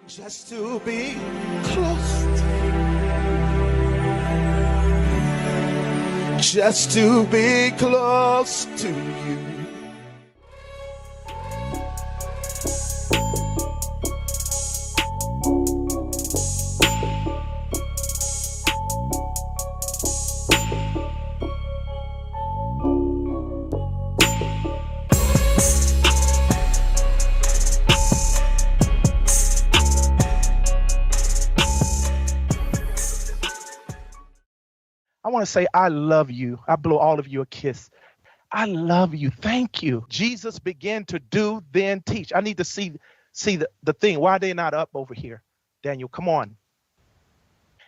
Just to be close. Just to be close to you. I want to say, I love you. I blow all of you a kiss. I love you. Thank you. Jesus began to do, then teach. I need to see the thing. Why are they not up over here? Daniel, come on.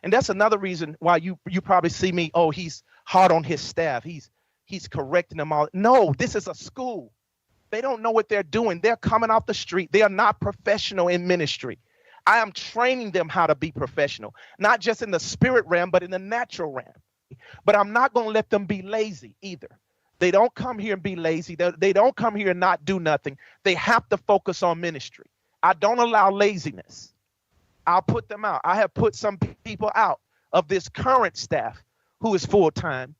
And that's another reason why you probably see me, oh, he's hard on his staff. He's correcting them all. No, this is a school. They don't know what they're doing. They're coming off the street. They are not professional in ministry. I am training them how to be professional, not just in the spirit realm, but in the natural realm. But I'm not going to let them be lazy either. They don't come here and be lazy. They don't come here and not do nothing. They have to focus on ministry. I don't allow laziness. I'll put them out. I have put some people out of this current staff who is full-time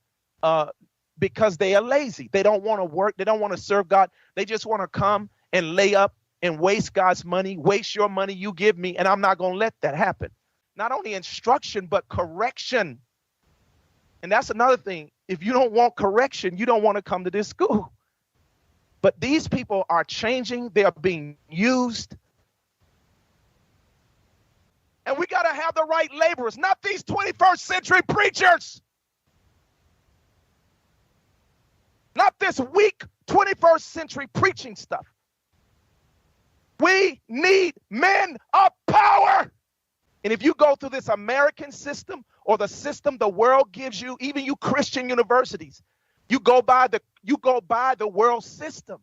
because they are lazy. They don't want to work. They don't want to serve God. They just want to come and lay up and waste God's money, waste your money you give me, and I'm not going to let that happen. Not only instruction, but correction. And that's another thing. If you don't want correction, you don't want to come to this school. But these people are changing. They are being used. And we got to have the right laborers, not these 21st century preachers. Not this weak 21st century preaching stuff. We need men of power. And if you go through this American system or the system the world gives you, even you Christian universities, you go by the world system.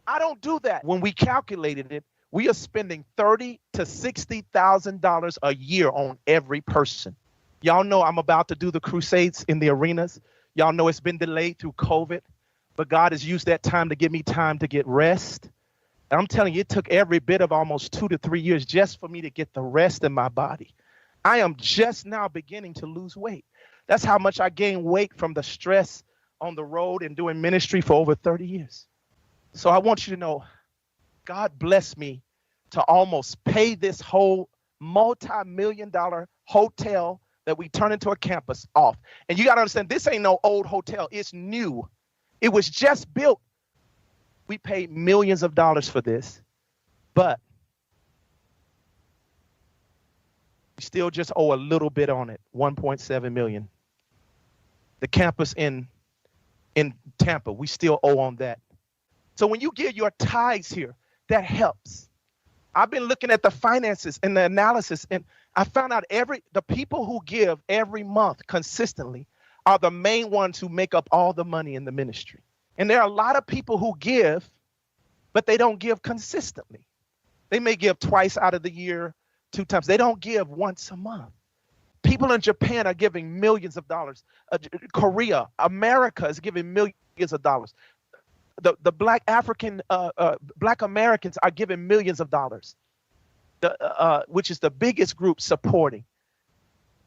I don't do that. When we calculated it, we are spending $30,000 to $60,000 a year on every person. Y'all know I'm about to do the crusades in the arenas. Y'all know it's been delayed through COVID, but God has used that time to give me time to get rest. And I'm telling you, it took every bit of almost 2 to 3 years just for me to get the rest in my body. I am just now beginning to lose weight. That's how much I gained weight from the stress on the road and doing ministry for over 30 years. So I want you to know, God blessed me to almost pay this whole multi-million-dollar hotel that we turned into a campus off. And you got to understand, this ain't no old hotel. It's new. It was just built. We paid millions of dollars for this, but we still just owe a little bit on it, 1.7 million. The campus in Tampa, we still owe on that. So when you give your tithes here, that helps. I've been looking at the finances and the analysis, and I found out the people who give every month consistently are the main ones who make up all the money in the ministry. And there are a lot of people who give, but they don't give consistently. They may give twice out of the year, 2 times. They don't give once a month. People in Japan are giving millions of dollars. Korea, America is giving millions of dollars. The Black Americans are giving millions of dollars, which is the biggest group supporting.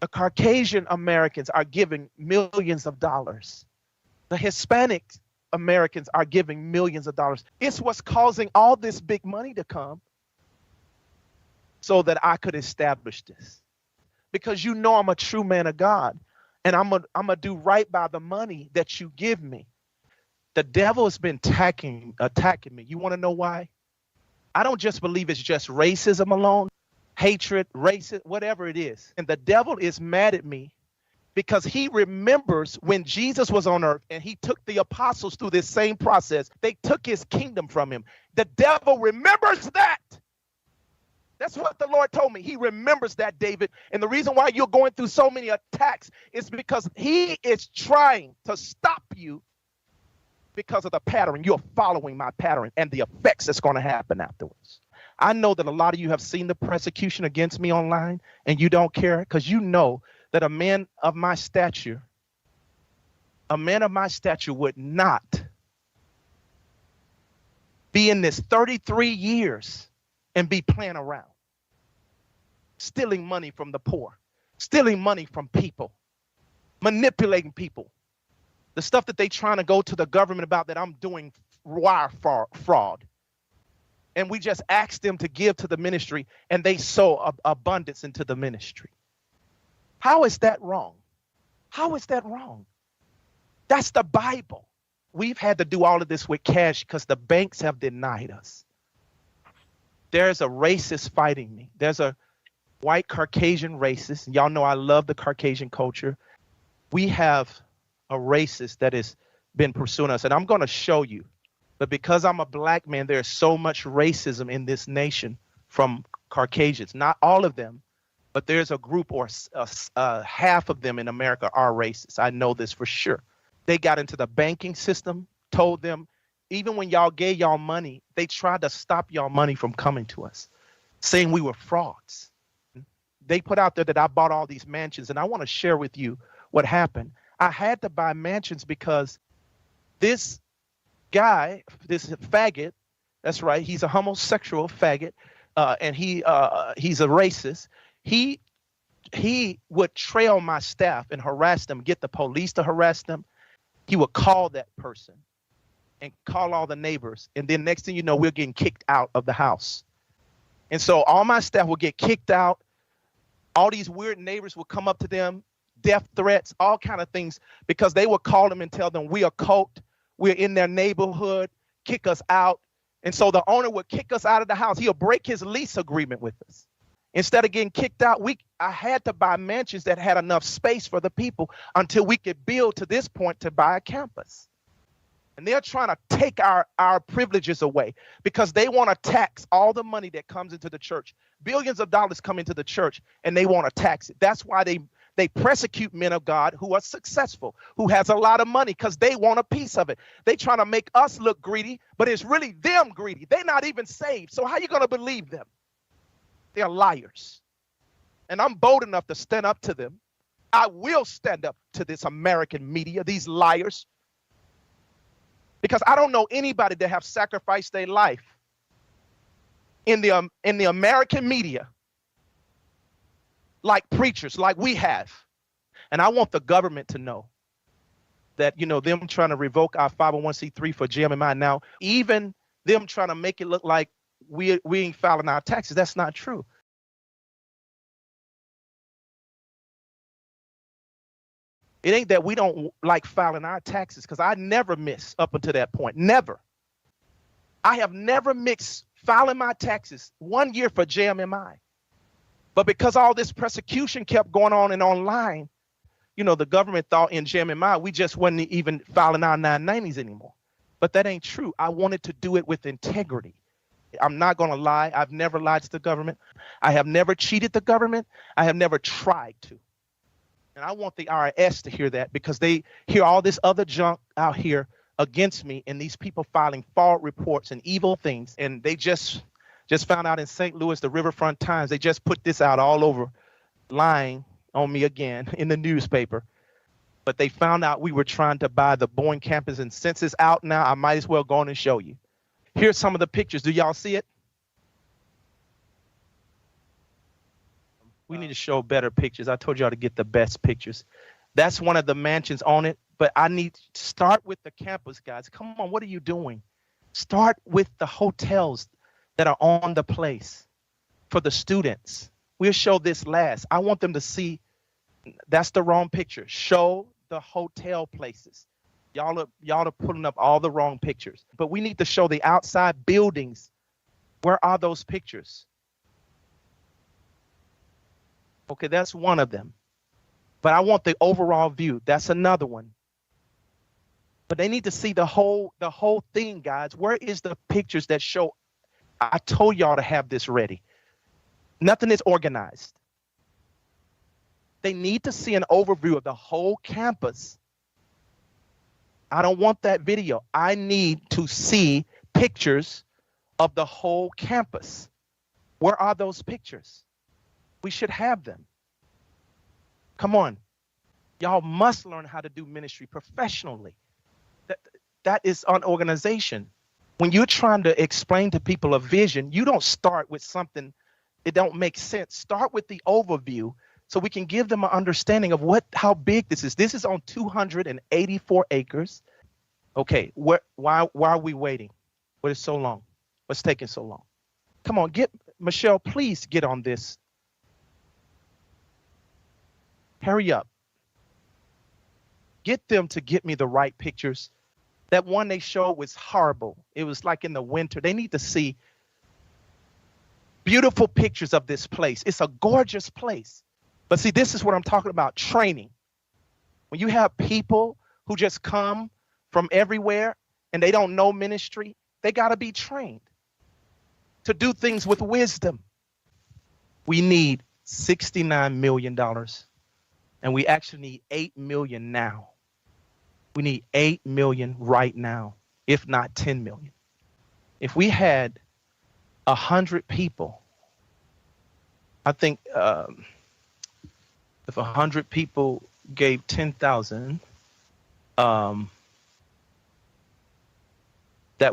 The Caucasian Americans are giving millions of dollars. The Hispanic Americans are giving millions of dollars. It's what's causing all this big money to come so that I could establish this. Because you know I'm a true man of God, and I'm gonna do right by the money that you give me. The devil has been attacking me. You want to know why? I don't just believe it's just racism alone, hatred, racism, whatever it is. And the devil is mad at me because he remembers when Jesus was on earth and he took the apostles through this same process. They took his kingdom from him. The devil remembers that. That's what the Lord told me. He remembers that, David. And the reason why you're going through so many attacks is because he is trying to stop you because of the pattern. You're following my pattern and the effects that's going to happen afterwards. I know that a lot of you have seen the persecution against me online and you don't care because you know that a man of my stature would not be in this 33 years and be playing around. stealing money from the poor, stealing money from people, manipulating people. The stuff that they trying to go to the government about that I'm doing wire fraud. And we just ask them to give to the ministry, and they sow abundance into the ministry. How is that wrong? How is that wrong? That's the Bible. We've had to do all of this with cash because the banks have denied us. There's a racist fighting me. There's a white Caucasian racist. Y'all know I love the Caucasian culture. We have a racist that has been pursuing us, and I'm going to show you. But because I'm a black man, there's so much racism in this nation from Caucasians. Not all of them, but there's a group or half of them in America are racist. I know this for sure. They got into the banking system, told them, even when y'all gave y'all money, they tried to stop y'all money from coming to us, saying we were frauds. They put out there that I bought all these mansions, and I want to share with you what happened. I had to buy mansions because this guy, this faggot, that's right, he's a homosexual faggot, and he's a racist. He would trail my staff and harass them, get the police to harass them. He would call that person and call all the neighbors, and then next thing you know, we're getting kicked out of the house. And so all my staff would get kicked out. All these weird neighbors would come up to them, death threats, all kind of things, because they would call them and tell them we are cult, we're in their neighborhood, kick us out. And so the owner would kick us out of the house. He'll break his lease agreement with us. Instead of getting kicked out, I had to buy mansions that had enough space for the people until we could build to this point to buy a campus. And they're trying to take our privileges away because they want to tax all the money that comes into the church. Billions of dollars come into the church, and they want to tax it. That's why they persecute men of God who are successful, who has a lot of money, because they want a piece of it. They trying to make us look greedy, but it's really them greedy. They're not even saved. So how are you going to believe them? They're liars. And I'm bold enough to stand up to them. I will stand up to this American media, these liars, because I don't know anybody that have sacrificed their life in the American media like preachers, like we have. And I want the government to know that, them trying to revoke our 501c3 for JMMI now, even them trying to make it look like we ain't filing our taxes. That's not true. It ain't that we don't like filing our taxes, because I never miss up until that point. Never. I have never missed filing my taxes 1 year for JMMI. But because all this persecution kept going on and online, the government thought in JMMI we just wasn't even filing our 990s anymore. But that ain't true. I wanted to do it with integrity. I'm not going to lie. I've never lied to the government. I have never cheated the government. I have never tried to. And I want the IRS to hear that, because they hear all this other junk out here against me, and these people filing false reports and evil things. And they just found out in St. Louis, the Riverfront Times, they just put this out all over, lying on me again in the newspaper. But they found out we were trying to buy the Boeing campus, and since it's out now, I might as well go on and show you. Here's some of the pictures. Do y'all see it? We need to show better pictures. I told y'all to get the best pictures. That's one of the mansions on it, but I need to start with the campus, guys. Come on, what are you doing? Start with the hotels that are on the place for the students. We'll show this last. I want them to see. That's the wrong picture. Show the hotel places. Y'all are putting up all the wrong pictures. But we need to show the outside buildings. Where are those pictures? Okay, that's one of them. But I want the overall view. That's another one. But they need to see the whole thing, guys. Where is the pictures that show? I told y'all to have this ready. Nothing is organized. They need to see an overview of the whole campus. I don't want that video. I need to see pictures of the whole campus. Where are those pictures? We should have them. Come on. Y'all must learn how to do ministry professionally. That is an organization. When you're trying to explain to people a vision, you don't start with something it don't make sense. Start with the overview so we can give them an understanding of how big this is. This is on 284 acres. Okay, why are we waiting? What is so long? What's taking so long? Come on, Michelle, please get on this. Hurry up. Get them to get me the right pictures. That one they showed was horrible. It was like in the winter. They need to see beautiful pictures of this place. It's a gorgeous place. But see, this is what I'm talking about, training. When you have people who just come from everywhere and they don't know ministry, they got to be trained to do things with wisdom. We need $69 million. And we actually need 8 million now. We need 8 million right now, if not 10 million. If we had 100 people, I think if 100 people gave 10,000, that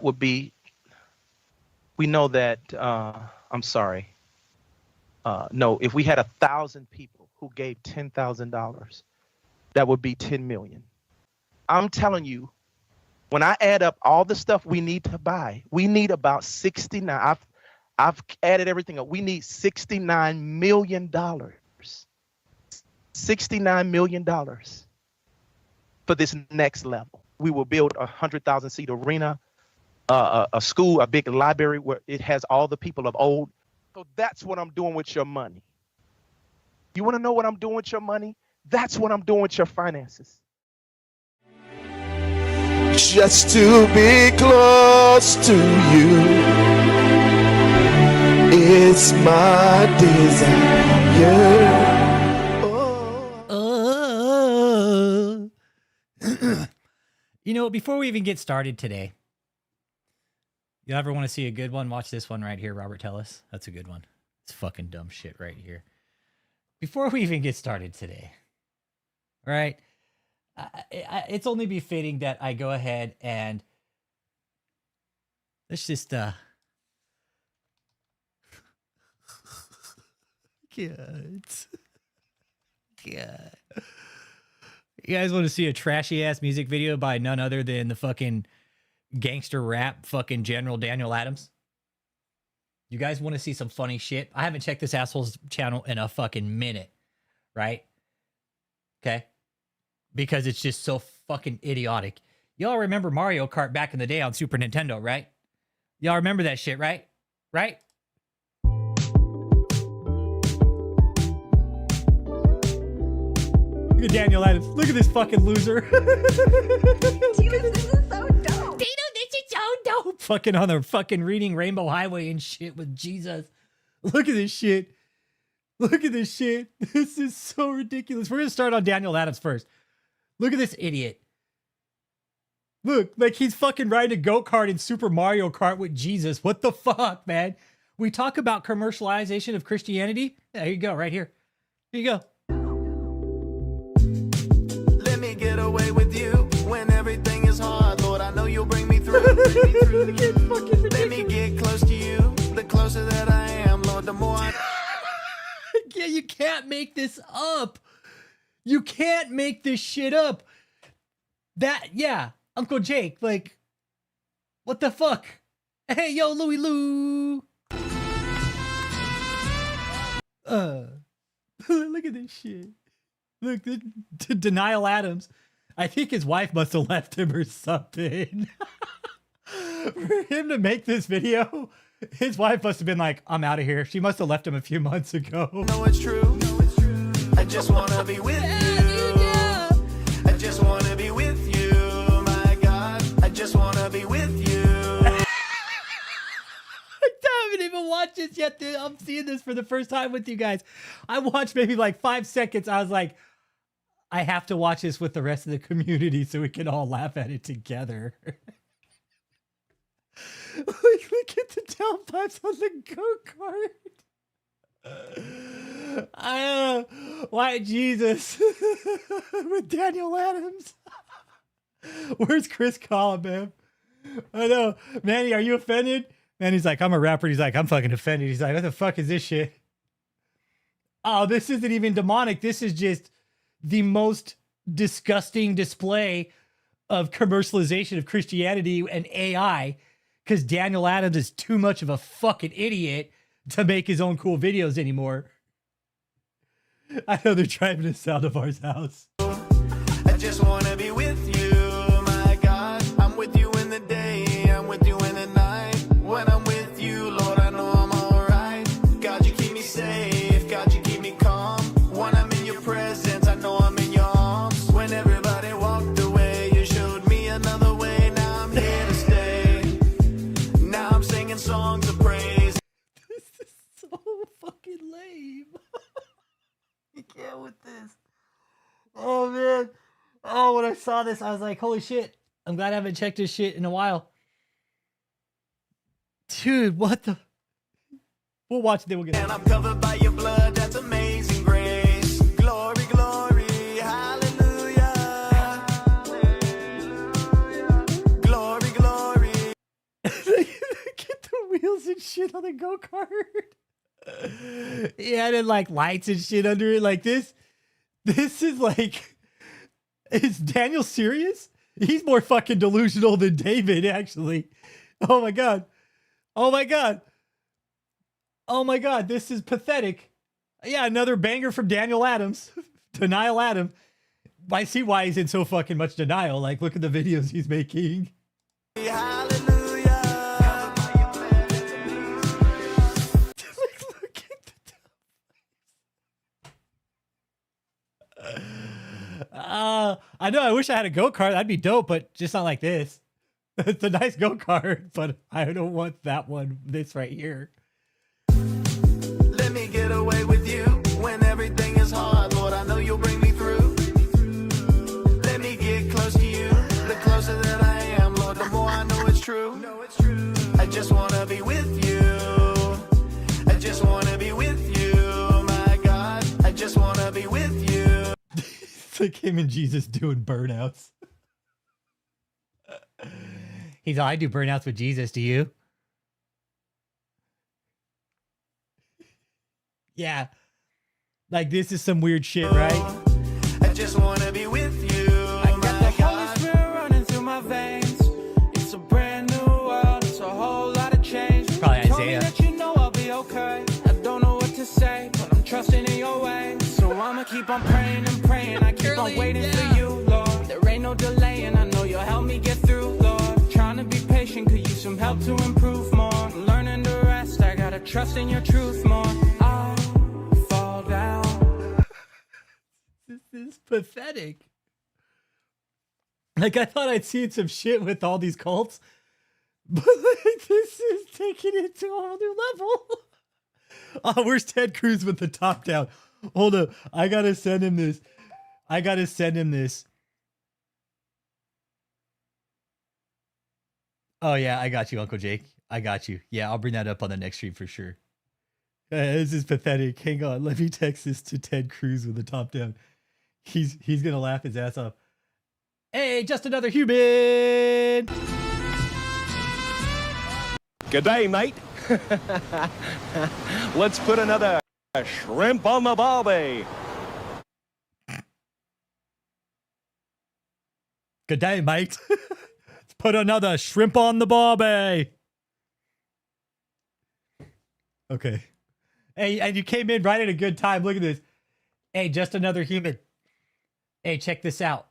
would be, we know that, I'm sorry. No, if we had 1,000 people who gave $10,000, that would be 10 million. I'm telling you, when I add up all the stuff we need to buy, we need about 69. I've added everything up. We need $69 million. $69 million for this next level. We will build a 100,000 seat arena, a school, a big library where it has all the people of old. So that's what I'm doing with your money. You want to know what I'm doing with your money? That's what I'm doing with your finances. Just to be close to you, it's my desire. You know, before we even get started today, you ever want to see a good one? Watch this one right here, Robert Tellis. That's a good one. It's fucking dumb shit right here. Before we even get started today, all right? It's only befitting that I go ahead and let's just God. God. You guys want to see a trashy ass music video by none other than the fucking gangster rap fucking General Daniel Adams? You guys want to see some funny shit? I haven't checked this asshole's channel in a fucking minute, right? Okay. Because it's just so fucking idiotic. Y'all remember Mario Kart back in the day on Super Nintendo, right? Y'all remember that shit, right? Right? Look at Daniel Adams. Look at this fucking loser. Tino, this is so dope. Tino, this is so dope. Fucking on the fucking reading Rainbow Highway and shit with Jesus. Look at this shit. Look at this shit. This is so ridiculous. We're going to start on Daniel Adams first. Look at this idiot. Look, like he's fucking riding a go-kart in Super Mario Kart with Jesus. What the fuck, man? We talk about commercialization of Christianity. Yeah, here you go, right here. Here you go. Let me get away with you when everything is hard. Lord, I know you'll bring me through. Let me get close to you. The closer that I am, Lord, the more I... Yeah, you can't make this up. You can't make this shit up. Yeah, Uncle Jake, like, what the fuck? Hey, yo, Louie Lou. Look at this shit. Look, Denial Adams. I think his wife must have left him or something. For him to make this video, his wife must have been like, I'm out of here. She must have left him a few months ago. know it's true. I just want to be with you. I just want to be with you. My God, I just want to be with you. I haven't even watched this yet. Dude. I'm seeing this for the first time with you guys. I watched maybe like 5 seconds. I was like, I have to watch this with the rest of the community so we can all laugh at it together. Look at the downpipes on the go-kart. Why Jesus with Daniel Adams? Where's Chris Collin, man? I know. Manny, are you offended? And he's like, I'm a rapper. He's like, I'm fucking offended. He's like, what the fuck is this shit? Oh, this isn't even demonic. This is just the most disgusting display of commercialization of Christianity and AI, because Daniel Adams is too much of a fucking idiot to make his own cool videos anymore. I know they're driving us out of our house. I just wanna be with you, my God. I'm with you in the day, I'm with you in the night. When I'm with you, Lord, I know I'm alright. God, you keep me safe, God, you keep me calm. When I'm in your presence, I know I'm in your arms. When everybody walked away, you showed me another way. Now I'm here to stay. Now I'm singing songs of praise. This is so fucking lame. You can't with this. Oh, man. Oh, when I saw this, I was like, holy shit. I'm glad I haven't checked this shit in a while. Dude, what the? We'll watch it, then we'll get it. And I'm covered by your blood, that's amazing grace. Glory, glory, hallelujah. Glory, glory. Get the wheels and shit on the go-kart. He added like lights and shit under it. Like this is like, is Daniel serious? He's more fucking delusional than David, actually. Oh my God. Oh my God. Oh my God. This is pathetic. Yeah, another banger from Daniel Adams. Denial Adam. I see why he's in so fucking much denial. Like, look at the videos he's making. Hallelujah. Look at the I know. I wish I had a go-kart. That'd be dope, but just not like this. It's a nice go-kart, but I don't want that one. This right here. Let me get away with you when everything is hard. Lord, I know you'll bring me through. Let me get close to you. The closer that I am, Lord, the more I know it's true. I just want to be with you. I just want to be with you, my God. I just want to be with you. It's like him and Jesus doing burnouts. He's like, I do burnouts with Jesus. Do you? Yeah. Like, this is some weird shit, right? I just want to be with you. I got the Holy Spirit running through my veins. It's a brand new world. It's a whole lot of change. Probably Told me Isaiah. that you know I'll be okay. I don't know what to say, but I'm trusting in your way. So I'ma keep on praying and praying. I keep on waiting for you, Lord. There ain't no delay, and I know you'll help me get through, Lord. Trying to be patient, could use some help to improve more. Learning to rest, I gotta trust in your truth more. I fall down. This is pathetic. Like, I thought I'd seen some shit with all these cults, but like, this is taking it to a whole new level. Oh, where's Ted Cruz with the top down? Hold up. I gotta send him this. Oh, yeah, I got you, Uncle Jake. I got you. Yeah, I'll bring that up on the next stream for sure. This is pathetic. Hang on. Let me text this to Ted Cruz with the top down. He's gonna laugh his ass off. Hey, just another human. Good day, mate. Let's put another shrimp on the barbie. Good day, mate. Let's put another shrimp on the barbie. Okay. Hey, and you came in right at a good time. Look at this. Hey, just another human. Hey, check this out.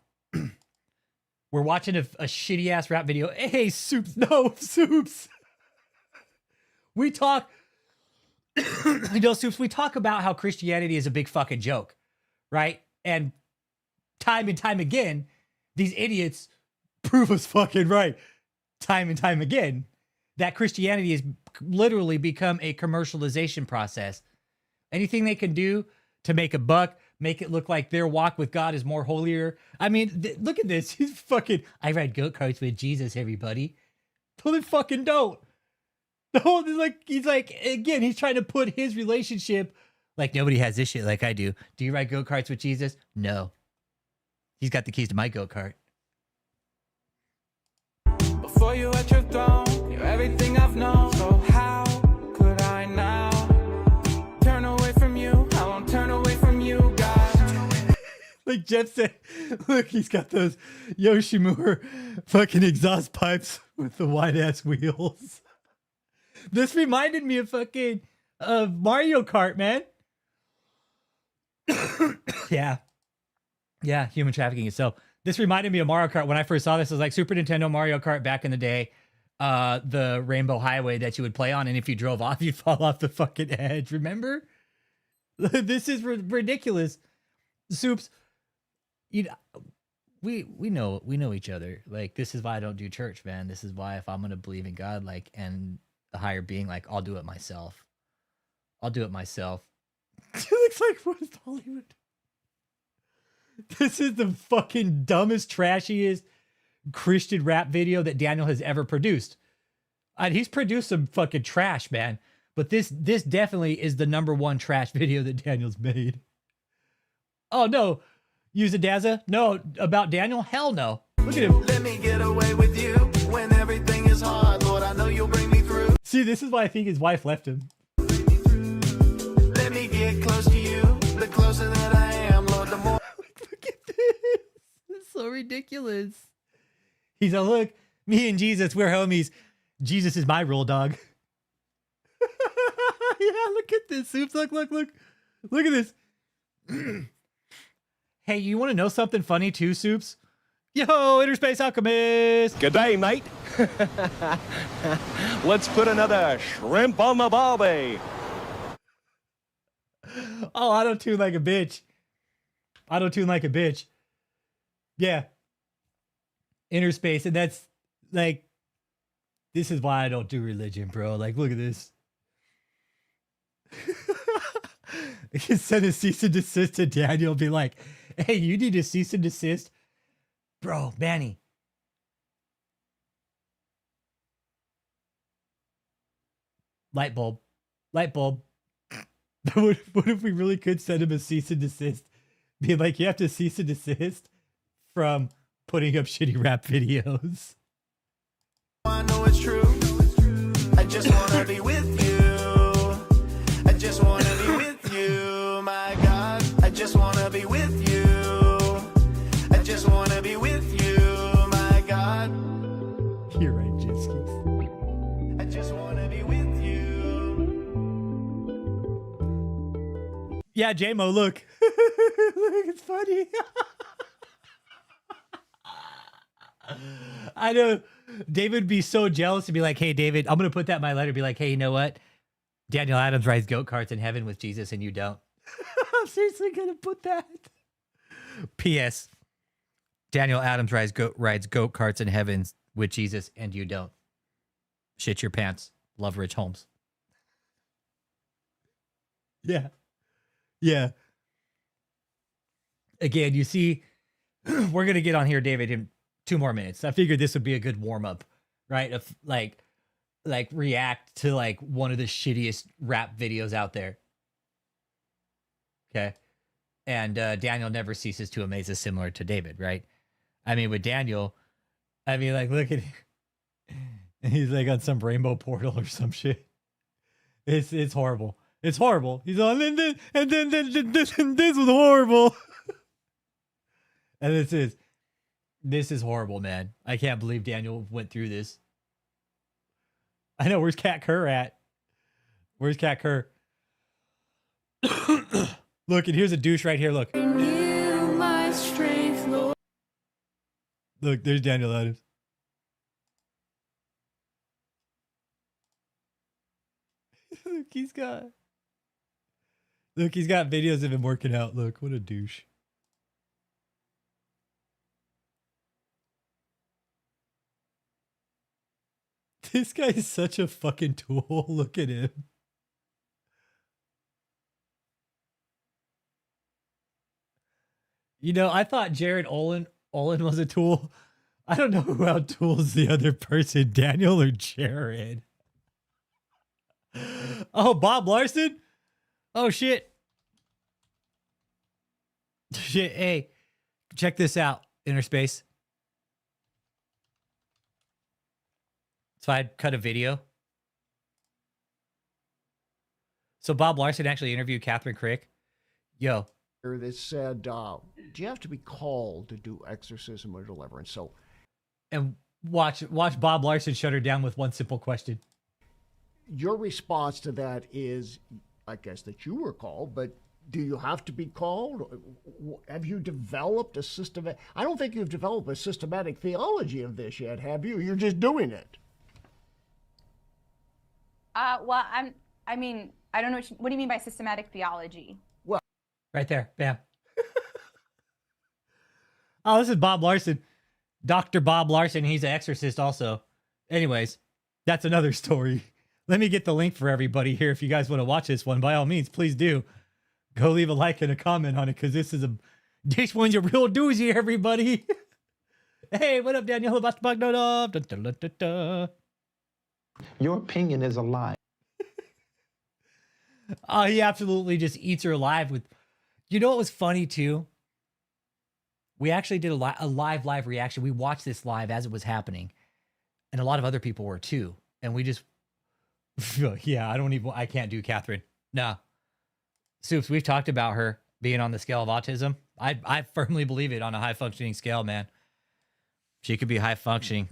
We're watching a shitty ass rap video. Hey, Soups. No, Soups. We talk, Soups, we talk about how Christianity is a big fucking joke, right? And time and time again, these idiots prove us fucking right. Time and time again, that Christianity has literally become a commercialization process. Anything they can do to make a buck, make it look like their walk with God is more holier. I mean, look at this. He's fucking, I ride go-karts with Jesus, everybody. Well, they fucking don't. No, he's like, again, he's trying to put his relationship, like, nobody has this shit like I do. Do you ride go-karts with Jesus? No. He's got the keys to my go-kart. Before you at your throne, you're everything I've known. So Like Jeff said, look, he's got those Yoshimura fucking exhaust pipes with the wide ass wheels. This reminded me of fucking Mario Kart, man. Yeah. Yeah, human trafficking itself. This reminded me of Mario Kart. When I first saw this, it was like Super Nintendo Mario Kart back in the day. The Rainbow Highway that you would play on, and if you drove off, you'd fall off the fucking edge. Remember? This is ridiculous. Soups, you know, we know each other. Like, this is why I don't do church, man. This is why if I'm gonna believe in God, like, and a higher being, like, I'll do it myself. I'll do it myself. It looks like West Hollywood. This is the fucking dumbest, trashiest Christian rap video that Daniel has ever produced. And he's produced some fucking trash, man. But this definitely is the #1 trash video that Daniel's made. Oh no, use a Daza? No, about Daniel? Hell no. Look at him. Let me get away with you when everything is hard. Lord, I know you'll bring me through. See, this is why I think his wife left him. Let me get close to you. The closer that I am, Lord, the more. Look at this. It's so ridiculous. He's a look, me and Jesus, we're homies. Jesus is my rule dog. Yeah, look at this, Soups. Look at this. Hey, you want to know something funny too, Soups? Yo, Interspace Alchemist. Good day, mate. Let's put another shrimp on the barbie. Oh, I don't tune like a bitch. Yeah. Interspace, and that's like, this is why I don't do religion, bro. Like, look at this. I can send a cease and desist to Daniel, be like, hey, you need to cease and desist. Bro, Manny. Light bulb. What if we really could send him a cease and desist? Be like, you have to cease and desist from putting up shitty rap videos. I know it's true. I just wanna be with you. I just wanna be with you, my God. I just wanna be with you. I just wanna be with you, my God. You're right, Jinskis. I just wanna be with you. Yeah, J-Mo, look. Look, it's funny. I know David would be so jealous to be like, hey, David, I'm going to put that in my letter. Be like, hey, you know what? Daniel Adams rides goat carts in heaven with Jesus and you don't. I'm seriously going to put that. P.S. Daniel Adams rides goat carts in heaven with Jesus and you don't. Shit your pants. Love Rich Holmes. Yeah. Yeah. Again, you see, we're going to get on here, David, in 2 more minutes. I figured this would be a good warm up, right? Of like react to like one of the shittiest rap videos out there. Okay. And Daniel never ceases to amaze us, similar to David, right? I mean, with Daniel, I mean, like, look at him. He's like on some rainbow portal or some shit. It's horrible. It's horrible. He's on, and then this was horrible. And this is horrible, man. I can't believe Daniel went through this. I know. Where's Cat Kerr at? Where's Cat Kerr? Look, and here's a douche right here. Look. Look, there's Daniel Adams. Look, he's got videos of him working out. Look, what a douche. This guy is such a fucking tool. Look at him. You know, I thought Jared Olin was a tool. I don't know who out-tools the other person, Daniel or Jared. Oh, Bob Larson? Oh, shit. Shit, hey, check this out, Interspace. So I cut a video. So Bob Larson actually interviewed Catherine Crick. Yo, that said, do you have to be called to do exorcism or deliverance? So, And watch Bob Larson shut her down with one simple question. your response to that is, I guess, that you were called, but do you have to be called? Have you developed a system? I don't think you've developed a systematic theology of this yet, have you? You're just doing it. Well, I mean, I don't know. What do you mean by systematic theology? Right there. Bam. Oh, this is Bob Larson. Dr. Bob Larson. He's an exorcist also. Anyways, that's another story. Let me get the link for everybody here. If you guys want to watch this one, by all means, please do. Go leave a like and a comment on it, because this one's a real doozy, everybody. Hey, what up, Danielle? Your opinion is a lie. Oh, he absolutely just eats her alive with. You know what was funny too? We actually did a live reaction. We watched this live as it was happening, and a lot of other people were too. And we just, yeah, I can't do Catherine. Nah, Soups. We've talked about her being on the scale of autism. I firmly believe it on a high functioning scale, man. She could be high functioning.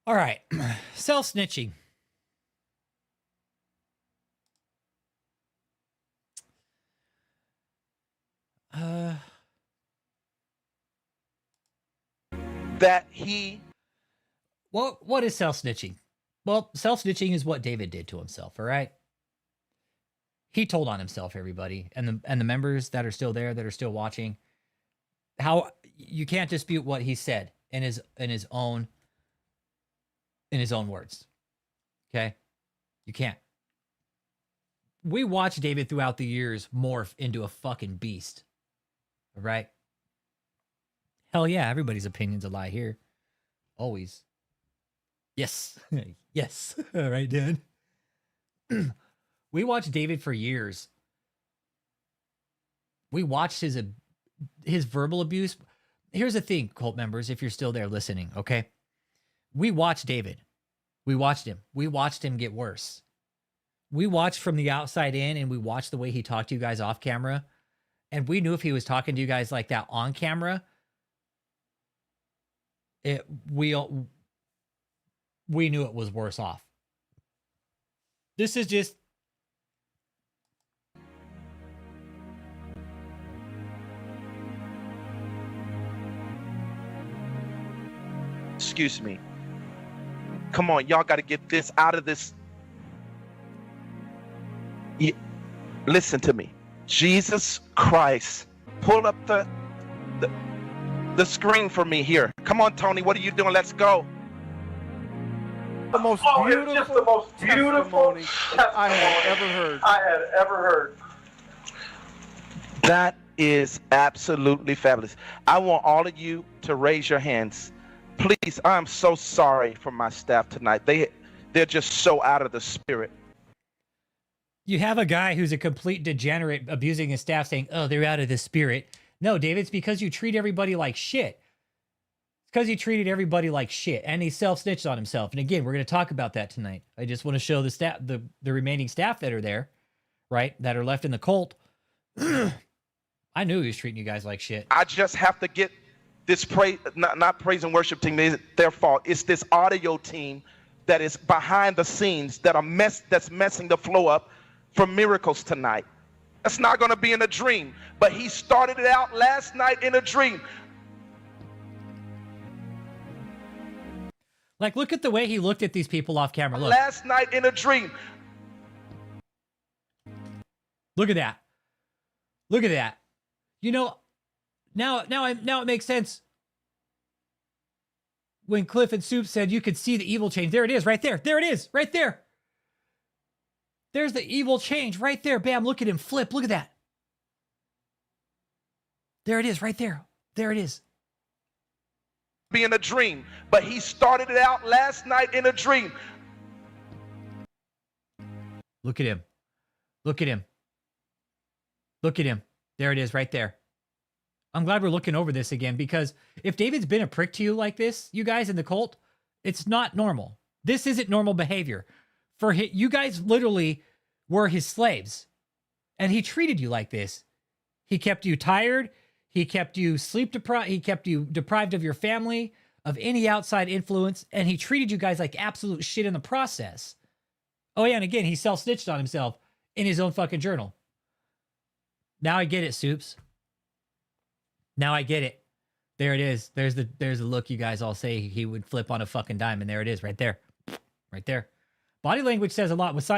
All right. Self-snitching. That he What is self-snitching? Well, self-snitching is what David did to himself, all right? He told on himself, everybody, and the members that are still there, that are still watching. How you can't dispute what he said in his own words. Okay? You can't. We watched David throughout the years morph into a fucking beast. All right? Hell yeah, everybody's opinion's a lie here. Always. Yes. Yes. All right, Dan. We watched David for years. We watched his verbal abuse. Here's the thing, cult members, if you're still there listening, okay? We watched David. We watched him. We watched him get worse. We watched from the outside in, and we watched the way he talked to you guys off camera. And we knew if he was talking to you guys like that on camera, we knew it was worse off. This is just... Excuse me. Come on, y'all got to get this out of this. Listen to me. Jesus Christ. Pull up the screen for me here. Come on, Tony. What are you doing? Let's go. The most beautiful, just the most beautiful testimony I have ever heard. That is absolutely fabulous. I want all of you to raise your hands. Please, I'm so sorry for my staff tonight. They're just so out of the spirit. You have a guy who's a complete degenerate abusing his staff saying, oh, they're out of the spirit. No, David, it's because you treat everybody like shit. It's because he treated everybody like shit, and he self-snitched on himself. And again, we're going to talk about that tonight. I just want to show the staff, the remaining staff that are there, right, that are left in the cult. I knew he was treating you guys like shit. I just have to get this praise, not praise and worship team, it's their fault. It's this audio team that is behind the scenes that's messing the flow up for miracles tonight. That's not going to be in a dream, but he started it out last night in a dream. Like, look at the way he looked at these people off camera. Look. Last night in a dream. Look at that. Look at that. You know, now it makes sense. When Cliff and Soup said you could see the evil change. There it is, right there. There it is, right there. There's the evil change right there. Bam, look at him flip. Look at that. There it is, right there. There it is. Be in a dream, but he started it out last night in a dream. Look at him. Look at him. Look at him. There it is, right there. I'm glad we're looking over this again, because if David's been a prick to you like this, you guys in the cult, it's not normal. This isn't normal behavior. You guys literally were his slaves, and he treated you like this. He kept you tired. He kept you sleep deprived. He kept you deprived of your family, of any outside influence, and he treated you guys like absolute shit in the process. Oh yeah, and again, he self-snitched on himself in his own fucking journal. Now I get it, Soups. Now I get it. There it is. There's the look you guys all say he would flip on a fucking dime, and there it is, right there. Right there. Body language says a lot. With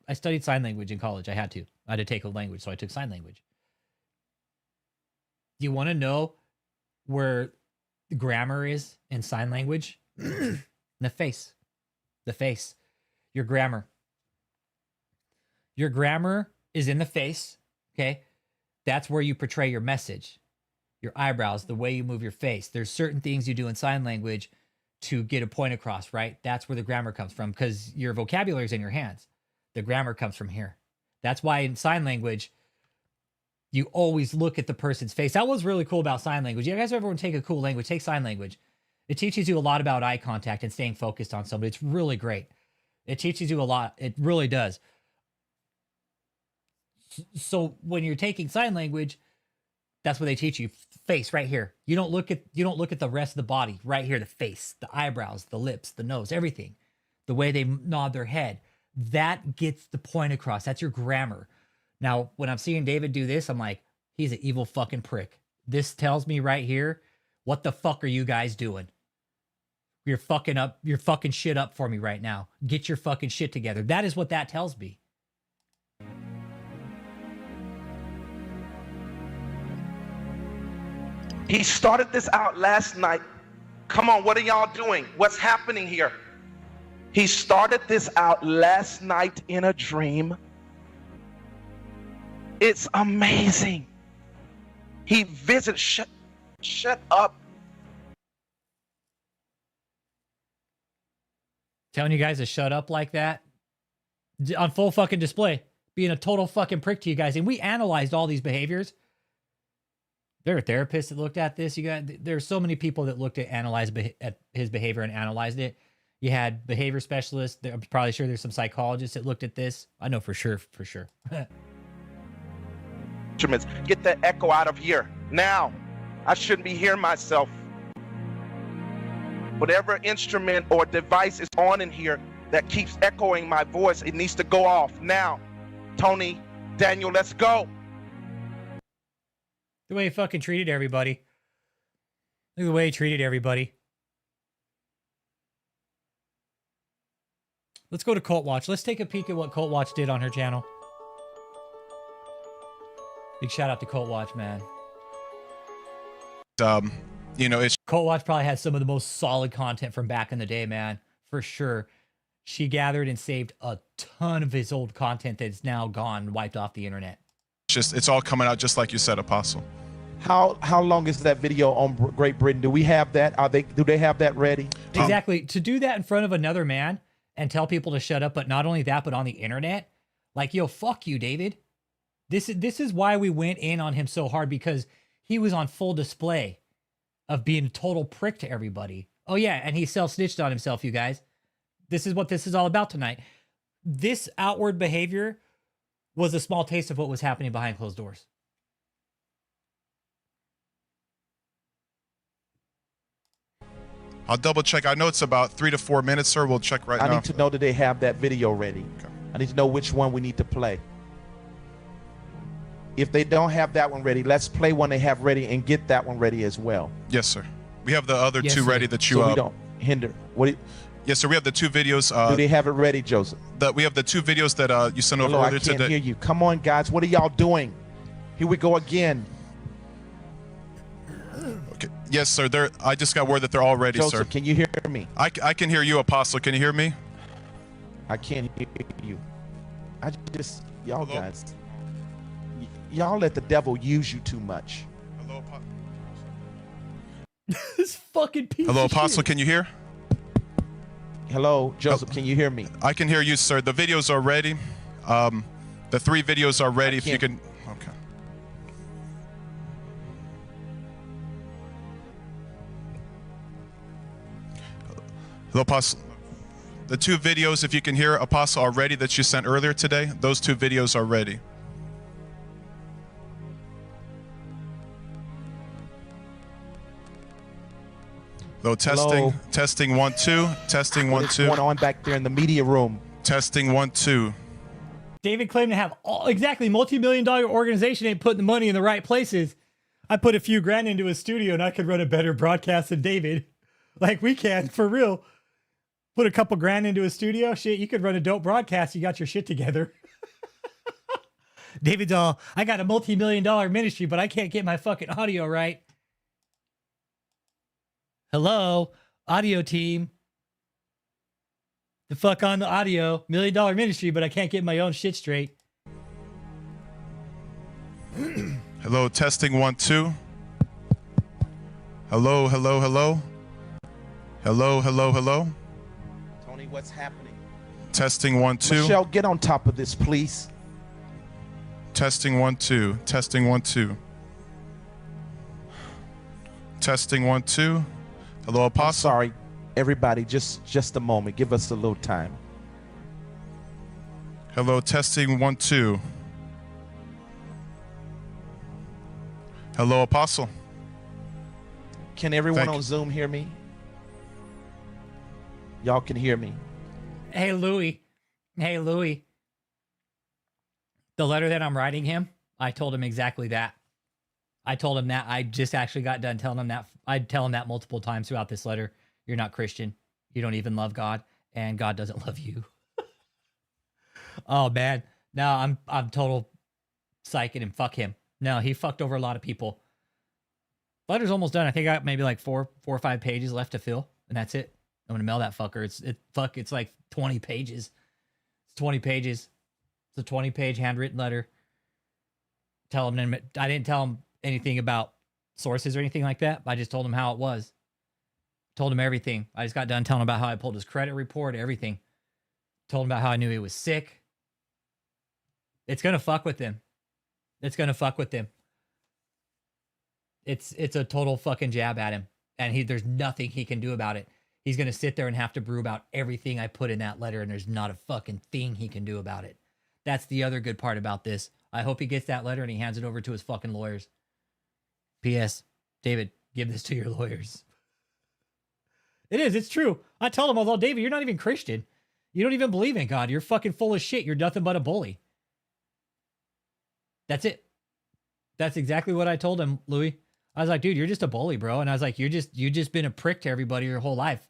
I studied sign language in college. I had to take a language, so I took sign language. Do you want to know where grammar is in sign language? The face. The face. Your grammar. Your grammar is in the face, okay? That's where you portray your message. Your eyebrows, the way you move your face. There's certain things you do in sign language to get a point across, right? That's where the grammar comes from, because your vocabulary is in your hands. The grammar comes from here. That's why in sign language, you always look at the person's face. That was really cool about sign language. You guys ever want to take a cool language, take sign language. It teaches you a lot about eye contact and staying focused on somebody. It's really great. It teaches you a lot. It really does. So when you're taking sign language, that's what they teach you. Face right here. You don't look at the rest of the body. Right here, the face, the eyebrows, the lips, the nose, everything. The way they nod their head. That gets the point across. That's your grammar. Now, when I'm seeing David do this, I'm like, he's an evil fucking prick. This tells me right here, what the fuck are you guys doing? You're fucking shit up for me right now. Get your fucking shit together. That is what that tells me. He started this out last night. Come on, what are y'all doing? What's happening here? He started this out last night in a dream. It's amazing. He visits. Shut up. Telling you guys to shut up like that on full fucking display, being a total fucking prick to you guys. And we analyzed all these behaviors. There are therapists that looked at this. There's so many people that looked at at his behavior and analyzed it. You had behavior specialists. I'm probably sure there's some psychologists that looked at this. I know for sure. Instruments. Get the echo out of here now. I shouldn't be hearing myself. Whatever instrument or device is on in here that keeps echoing my voice, it needs to go off now. Tony, Daniel, let's go. The way he fucking treated everybody. Look at the way he treated everybody. Let's go to Cult Watch. Let's take a peek at what Cult Watch did on her channel. Big shout out to Cult Watch, man. It's Cult Watch probably has some of the most solid content from back in the day, man. For sure. She gathered and saved a ton of his old content that's now gone, wiped off the internet. it's all coming out just like you said, Apostle. How long is that video on Great Britain? Do we have that? Do they have that ready? Exactly. To do that in front of another man and tell people to shut up, but not only that, but on the internet, like, yo, fuck you, David. This is why we went in on him so hard, because he was on full display of being a total prick to everybody. Oh yeah, and he self-snitched on himself, you guys. This is what this is all about tonight. This outward behavior was a small taste of what was happening behind closed doors. I'll double check. I know it's about 3 to 4 minutes, sir. We'll check right now. I need to know that they have that video ready. Okay. I need to know which one we need to play. If they don't have that one ready, let's play one they have ready and get that one ready as well. Yes, sir. We have the other two sir. ready that you So we don't hinder. Yes, sir. We have the two videos. Do they have it ready, Joseph? We have the two videos that you sent over Hello, earlier I can't today. hear you. Come on, guys. What are y'all doing? Here we go again. Okay. Yes, sir. I just got word that they're all ready, Joseph, sir. can you hear me? I can hear you, Apostle. Can you hear me? I can't hear you. Y'all Hello? guys, y'all let the devil use you too much. Hello, Apostle. This fucking piece Hello, of Apostle. shit. Can you hear? Hello, Joseph, can you hear me? I can hear you, sir. The videos are ready. The 3 videos are ready. If you can. Okay. Hello, Apostle. The 2 videos, if you can hear Apostle already that you sent earlier today, those 2 videos are ready. Hello, testing. Hello? Testing 1 2. Testing 1 What's 2. going on back there in the media room? Testing 1 2. David claimed to have exactly multi-million-dollar organization ain't putting the money in the right places. I put a few grand into his studio and I could run a better broadcast than David. Like we can, for real. Put a couple grand into his studio. Shit, you could run a dope broadcast. You got your shit together. David's all, I got a multi-million-dollar ministry, but I can't get my fucking audio right. Hello, audio team. The fuck on the audio. $1 million ministry, but I can't get my own shit straight. Hello, testing 1 2. Hello, hello, hello. Hello, hello, hello. Tony, what's happening? Testing 1 2. Michelle, get on top of this, please. Testing 1 2. Testing 1 2. Testing 1 2. Hello, I'm Apostle. sorry, everybody. Just a moment. Give us a little time. Hello, testing 1 2. Hello, Apostle. Can everyone Thank on you. Zoom hear me? Y'all can hear me. Hey, Louie. Hey, Louie. The letter that I'm writing him, I told him exactly that. I told him that. I just actually got done telling him that. I'd tell him that multiple times throughout this letter. You're not Christian. You don't even love God, and God doesn't love you. Oh, man. No, I'm total psyching him. Fuck him. No, he fucked over a lot of people. Letter's almost done. I think I got maybe like four or 5 pages left to fill, and that's it. I'm gonna mail that fucker. It's like 20 pages. It's 20 pages. It's a 20-page handwritten letter. I didn't tell him anything about sources or anything like that. I just told him how it was. Told him everything. I just got done telling him about how I pulled his credit report, everything. Told him about how I knew he was sick. It's gonna fuck with him. It's gonna fuck with him. It's a total fucking jab at him, and there's nothing he can do about it. He's gonna sit there and have to brew about everything I put in that letter, and there's not a fucking thing he can do about it. That's the other good part about this. I hope he gets that letter and he hands it over to his fucking lawyers. P.S. David, give this to your lawyers. It is. It's true. I told him, although, David, you're not even Christian. You don't even believe in God. You're fucking full of shit. You're nothing but a bully. That's it. That's exactly what I told him, Louis. I was like, dude, you're just a bully, bro. And I was like, you just been a prick to everybody your whole life.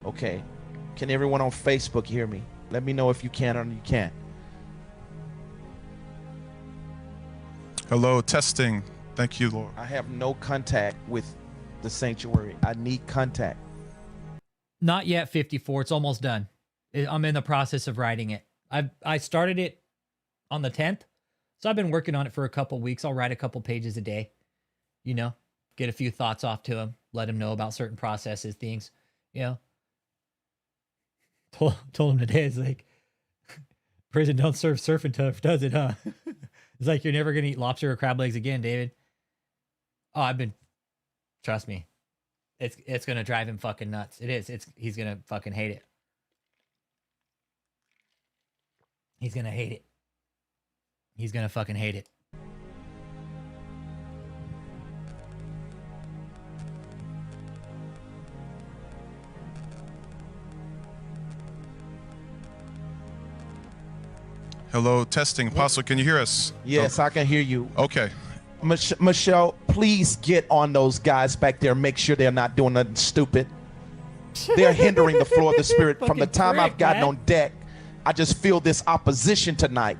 Okay. Can everyone on Facebook hear me? Let me know if you can or you can't. Hello, testing. Thank you, Lord. I have no contact with the sanctuary. I need contact. Not yet, 54. It's almost done. I'm in the process of writing it. I started it on the 10th, so I've been working on it for a couple weeks. I'll write a couple pages a day, you know, get a few thoughts off to him, let him know about certain processes, things, you know. Told him today, it's like, prison don't serve surf and turf, does it, huh? It's like, you're never going to eat lobster or crab legs again, David. Oh, trust me, it's going to drive him fucking nuts. It is. He's going to fucking hate it. He's going to hate it. He's going to fucking hate it. Hello, testing. Apostle, can you hear us? Yes, I can hear you. Okay. Michelle, please get on those guys back there. Make sure they're not doing nothing stupid. They're hindering the flow of the Spirit. From the time I've gotten on deck, I just feel this opposition tonight.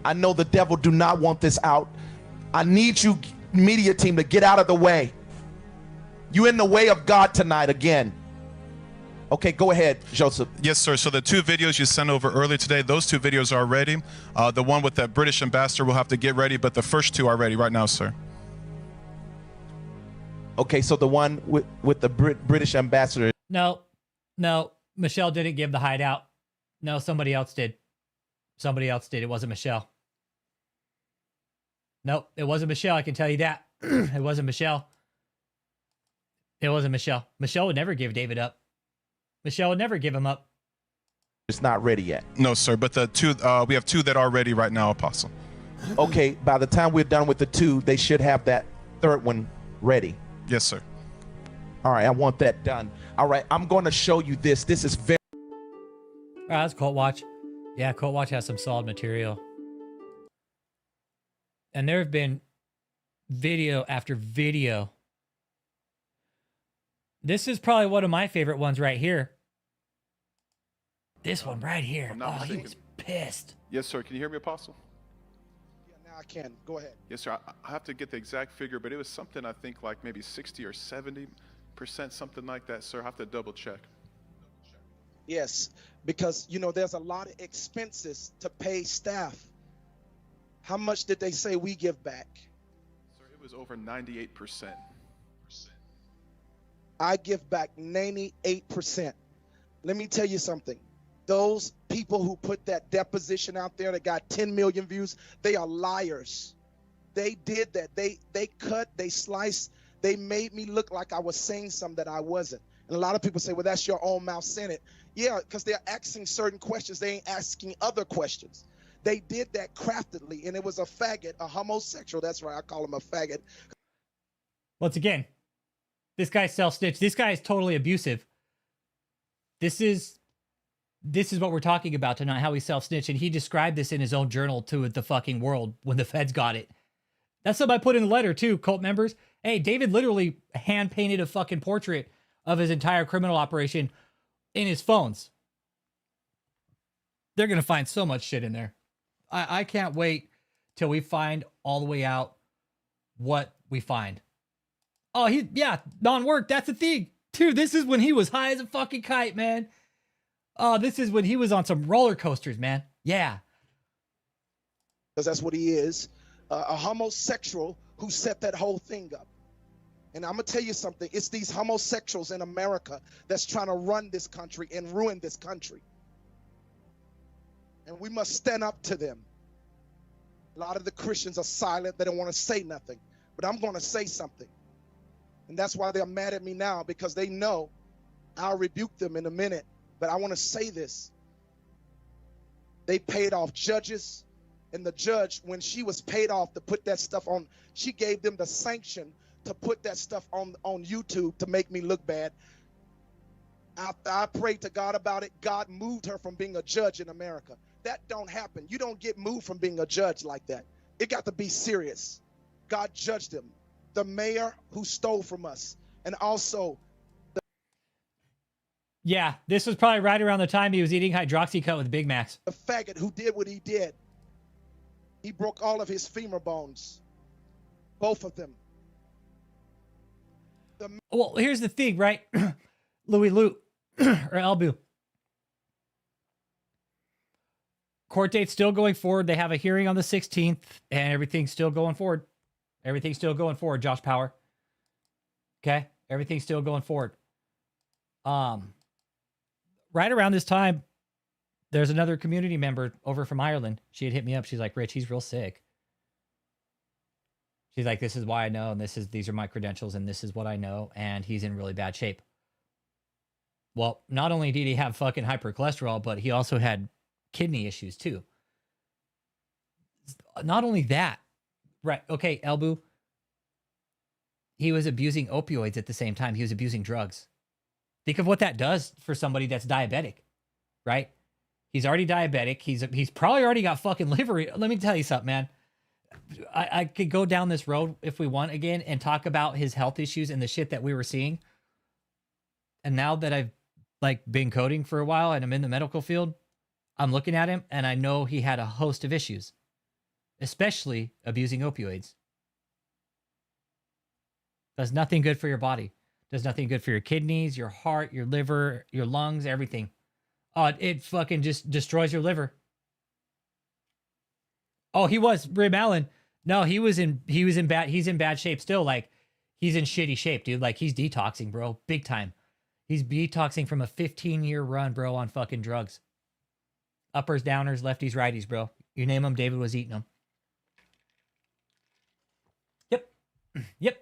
I know the devil do not want this out. I need you, media team, to get out of the way. You in the way of God tonight again. Okay, go ahead, Joseph. Yes, sir. So the 2 videos you sent over earlier today, those 2 videos are ready. The one with that British ambassador will have to get ready, but the first 2 are ready right now, sir. Okay, so the one with the British ambassador. No, Michelle didn't give the hideout. No, somebody else did. Somebody else did. It wasn't Michelle. Nope, it wasn't Michelle. I can tell you that. It wasn't Michelle. It wasn't Michelle. Michelle would never give David up. Michelle would never give him up. It's not ready yet. No, sir. But the two, we have two that are ready right now, Apostle. Okay, by the time we're done with the two, they should have that third one ready. Yes, sir. All right, I want that done. All right, I'm going to show you this. This is very. All right, that's Cult Watch. Yeah, Cult Watch has some solid material. And there have been video after video. This is probably one of my favorite ones right here. This one right here. I'm not Oh, he mistaken. was pissed. Yes, sir. Can you hear me, Apostle? Yeah, now I can. Go ahead. Yes, sir. I have to get the exact figure, but it was something I think like maybe 60 or 70%, something like that, sir. I have to double check. Yes, because you know there's a lot of expenses to pay staff. How much did they say we give back? Sir, it was over 98%. I give back 98%. Let me tell you something. Those people who put that deposition out there that got 10 million views, they are liars. They did that. They cut, they sliced, they made me look like I was saying something that I wasn't. And a lot of people say, well, that's your own mouth saying it. Yeah, because they're asking certain questions. They ain't asking other questions. They did that craftily, and it was a faggot, a homosexual. That's right, I call him a faggot. Once again, this guy's self-snitch. This guy is totally abusive. This is what we're talking about tonight, how he self-snitched. And he described this in his own journal to the fucking world when the feds got it. That's something I put in the letter too, cult members. Hey, David literally hand-painted a fucking portrait of his entire criminal operation in his phones. They're going to find so much shit in there. I can't wait till we find all the way out what we find. Oh, non-work. That's the thing. Dude, this is when he was high as a fucking kite, man. Oh, this is when he was on some roller coasters, man. Yeah. Because that's what he is, a homosexual who set that whole thing up. And I'm going to tell you something. It's these homosexuals in America that's trying to run this country and ruin this country. And we must stand up to them. A lot of the Christians are silent. They don't want to say nothing. But I'm going to say something. And that's why they're mad at me now, because they know I'll rebuke them in a minute. But I want to say this. They paid off judges. And the judge, when she was paid off to put that stuff on, she gave them the sanction to put that stuff on YouTube to make me look bad. I prayed to God about it. God moved her from being a judge in America. That don't happen. You don't get moved from being a judge like that. It got to be serious. God judged him. The mayor who stole from us. And also... Yeah, this was probably right around the time he was eating hydroxycut with Big Macs. The faggot who did what he did. He broke all of his femur bones. Both of them. Well, here's the thing, right? Louis Lute or Elbu. Court date's still going forward. They have a hearing on the 16th and everything's still going forward. Everything's still going forward, Josh Power. Okay? Everything's still going forward. Right around this time, there's another community member over from Ireland. She had hit me up. She's like, Rich, he's real sick. She's like, this is why I know, and these are my credentials, and this is what I know, and he's in really bad shape. Well, not only did he have fucking hypercholesterol, but he also had kidney issues too. Not only that, right? Okay, Elbu. He was abusing opioids at the same time. He was abusing drugs. Think of what that does for somebody that's diabetic, right? He's already diabetic. He's probably already got fucking liver. Let me tell you something, man. I could go down this road if we want again and talk about his health issues and the shit that we were seeing. And now that I've been coding for a while and I'm in the medical field, I'm looking at him and I know he had a host of issues, especially abusing opioids. Does nothing good for your body. Does nothing good for your kidneys, your heart, your liver, your lungs, everything. It fucking just destroys your liver. Oh, he was Rim Allen. No, he's in bad shape still. He's in shitty shape, dude. He's detoxing, bro. Big time. He's detoxing from a 15-year run, bro, on fucking drugs. Uppers, downers, lefties, righties, bro. You name them, David was eating them. Yep. Yep.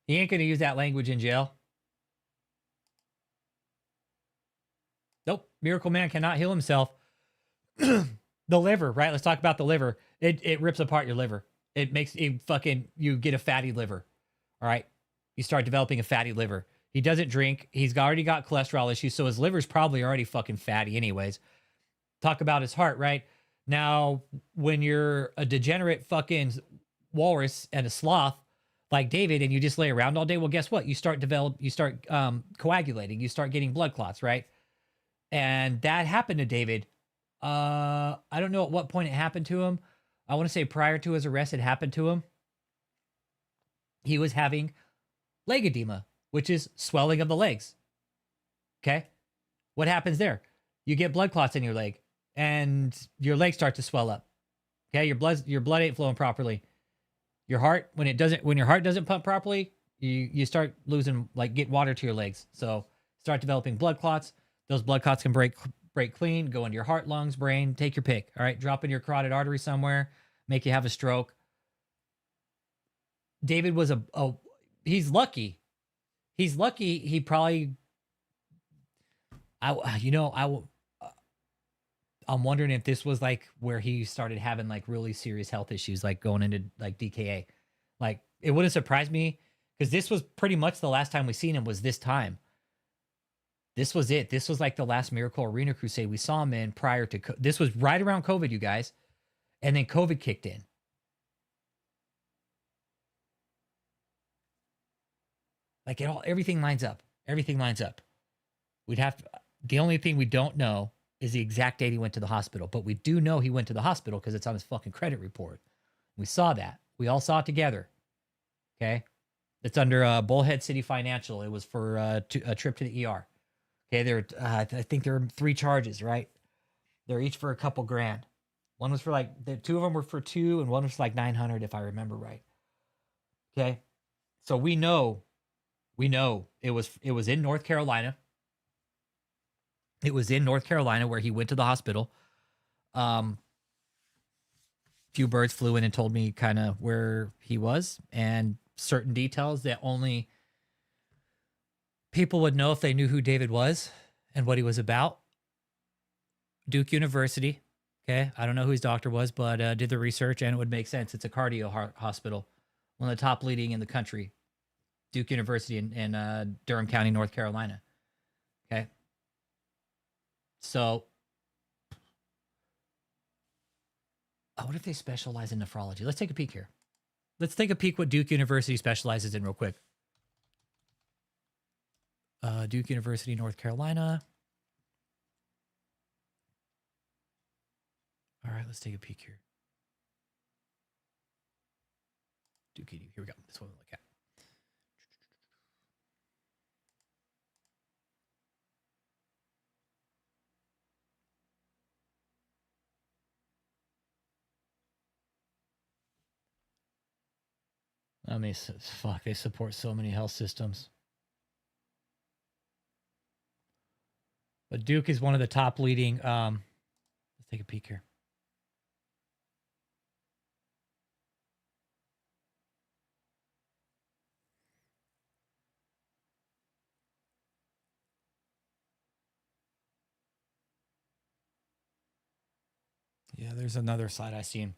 He ain't going to use that language in jail. Nope. Miracle Man cannot heal himself. The liver, right? Let's talk about the liver. It rips apart your liver. It makes it fucking, you get a fatty liver. All right. You start developing a fatty liver. He doesn't drink. He's already got cholesterol issues. So his liver's probably already fucking fatty anyways. Talk about his heart, right? Now, when you're a degenerate fucking walrus and a sloth like David, and you just lay around all day, well, guess what? You start coagulating. You start getting blood clots, right? And that happened to David. I don't know at what point it happened to him. I want to say prior to his arrest, it happened to him. He was having leg edema, which is swelling of the legs. Okay. What happens there? You get blood clots in your leg and your legs start to swell up. Okay. Your blood ain't flowing properly. Your heart, when your heart doesn't pump properly, you start losing, like, get water to your legs. So start developing blood clots. Those blood clots can break clean, go into your heart, lungs, brain, take your pick. All right. Drop in your carotid artery somewhere, make you have a stroke. David was he's lucky. He's lucky. He probably, I'm wondering if this was like where he started having like really serious health issues, like going into like DKA. Like, it wouldn't surprise me, because this was pretty much the last time we seen him was this time. This was it. This was like the last Miracle Arena crusade we saw him in prior to, this was right around COVID, you guys. And then COVID kicked in. Like, everything lines up. Everything lines up. The only thing we don't know is the exact date he went to the hospital, but we do know he went to the hospital because it's on his fucking credit report. We saw that. We all saw it together. Okay. It's under Bullhead City Financial. It was for a trip to the ER. Okay. I think there are 3 charges, right? They're each for a couple grand. One was for like, the 2 of them were for 2 and one was for like 900, if I remember right. Okay. So we know it was in North Carolina. It was in North Carolina where he went to the hospital. Few birds flew in and told me kind of where he was and certain details that only people would know if they knew who David was and what he was about. Duke University. Okay. I don't know who his doctor was, but did the research and it would make sense. It's a cardio hospital, one of the top leading in the country. Duke University in Durham County, North Carolina. Okay. So, what if they specialize in nephrology? Let's take a peek here. Let's take a peek what Duke University specializes in real quick. Duke University, North Carolina. All right, let's take a peek here. Duke, here we go. This one we look at. I mean, fuck, they support so many health systems. But Duke is one of the top leading, let's take a peek here. Yeah, there's another slide I seen.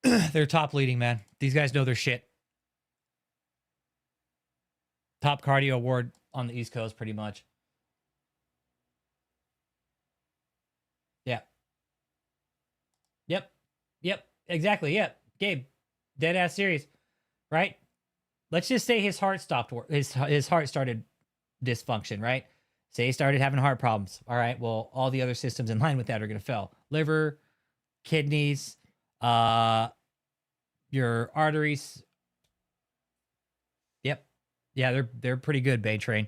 They're top leading, man. These guys know their shit. Top cardio award on the East Coast, pretty much. Yeah. Yep. Exactly. Yep. Gabe, dead ass serious, right? Let's just say his heart stopped. His heart started dysfunction, right? Say he started having heart problems. All right. Well, all the other systems in line with that are going to fail. Liver, kidneys, your arteries. Yep. Yeah, they're pretty good, Bay Train.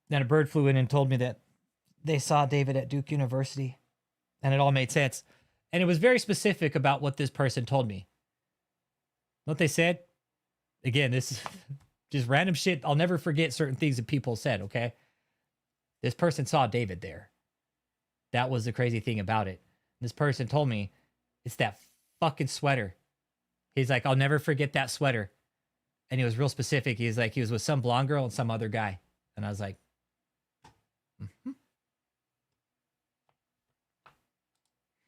Then a bird flew in and told me that they saw David at Duke University, and it all made sense. And it was very specific about what this person told me. What they said, again, this is just random shit. I'll never forget certain things that people said, okay? This person saw David there. That was the crazy thing about it. This person told me, it's that fucking sweater. He's like, I'll never forget that sweater. And he was real specific. He was like, he was with some blonde girl and some other guy. And I was like, mm-hmm.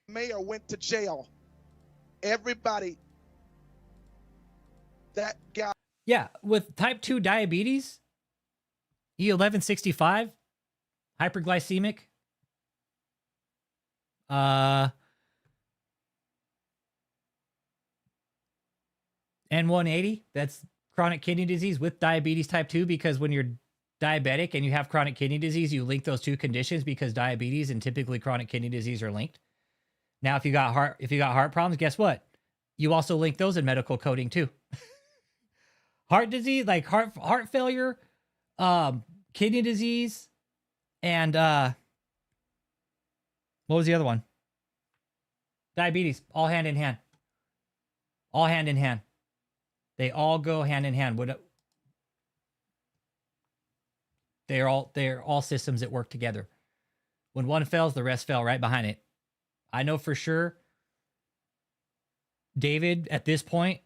Mayor went to jail. Everybody, that guy. Yeah, with type 2 diabetes, E1165, hyperglycemic, N180, that's chronic kidney disease with diabetes type 2, because when you're diabetic and you have chronic kidney disease, you link those two conditions because diabetes and typically chronic kidney disease are linked. Now, if you got heart problems, guess what? You also link those in medical coding too. Heart disease, like heart failure, kidney disease, and what was the other one? Diabetes, all hand in hand. All hand in hand. They all go hand in hand. They're all systems that work together. When one fails, the rest fail right behind it. I know for sure David, at this point,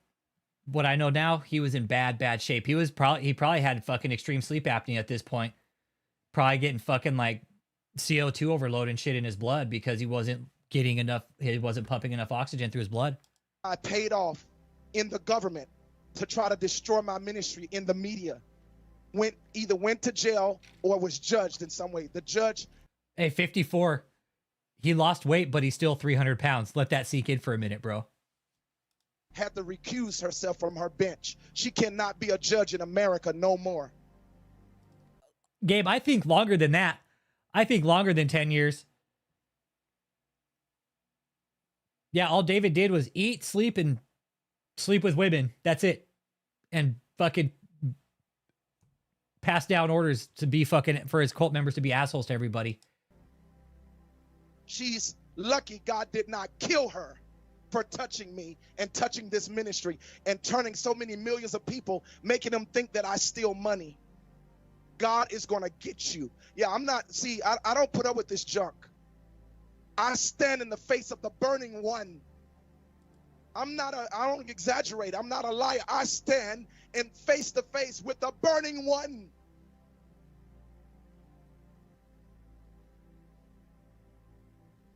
what I know now, he was in bad shape. He probably had fucking extreme sleep apnea at this point. Probably getting fucking like CO2 overload and shit in his blood because he wasn't pumping enough oxygen through his blood. I paid off in the government to try to destroy my ministry in the media. Either went to jail or was judged in some way. The judge. Hey, 54. He lost weight, but he's still 300 pounds. Let that sink in for a minute, bro. Had to recuse herself from her bench. She cannot be a judge in America no more. Gabe, I think longer than that. I think longer than 10 years. Yeah, all David did was eat, sleep, and sleep with women. That's it. And fucking pass down orders to be fucking, for his cult members to be assholes to everybody. She's lucky God did not kill her for touching me and touching this ministry and turning so many millions of people, making them think that I steal money. God is going to get you. Yeah, I don't put up with this junk. I stand in the face of the burning one. I don't exaggerate. I'm not a liar. I stand in face to face with the burning one.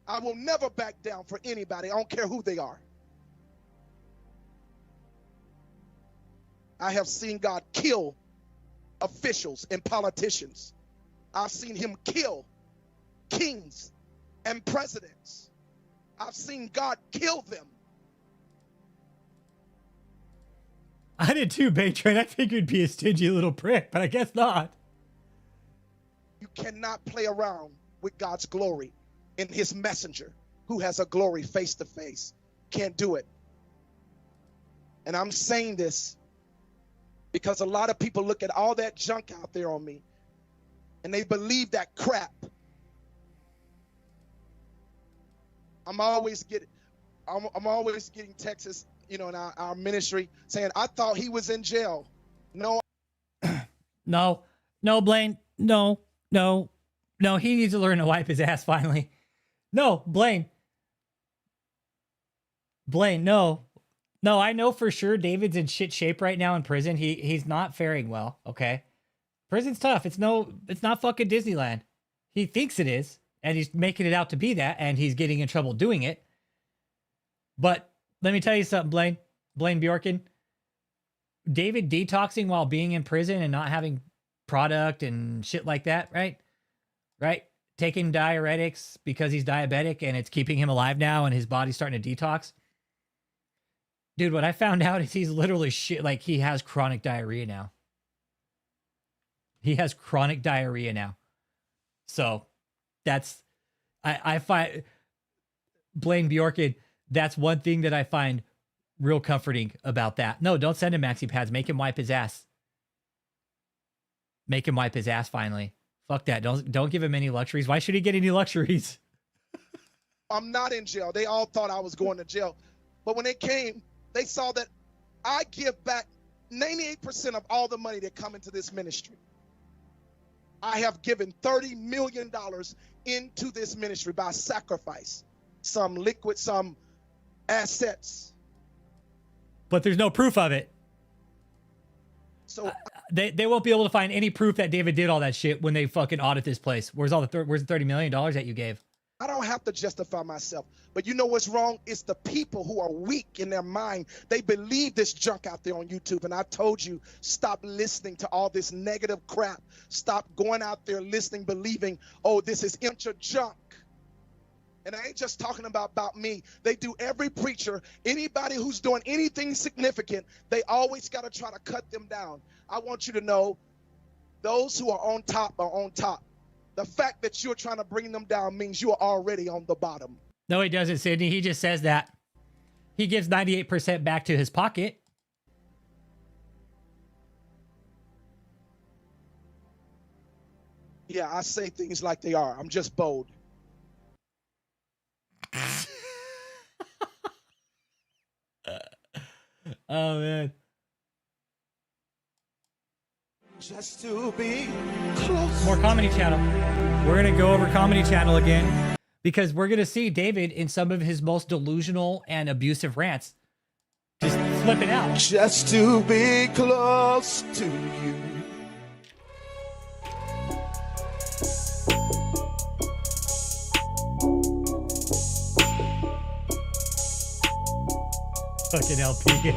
I will never back down for anybody. I don't care who they are. I have seen God kill officials and politicians. I've seen him kill kings and presidents. I've seen God kill them. I did too, Baytrain. I figured you'd be a stingy little prick, but I guess not. You cannot play around with God's glory and his messenger who has a glory face to face. Can't do it. And I'm saying this because a lot of people look at all that junk out there on me and they believe that crap. I'm always getting texts, in our ministry saying, I thought he was in jail. No. No, Blaine. No. He needs to learn to wipe his ass finally. No, Blaine, no. I know for sure David's in shit shape right now in prison. He's not faring well. Okay. Prison's tough. It's not fucking Disneyland. He thinks it is, and he's making it out to be that, and he's getting in trouble doing it. But let me tell you something, Blaine Bjorken. David detoxing while being in prison and not having product and shit like that, right? Taking diuretics because he's diabetic and it's keeping him alive now and his body's starting to detox. Dude, what I found out is he's literally shit. Like, he has chronic diarrhea now. So that's, I find, Blaine Bjorken, that's one thing that I find real comforting about that. No, don't send him maxi pads. Make him wipe his ass. Finally. Fuck that. Don't give him any luxuries. Why should he get any luxuries? I'm not in jail. They all thought I was going to jail. But when they came, they saw that I give back 98% of all the money that come into this ministry. I have given $30 million into this ministry by sacrifice. Some liquid, some assets. But there's no proof of it. So they won't be able to find any proof that David did all that shit when they fucking audit this place. Where's where's the $30 million that you gave? I don't have to justify myself. But you know what's wrong? It's the people who are weak in their mind. They believe this junk out there on YouTube. And I told you, stop listening to all this negative crap. Stop going out there listening, believing, oh, this is inter junk. And I ain't just talking about me. They do every preacher, anybody who's doing anything significant, they always got to try to cut them down. I want you to know, those who are on top are on top. The fact that you're trying to bring them down means you are already on the bottom. No, he doesn't, Sydney. He just says that. He gives 98% back to his pocket. Yeah, I say things like they are. I'm just bold. Oh, man. Just to be close. More Comedy Channel. We're going to go over Comedy Channel again because we're going to see David in some of his most delusional and abusive rants. Just flip it out. Just to be close to you. Fucking LP.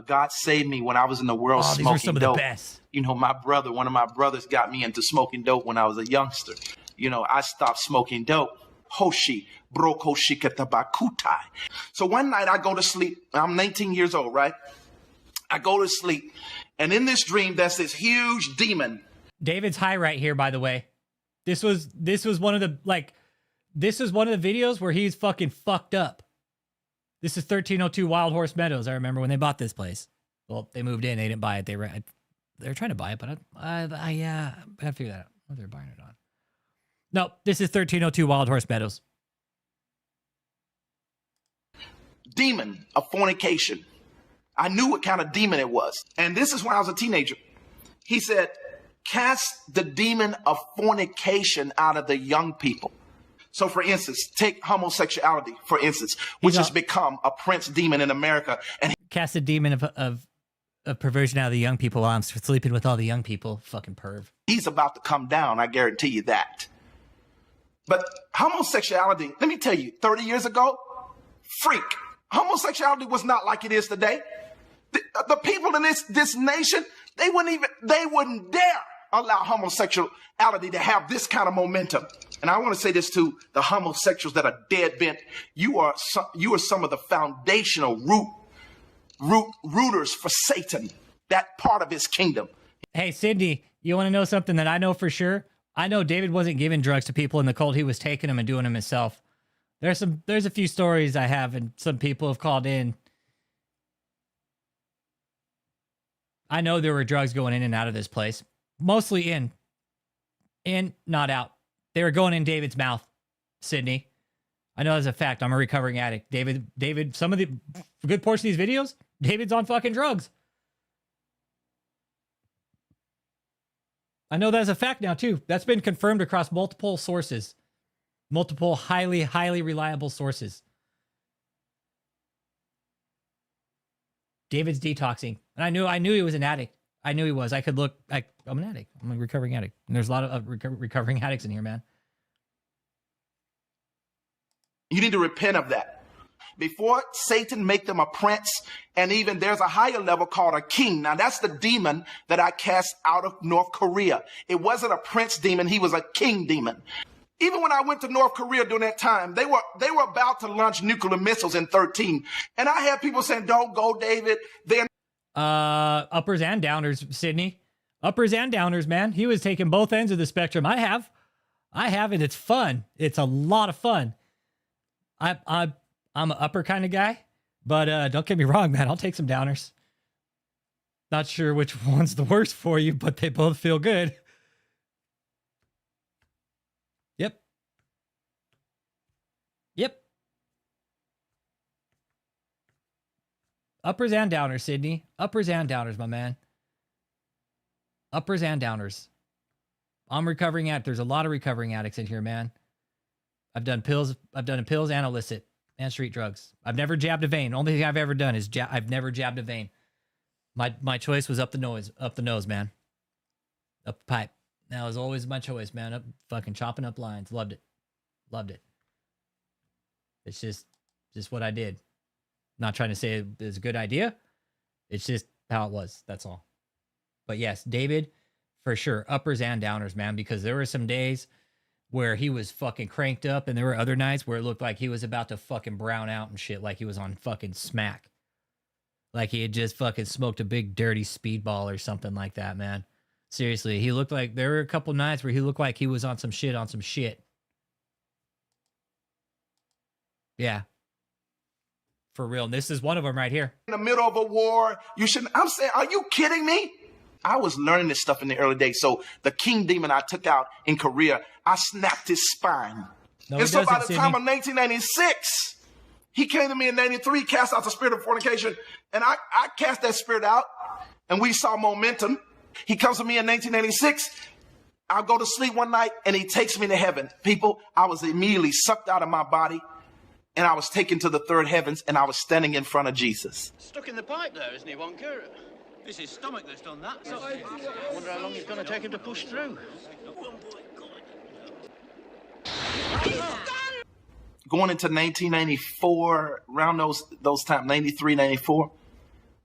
God saved me when I was in the world Oh, these smoking are some of dope. the best. You know, one of my brothers got me into smoking dope when I was a youngster. You know, I stopped smoking dope. Hoshi, broko shikatabakutai. So one night I go to sleep. I'm 19 years old, right? I go to sleep. And in this dream, there's this huge demon. David's high right here, by the way. This was one of the, this is one of the videos where he's fucking fucked up. This is 1302 Wild Horse Meadows. I remember when they bought this place. Well, they moved in. They didn't buy it. They were trying to buy it, but I gotta figure that out. What they're buying it on. No, this is 1302 Wild Horse Meadows. Demon of fornication. I knew what kind of demon it was. And this is when I was a teenager. He said, cast the demon of fornication out of the young people. So for instance, take homosexuality, for instance, which has become a prince demon in America. And cast the demon of perversion out of the young people while I'm sleeping with all the young people. Fucking perv. he's about to come down, I guarantee you that. But homosexuality, let me tell you, 30 years ago, freak. Homosexuality was not like it is today. The people in this nation, they wouldn't dare allow homosexuality to have this kind of momentum. And I want to say this to the homosexuals that are dead bent. You are some of the foundational rooters for Satan, that part of his kingdom. Hey, Sydney, you want to know something that I know for sure? I know David wasn't giving drugs to people in the cult. He was taking them and doing them himself. There's a few stories I have, and some people have called in. I know there were drugs going in and out of this place. Mostly in, not out. They were going in David's mouth, Sydney. I know that's a fact. I'm a recovering addict. David, some of the good portion of these videos, David's on fucking drugs. I know that's a fact now, too. That's been confirmed across multiple sources. Multiple highly, highly reliable sources. David's detoxing. And I knew he was an addict. I knew he was. I'm an addict. I'm a recovering addict. And there's a lot of recovering addicts in here, man. You need to repent of that. Before Satan make them a prince, and even there's a higher level called a king. Now that's the demon that I cast out of North Korea. It wasn't a prince demon. He was a king demon. Even when I went to North Korea during that time, they were about to launch nuclear missiles in 13. And I had people saying, don't go, David. Then uppers and downers, Sydney. Uppers and downers, man. He was taking both ends of the spectrum. I have, and it's fun. It's a lot of fun. I'm an upper kind of guy, but don't get me wrong, man. I'll take some downers. Not sure which one's the worst for you, but they both feel good. Yep. Uppers and downers, Sydney. Uppers and downers, my man. uppers and downers. I'm recovering addict. There's a lot of recovering addicts in here, man. I've done pills and illicit and street drugs. I've never jabbed a vein. Only thing I've ever done is I've never jabbed a vein. My choice was up the nose, man. Up the pipe. That was always my choice, man. Up fucking chopping up lines. Loved it. It's just what I did. Not trying to say it's a good idea. It's just how it was. That's all. But yes, David, for sure, uppers and downers, man, because there were some days where he was fucking cranked up, and there were other nights where it looked like he was about to fucking brown out and shit, like he was on fucking smack. Like he had just fucking smoked a big dirty speedball or something like that, man. Seriously, he looked like, there were a couple nights where he looked like he was on some shit. Yeah. For real. And this is one of them right here. In the middle of a war, you shouldn't. I'm saying, are you kidding me? I was learning this stuff in the early days. So the king demon I took out in Korea, I snapped his spine. No, and so by the time of 1996, he came to me in 93, cast out the spirit of fornication. And I cast that spirit out, and we saw momentum. He comes to me in 1986. I'll go to sleep one night, and he takes me to heaven. People, I was immediately sucked out of my body, and I was taken to the third heavens, and I was standing in front of Jesus. Stuck in the pipe there, isn't he, Wonka? It's his stomach that's done that. So I wonder how long it's going to take him to push through. Going into 1994, around those times, 93, 94,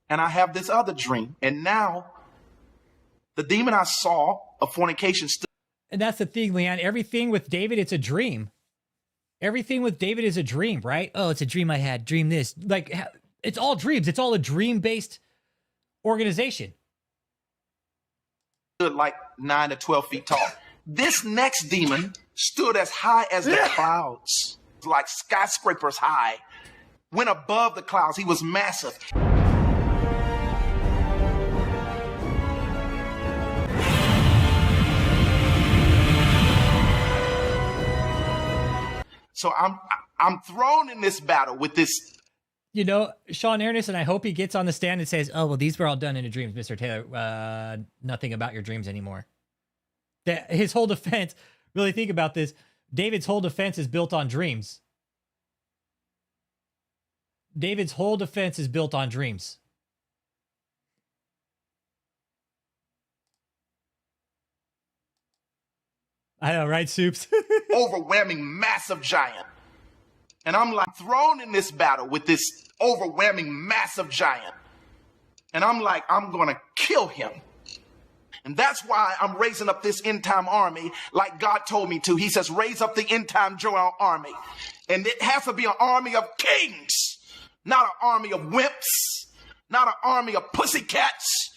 and I have this other dream. And now, the demon I saw of fornication still. And that's the thing, Leon. Everything with David, it's a dream. Everything with David is a dream, right? Oh, it's a dream I had. Dream this. Like, it's all dreams. It's all a dream-based organization. Stood like 9 to 12 feet tall. This next demon stood as high as the clouds, like skyscrapers high. Went above the clouds. He was massive. So I'm thrown in this battle with this. You know, Sean Ernest, and I hope he gets on the stand and says, oh, well, these were all done in a dream, Mr. Taylor. Nothing about your dreams anymore. That his whole defense, really think about this, David's whole defense is built on dreams. David's whole defense is built on dreams. I know, right, Soups? Overwhelming, massive giant. And I'm like thrown in this battle with this overwhelming, massive giant. And I'm like, I'm going to kill him. And that's why I'm raising up this end-time army like God told me to. He says, raise up the end-time Joel army. And it has to be an army of kings, not an army of wimps, not an army of pussycats.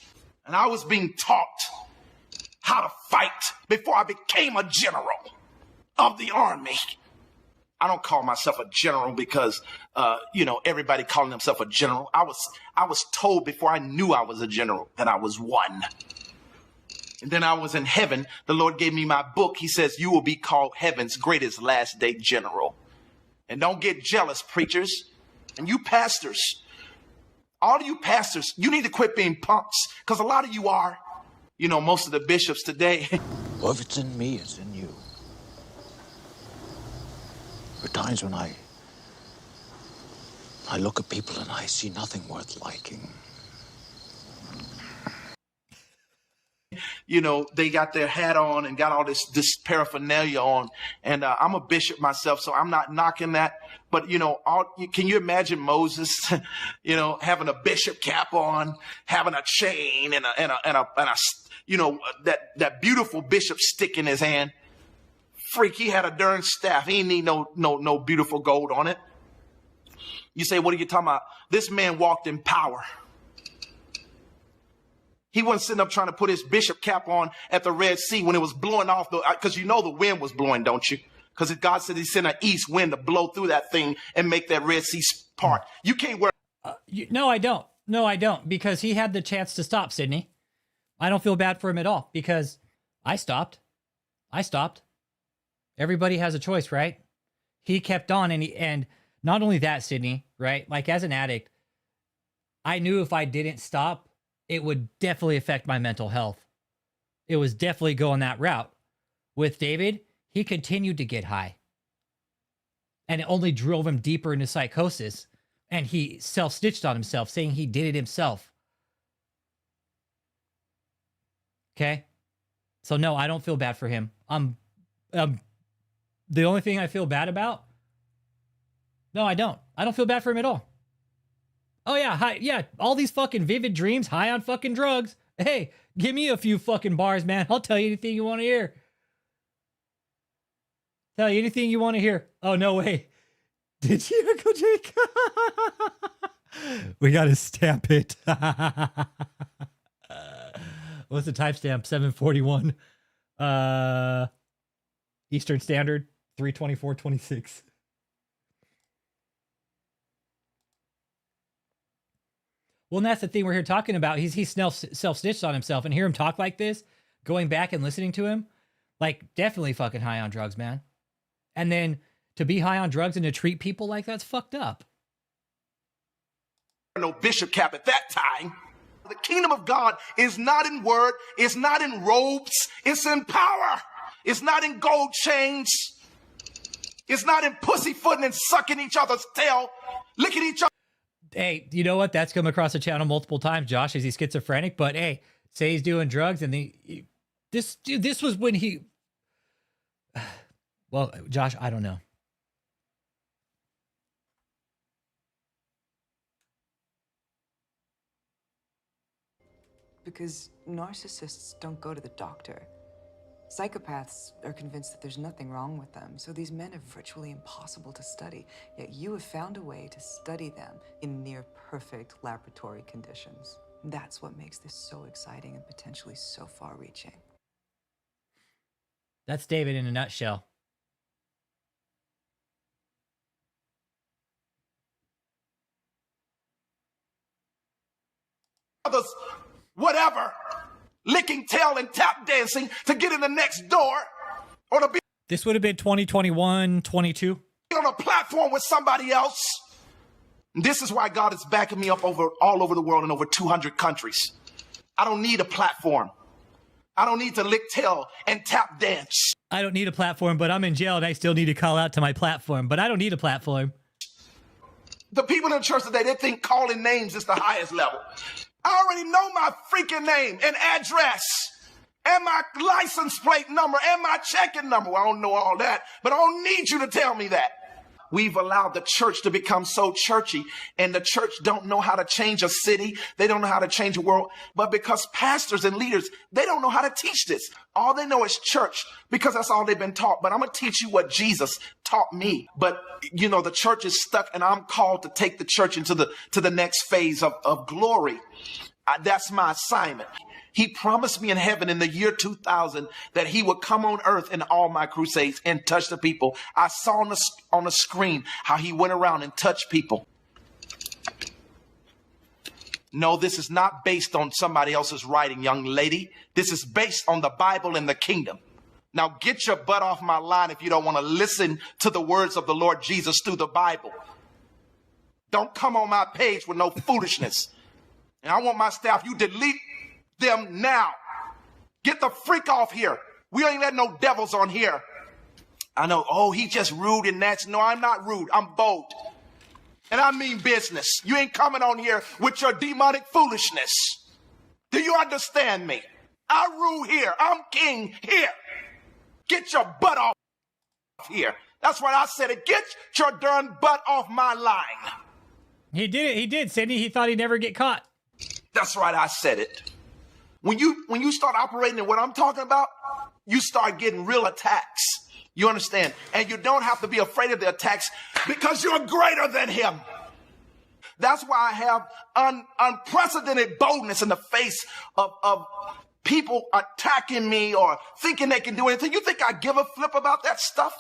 And I was being taught how to fight before I became a general of the army. I don't call myself a general because, everybody calling themselves a general. I was told before I knew I was a general that I was one. And then I was in heaven. The Lord gave me my book. He says, you will be called heaven's greatest last day general. And don't get jealous, preachers. And you pastors, all of you pastors, you need to quit being punks because a lot of you are. You know, most of the bishops today. Well, if it's in me, it's in you. There are times when I look at people and I see nothing worth liking. You know, they got their hat on and got all this paraphernalia on. And I'm a bishop myself, so I'm not knocking that. But, can you imagine Moses, having a bishop cap on, having a chain and that beautiful bishop stick in his hand? Freak, he had a darn staff. He didn't need no beautiful gold on it. You say, what are you talking about? This man walked in power. He wasn't sitting up trying to put his bishop cap on at the Red Sea when it was blowing off because the wind was blowing, don't you? Because God said he sent an east wind to blow through that thing and make that Red Sea part. You can't wear. No, I don't. No, I don't. Because he had the chance to stop, Sydney. I don't feel bad for him at all because I stopped. Everybody has a choice, right? He kept on and not only that, Sydney, right? Like as an addict, I knew if I didn't stop, it would definitely affect my mental health. it was definitely going that route. With David, he continued to get high. And it only drove him deeper into psychosis. And he self-snitched on himself, saying he did it himself. Okay? So no, I don't feel bad for him. The only thing I feel bad about? No, I don't. I don't feel bad for him at all. Oh yeah, hi, yeah, all these fucking vivid dreams, high on fucking drugs. Hey, give me a few fucking bars, man. I'll tell you anything you want to hear. Tell you anything you want to hear. Oh, no way. Did you, Uncle Jake? We got to stamp it. What's the timestamp? 7:41. Eastern Standard, 3:24:26. Well, and that's the thing we're here talking about. He's self-snitched on himself, and hear him talk like this, going back and listening to him, like definitely fucking high on drugs, man. And then to be high on drugs and to treat people like that's fucked up. No bishop cap at that time. The kingdom of God is not in word, it's not in robes, it's in power. It's not in gold chains. It's not in pussyfooting and sucking each other's tail, licking each other. Hey, you know what? That's come across the channel multiple times, Josh. Is he schizophrenic? But hey, say he's doing drugs, and this was when he. Well, Josh, I don't know. Because narcissists don't go to the doctor. Psychopaths are convinced that there's nothing wrong with them, so these men are virtually impossible to study, yet you have found a way to study them in near-perfect laboratory conditions. That's what makes this so exciting and potentially so far-reaching. That's David in a nutshell. Others, whatever, licking tail and tap dancing to get in the next door, or to be This would have been 2021, 22. on a platform with somebody else. And this is why God is backing me up all over the world in over 200 countries. I don't need a platform. I don't need to lick tail and tap dance. I don't need a platform, but I'm in jail and I still need to call out to my platform, but I don't need a platform. The people in the church today, they think calling names is the highest level. I already know my freaking name and address and my license plate number and my checking number. Well, I don't know all that, but I don't need you to tell me that. We've allowed the church to become so churchy, and the church don't know how to change a city. They don't know how to change a world. But because pastors and leaders, they don't know how to teach this. All they know is church because that's all they've been taught. But I'm going to teach you what Jesus taught me. But, you know, the church is stuck, and I'm called to take the church into the next phase of glory. That's my assignment. He promised me in heaven in the year 2000 that he would come on earth in all my crusades and touch the people. I saw on the screen how he went around and touched people. No, this is not based on somebody else's writing, young lady. This is based on the Bible and the kingdom. Now get your butt off my line if you don't want to listen to the words of the Lord Jesus through the Bible. Don't come on my page with no foolishness. And I want my staff, you delete them now. Get the freak off here. We ain't let no devils on here. I know, oh, he just rude and that's. No, I'm not rude. I'm bold. And I mean business. You ain't coming on here with your demonic foolishness. Do you understand me? I rule here. I'm king here. Get your butt off here. That's what I said it. Get your darn butt off my line. He did it. He did, Sidney. He thought he'd never get caught. That's right. I said it. When you start operating in what I'm talking about, you start getting real attacks. You understand? And you don't have to be afraid of the attacks because you're greater than him. That's why I have unprecedented boldness in the face of people attacking me or thinking they can do anything. You think I give a flip about that stuff?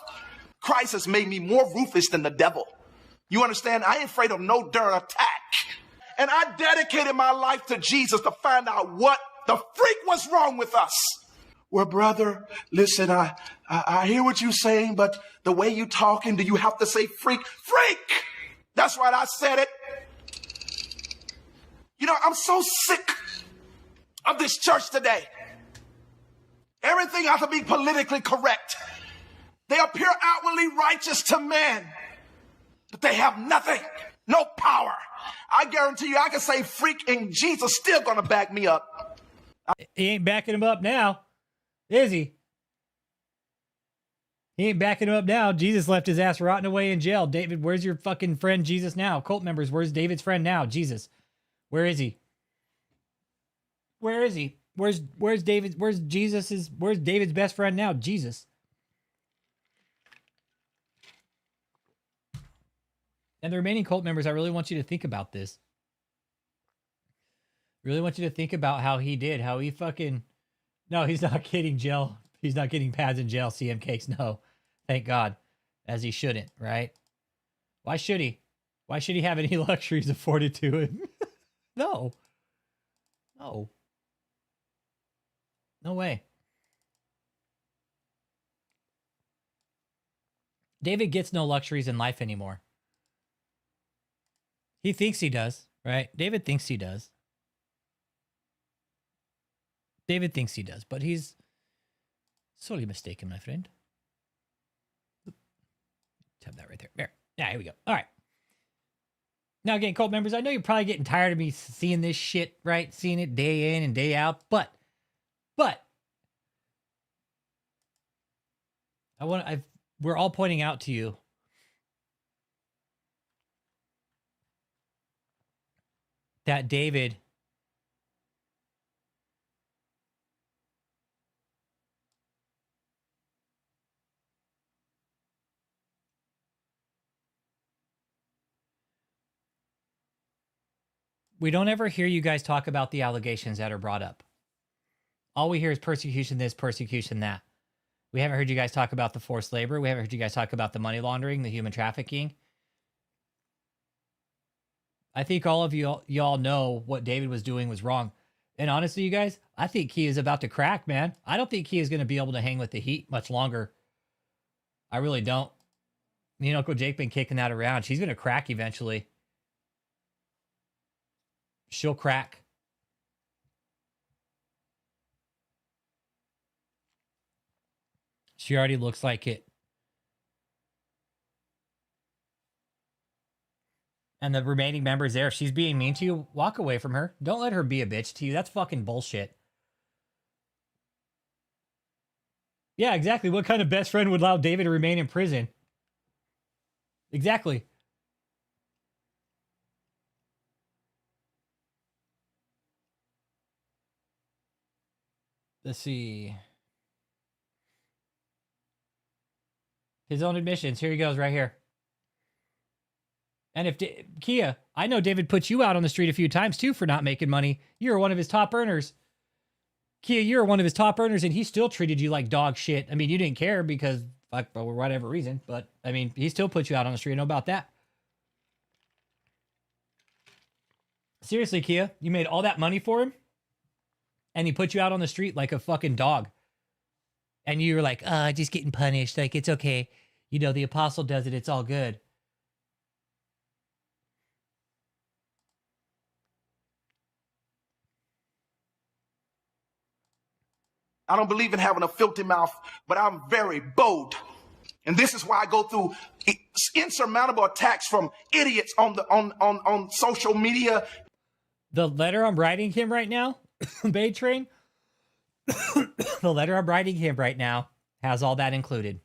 Christ has made me more ruthless than the devil. You understand? I ain't afraid of no darn attack. And I dedicated my life to Jesus to find out what the freak was wrong with us. Well, brother, listen, I hear what you're saying, but the way you talking, do you have to say freak? Freak! That's right, I said it. You know, I'm so sick of this church today. Everything has to be politically correct. They appear outwardly righteous to man, but they have nothing, no power. I guarantee you, I can say freak and Jesus still gonna back me up. He ain't backing him up now, is he? He ain't backing him up now. Jesus left his ass rotting away in jail. David, where's your fucking friend Jesus now? Cult members, where's David's friend now? Jesus. Where is he? Where is he? Where's David? Where's David's best friend now? Jesus. And the remaining cult members, I really want you to think about this. Really want you to think about how he did, how he fucking... No, he's not getting jail. He's not getting pads in jail, CM Cakes. No, thank God. As he shouldn't, right? Why should he? Why should he have any luxuries afforded to him? No. No. No way. David gets no luxuries in life anymore. He thinks he does, right? David thinks he does. David thinks he does, but he's sorely mistaken, my friend. Tap that right there. There. Yeah, here we go. All right. Now, again, cult members, I know you're probably getting tired of me seeing this shit, right? Seeing it day in and day out, but we're all pointing out to you that David we don't ever hear you guys talk about the allegations that are brought up. All we hear is persecution this, persecution that. We haven't heard you guys talk about the forced labor. We haven't heard you guys talk about the money laundering, the human trafficking. I think all of y'all know what David was doing was wrong. And honestly, you guys, I think he is about to crack, man. I don't think he is going to be able to hang with the heat much longer. I really don't. Me and Uncle Jake been kicking that around. She's going to crack eventually. She'll crack. She already looks like it. And the remaining members there, if she's being mean to you, walk away from her. Don't let her be a bitch to you. That's fucking bullshit. Yeah, exactly. What kind of best friend would allow David to remain in prison? Exactly. Let's see. His own admissions. Here he goes right here. And if Kia, I know David put you out on the street a few times too for not making money. You're one of his top earners. Kia, you're one of his top earners, and he still treated you like dog shit. I mean, you didn't care because, like, for whatever reason, but I mean, he still put you out on the street. I know about that. Seriously, Kia, you made all that money for him, and he put you out on the street like a fucking dog. And you were like, just getting punished. Like, it's okay. You know, the apostle does it. It's all good. I don't believe in having a filthy mouth, but I'm very bold. And this is why I go through insurmountable attacks from idiots on social media. The letter I'm writing him right now, Bay Train, the letter I'm writing him right now has all that included.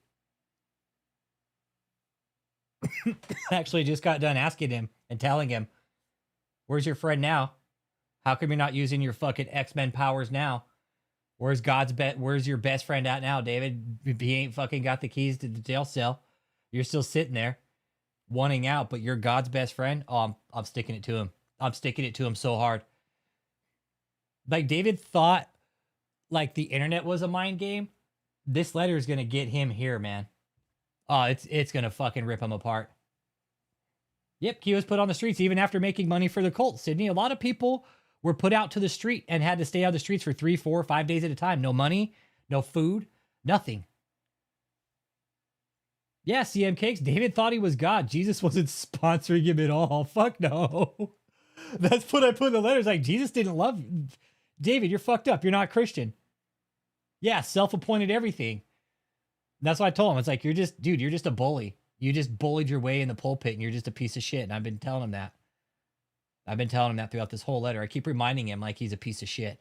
Actually just got done asking him and telling him, where's your friend now? How come you're not using your fucking X-Men powers now? Where's your best friend at now, David? He ain't fucking got the keys to the jail cell. You're still sitting there wanting out, but you're God's best friend. Oh, I'm sticking it to him. I'm sticking it to him so hard. Like, David thought like the internet was a mind game. This letter is going to get him here, man. Oh, it's going to fucking rip him apart. Yep, he was put on the streets even after making money for the cult, Sydney. A lot of people were put out to the street and had to stay on the streets for 3, 4, 5 days at a time. No money, no food, nothing. Yeah, CM Cakes, David thought he was God. Jesus wasn't sponsoring him at all. Fuck no. That's what I put in the letters. Like, Jesus didn't love you. David, you're fucked up. You're not Christian. Yeah, self-appointed everything. That's what I told him. It's like, you're just a bully. You just bullied your way in the pulpit and you're just a piece of shit. And I've been telling him that. I've been telling him that throughout this whole letter. I keep reminding him like he's a piece of shit.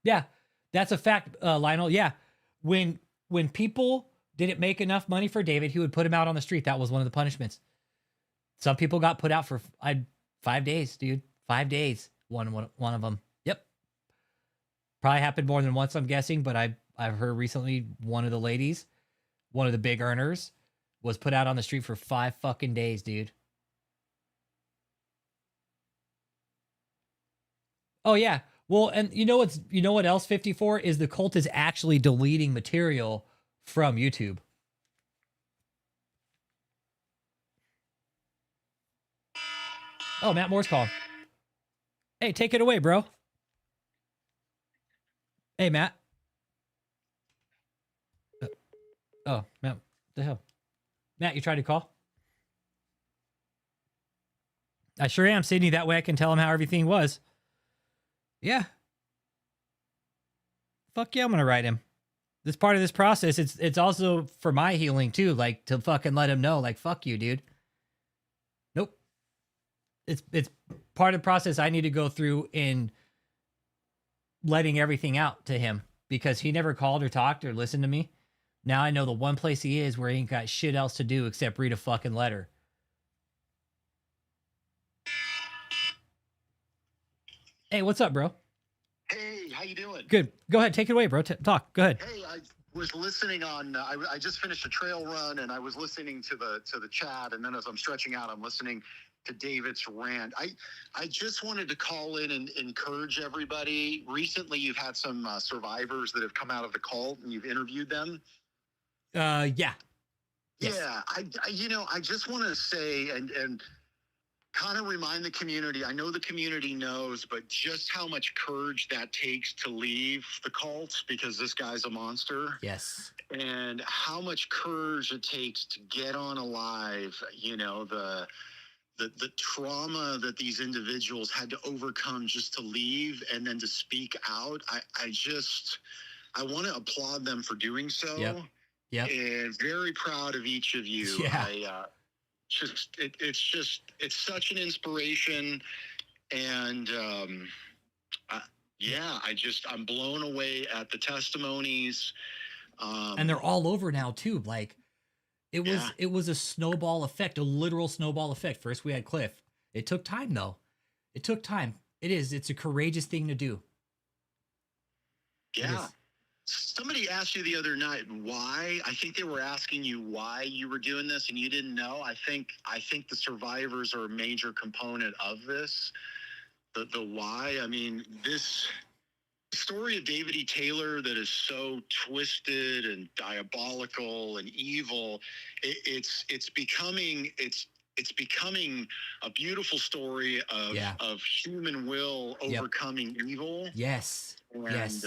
Yeah, that's a fact, Lionel. Yeah. When people didn't make enough money for David, he would put him out on the street. That was one of the punishments. Some people got put out for 5 days, dude. 5 days. One of them. Yep. Probably happened more than once, I'm guessing, but I've heard recently one of the ladies, one of the big earners, was put out on the street for 5 fucking days, dude. Oh yeah. Well, and you know what else 54 is? The cult is actually deleting material from YouTube. Oh, Matt Moore's calling. Hey, take it away, bro. Hey, Matt. Oh, Matt, what the hell? Matt, you tried to call? I sure am, Sydney. That way I can tell him how everything was. Yeah. Fuck yeah, I'm gonna write him. This part of this process, it's also for my healing too, like to fucking let him know, like, fuck you, dude. Nope. It's part of the process I need to go through in letting everything out to him because he never called or talked or listened to me. Now I know the one place he is where he ain't got shit else to do except read a fucking letter. Hey, what's up, bro? Hey, how you doing? Good. Go ahead. Take it away, bro. Talk. Go ahead. Hey, I was listening on. I just finished a trail run, and I was listening to the chat, and then as I'm stretching out, I'm listening to David's rant. I just wanted to call in and encourage everybody. Recently, you've had some survivors that have come out of the cult, and you've interviewed them. Yeah. Yes. Yeah. I just want to say and kind of remind the community. I know the community knows, but just how much courage that takes to leave the cult because this guy's a monster. Yes. And how much courage it takes to get on alive. You know, the trauma that these individuals had to overcome just to leave and then to speak out. I want to applaud them for doing so. Yep. And very proud of each of you. Yeah. It's such an inspiration, and I'm blown away at the testimonies. And they're all over now too. Like it was a snowball effect, a literal snowball effect. First we had Cliff. It took time though. It took time. It's a courageous thing to do. Yeah. Somebody asked you the other night why. I think they were asking you why you were doing this and you didn't know. I think the survivors are a major component of this. The why. I mean, this story of David E. Taylor that is so twisted and diabolical and evil, it's becoming a beautiful story of human will overcoming evil. Yes. And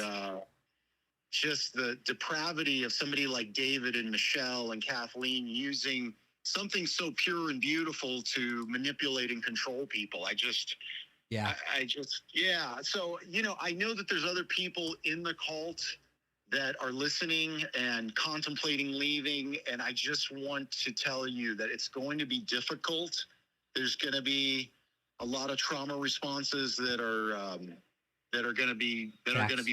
just the depravity of somebody like David and Michelle and Kathleen using something so pure and beautiful to manipulate and control people. So, I know that there's other people in the cult that are listening and contemplating leaving. And I just want to tell you that it's going to be difficult. There's going to be a lot of trauma responses that are going to be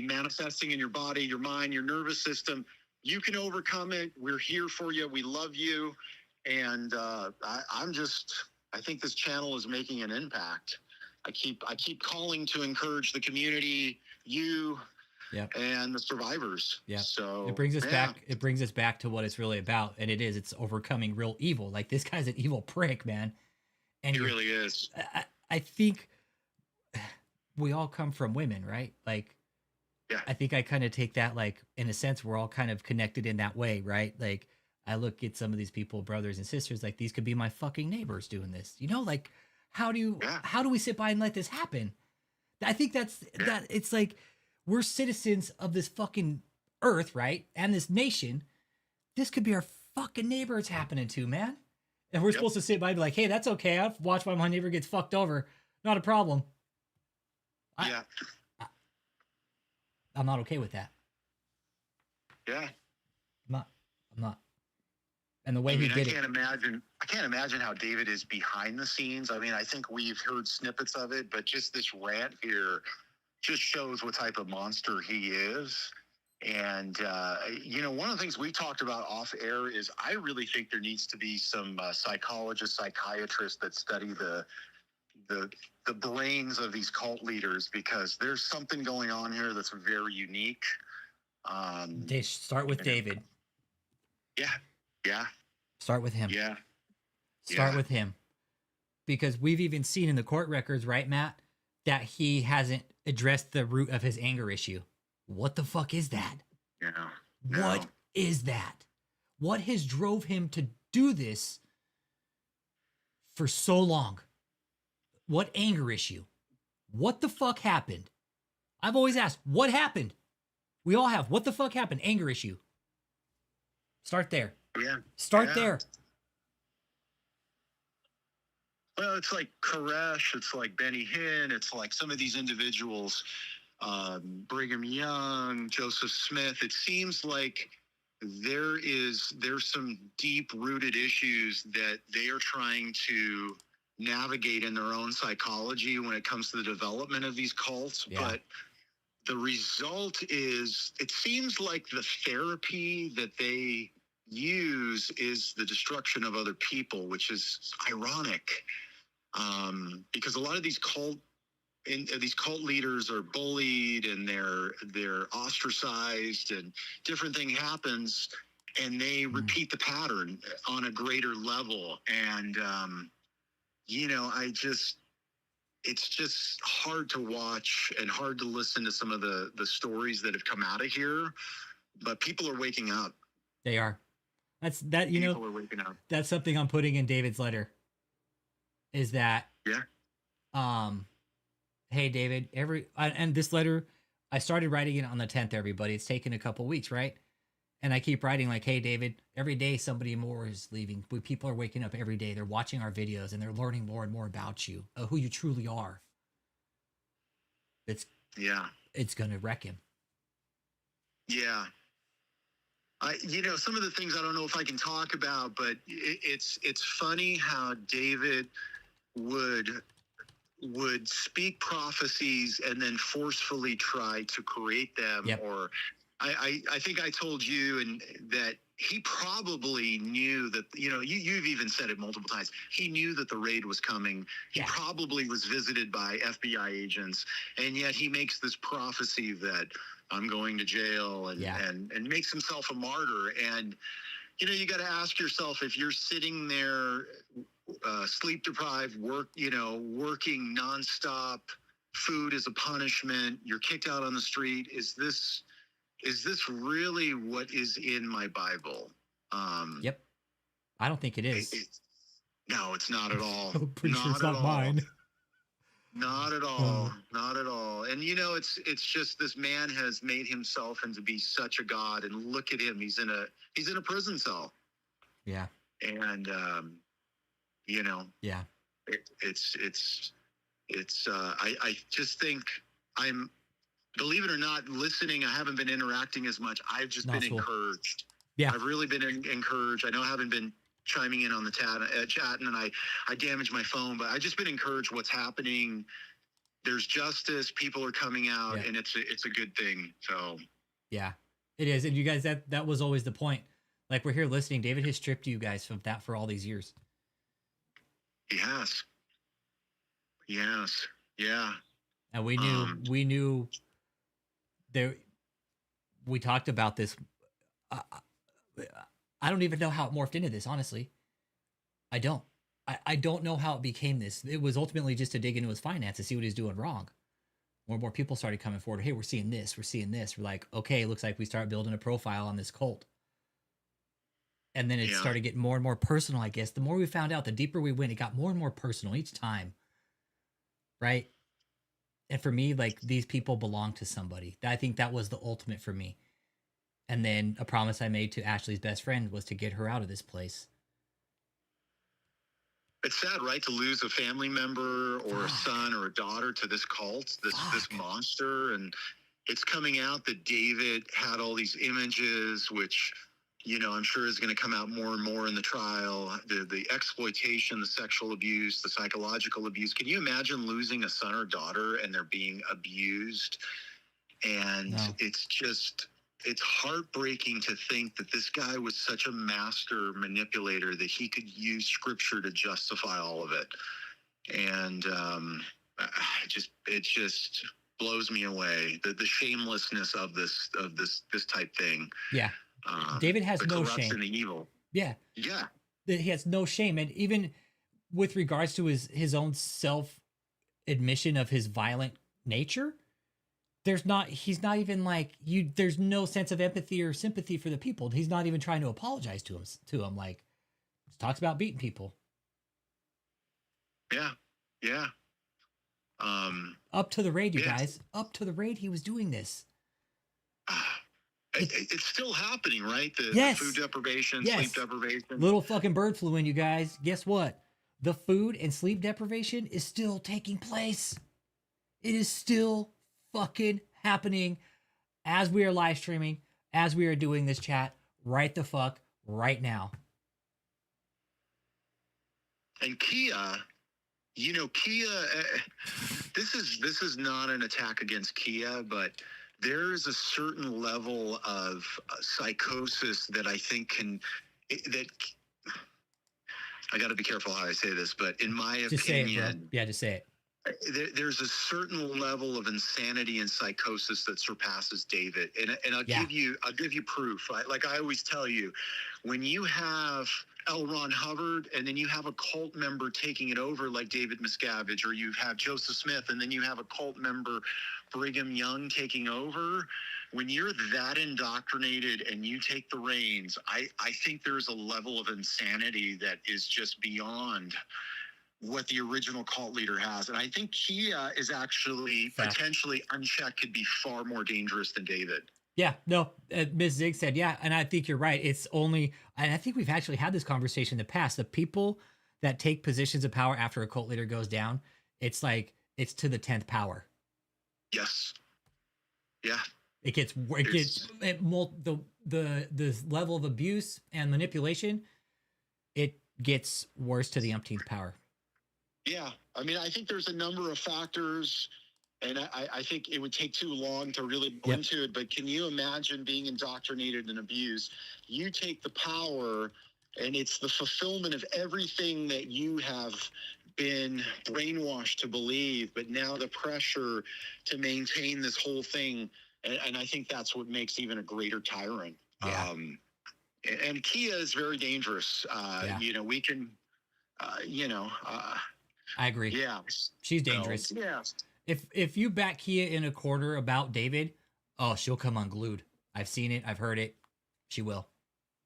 manifesting in your body, your mind, your nervous system. You can overcome it. We're here for you. We love you. And I think this channel is making an impact. I keep calling to encourage the community, you, and the survivors. Yeah. So it brings us back. It brings us back to what it's really about, and it's overcoming real evil. Like this guy's an evil prick, man. And he really is. I think we all come from women, right? Like, I think I kind of take that, like, in a sense, we're all kind of connected in that way, right? Like, I look at some of these people, brothers and sisters, like these could be my fucking neighbors doing this, like, how do we sit by and let this happen? I think that it's like, we're citizens of this fucking earth, right? And this nation. This could be our fucking neighbor it's happening to, man. And we're supposed to sit by and be like, hey, that's okay. I've watched while my neighbor gets fucked over. Not a problem. I'm not okay with that. Yeah. I'm not. And the way I mean, he did I can't imagine how David is behind the scenes. I mean, I think we've heard snippets of it, but just this rant here just shows what type of monster he is. And, one of the things we talked about off air is I really think there needs to be some psychologists, psychiatrists that study the brains of these cult leaders, because there's something going on here that's very unique. They start with David. Yeah. Start with him. Yeah. Start with him. Because we've even seen in the court records, right, Matt, that he hasn't addressed the root of his anger issue. What the fuck is that? Yeah. What is that? What has drove him to do this for so long? What anger issue? What the fuck happened? I've always asked, what happened? We all have. What the fuck happened? Anger issue. Start there. Yeah. Start there. Well, it's like Koresh, it's like Benny Hinn, it's like some of these individuals, Brigham Young, Joseph Smith. It seems like there's some deep-rooted issues that they are trying to navigate in their own psychology when it comes to the development of these cults. Yeah. But the result is, it seems like the therapy that they use is the destruction of other people, which is ironic, because a lot of these cult leaders are bullied and they're ostracized, and different thing happens, and they repeat the pattern on a greater level. And it's just hard to watch and hard to listen to some of the stories that have come out of here, but people are waking up. They are. People are waking up. That's something I'm putting in David's letter. Is that hey David, and this letter, I started writing it on the 10th, everybody. It's taken a couple weeks, right? And I keep writing like, hey David, every day somebody more is leaving. People are waking up every day. They're watching our videos and they're learning more and more about you, who you truly are. It's gonna wreck him. Yeah. Some of the things I don't know if I can talk about, but it's funny how David would speak prophecies and then forcefully try to create them. Yep. Or I think I told you and that he probably knew that, you've even said it multiple times. He knew that the raid was coming. He probably was visited by FBI agents, and yet he makes this prophecy that I'm going to jail and makes himself a martyr. And, you got to ask yourself, if you're sitting there, sleep deprived, working nonstop, food is a punishment, you're kicked out on the street. Is this really what is in my Bible? Yep. I don't think it is. No, it's not at all. I'm pretty sure it's not mine. Not at all. Not at all. And it's just this man has made himself into be such a god, and look at him. He's in a prison cell. Yeah. And yeah. I just think believe it or not, listening, I haven't been interacting as much. I've just been encouraged. Yeah. I've really been encouraged. I know I haven't been chiming in on the chat, and I damaged my phone, but I've just been encouraged what's happening. There's justice. People are coming out, and it's a good thing. So yeah, it is. And you guys, that was always the point. Like, we're here listening. David has stripped you guys from that for all these years. Yes. Yeah. And we knew there, we talked about this. I don't even know how it morphed into this, honestly. I don't know how it became this. It was ultimately just to dig into his finances, see what he's doing wrong. More and more people started coming forward. Hey, we're seeing this. We're like, okay, it looks like we start building a profile on this cult. And then it started getting more and more personal, I guess. The more we found out, the deeper we went, it got more and more personal each time. Right? And for me, like, these people belong to somebody. I think that was the ultimate for me. And then a promise I made to Ashley's best friend was to get her out of this place. It's sad, right? To lose a family member or a son or a daughter to this cult, this monster. And it's coming out that David had all these images, which, you know, I'm sure is going to come out more and more in the trial. The exploitation, the sexual abuse, the psychological abuse. Can you imagine losing a son or daughter and they're being abused? And it's heartbreaking to think that this guy was such a master manipulator that he could use scripture to justify all of it. And it just blows me away, the shamelessness of this type thing. Yeah. David has no shame. The corruption, the evil. Yeah. Yeah. He has no shame. And even with regards to his own self admission of his violent nature, he's not even like there's no sense of empathy or sympathy for the people. He's not even trying to apologize to him. Like, he talks about beating people. Yeah. Yeah. Up to the raid, you guys. Up to the raid, he was doing this. It's still happening, right? The food deprivation, sleep deprivation. Little fucking bird flu in, you guys. Guess what? The food and sleep deprivation is still taking place. It is still fucking happening as we are live streaming, as we are doing this chat right the fuck right now. And Kia, you know, this is not an attack against Kia, but there is a certain level of psychosis that I think I got to be careful how I say this, but in my opinion, just say it, bro. Yeah, just say it. There's a certain level of insanity and psychosis that surpasses David, and I'll give you proof. Like I always tell you, when you have L. Ron Hubbard and then you have a cult member taking it over, like David Miscavige, or you have Joseph Smith and then you have a cult member, Brigham Young, taking over. When you're that indoctrinated and you take the reins, I think there's a level of insanity that is just beyond what the original cult leader has. And I think Kia is actually potentially unchecked could be far more dangerous than David. Yeah, no, Ms. Zig said, yeah, and I think you're right. It's only, and I think we've actually had this conversation in the past, the people that take positions of power after a cult leader goes down, it's like, it's to the 10th power. Yes. Yeah. The level of abuse and manipulation, it gets worse to the umpteenth power. Yeah, I mean, I think there's a number of factors, and I think it would take too long to really go into it, but can you imagine being indoctrinated and abused? You take the power, and it's the fulfillment of everything that you have been brainwashed to believe, but now the pressure to maintain this whole thing, and I think that's what makes even a greater tyrant. Yeah. And Kia is very dangerous. You know, we can, I agree. Yeah. She's dangerous. So, yeah. If you back Kia in a corner about David, oh, she'll come unglued. I've seen it. I've heard it. She will.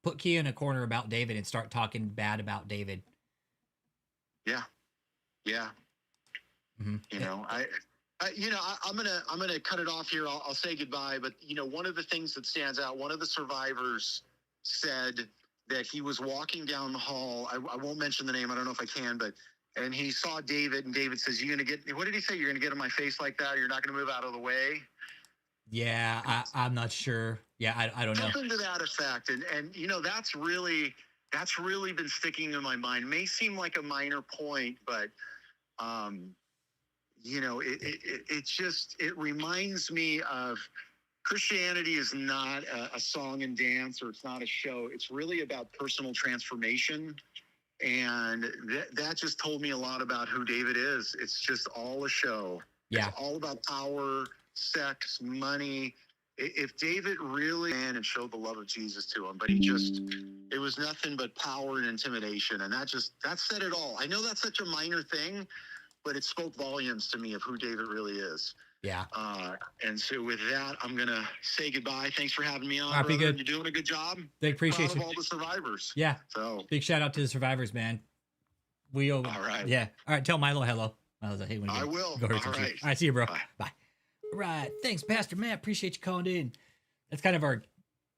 Put Kia in a corner about David and start talking bad about David. Yeah. Yeah. Mm-hmm. You know, I'm gonna cut it off here. I'll say goodbye. But you know, one of the things that stands out, one of the survivors said that he was walking down the hall. I won't mention the name. I don't know if I can, and he saw David, and David says, "You're gonna get." What did he say? You're gonna get in my face like that? You're not gonna move out of the way? Yeah, I'm not sure. Yeah, I don't know. Something to that effect, and you know, that's really been sticking in my mind. It may seem like a minor point, but you know, it reminds me of Christianity is not a song and dance, or it's not a show. It's really about personal transformation. And that just told me a lot about who David is. It's just all a show. Yeah. It's all about power, sex, money. If David really ran and showed the love of Jesus to him, but it was nothing but power and intimidation. And that said it all. I know that's such a minor thing, but it spoke volumes to me of who David really is. Yeah. And so with that, I'm going to say goodbye. Thanks for having me on. All right, be good. You're doing a good job. They appreciate Proud you. of all the survivors. Yeah. So big shout out to the survivors, man. All right. Yeah. All right. Tell Milo hello. I will. Go All right. right. All right. See you, bro. Bye. Bye. All right. Thanks, Pastor Matt. Appreciate you calling in. That's kind of our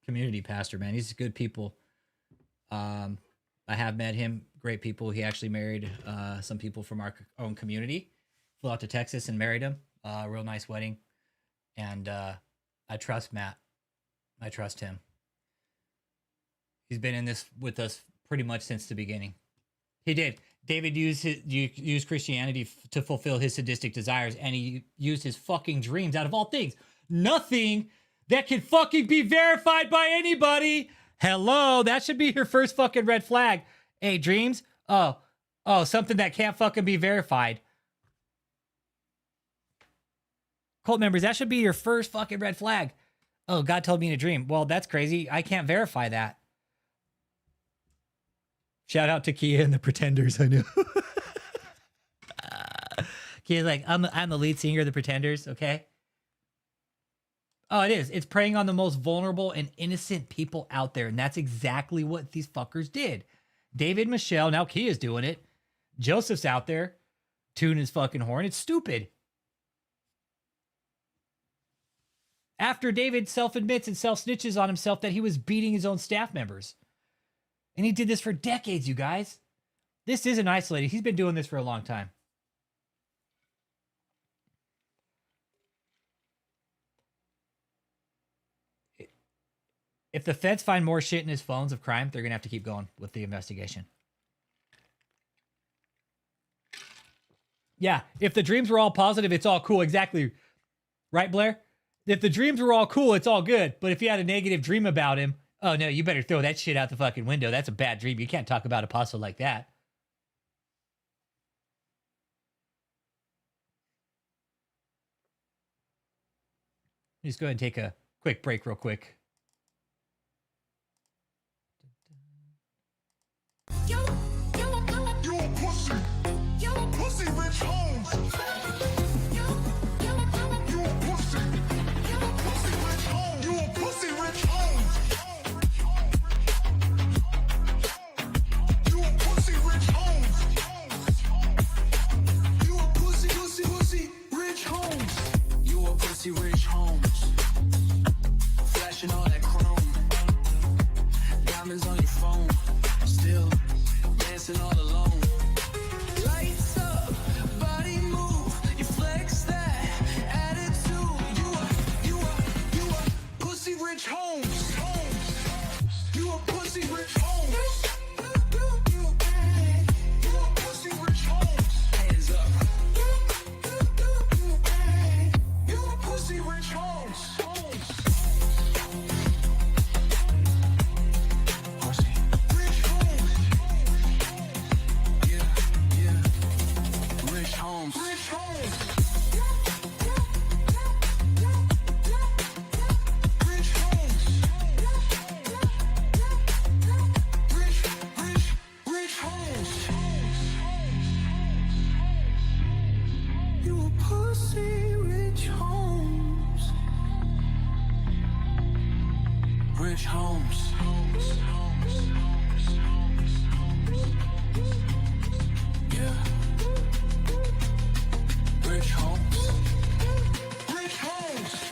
community pastor, man. He's good people. I have met him. Great people. He actually married some people from our own community. Flew out to Texas and married him. Real nice wedding. And I trust Matt. I trust him. He's been in this with us pretty much since the beginning. He did. David used Christianity to fulfill his sadistic desires, and he used his fucking dreams out of all things. Nothing that can fucking be verified by anybody. Hello, that should be your first fucking red flag. Hey, dreams? Oh, something that can't fucking be verified. Cult members, that should be your first fucking red flag. Oh, God told me in a dream. Well, that's crazy. I can't verify that. Shout out to Kia and the Pretenders. I know. Kia's like, I'm the lead singer of the Pretenders, okay? Oh, it is. It's preying on the most vulnerable and innocent people out there. And that's exactly what these fuckers did. David, Michelle, now Kia's doing it. Joseph's out there tooting his fucking horn. It's stupid. After David self-admits and self-snitches on himself that he was beating his own staff members. And he did this for decades, you guys. This isn't isolated. He's been doing this for a long time. If the feds find more shit in his phones of crime, they're going to have to keep going with the investigation. Yeah, if the dreams were all positive, it's all cool. Exactly. Right, Blair? If the dreams were all cool, it's all good. But if you had a negative dream about him, oh no, you better throw that shit out the fucking window. That's a bad dream. You can't talk about Apostle like that. Just go ahead and take a quick break real quick. You a pussy. You a pussy, Rich Holmes. You a pussy. You a pussy, Rich Holmes. You a pussy, Rich Holmes. You a pussy, Rich Holmes. You a pussy, Rich Holmes. You a pussy, Rich Holmes. Flashing all that chrome. Diamonds on your phone. Still dancing all alone. Lights up, body move, you flex that attitude. You a pussy Rich Holmes. You a pussy Rich Holmes. You a pussy Rich Holmes. Hands up. You a pussy Rich Holmes. Rich Holmes. Yeah. Rich Holmes. Rich Holmes.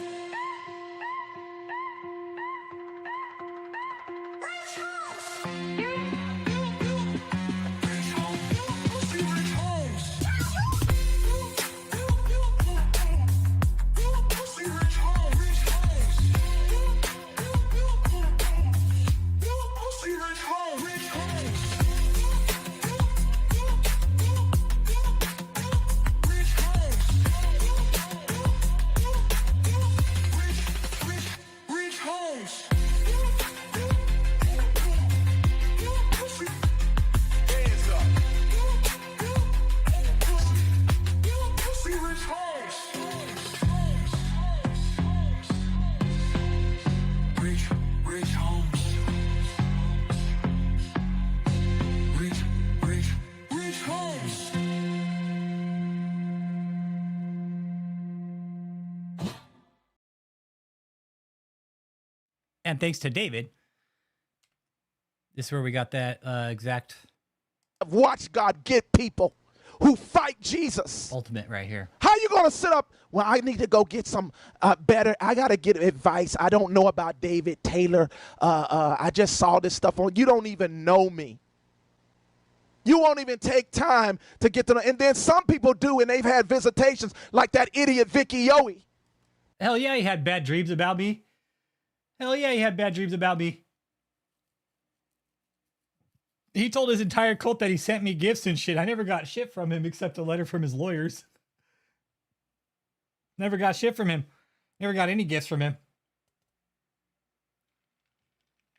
And thanks to David, this is where we got that exact. I've watched God get people who fight Jesus. Ultimate right here. How you going to sit up? Well, I need to go get some better. I got to get advice. I don't know about David Taylor. I just saw this stuff on. You don't even know me. You won't even take time to get to know. And then some people do, and they've had visitations like that idiot Vicky Yowie. Hell yeah, he had bad dreams about me. Hell yeah, he had bad dreams about me. He told his entire cult that he sent me gifts and shit. I never got shit from him except a letter from his lawyers. Never got shit from him. Never got any gifts from him.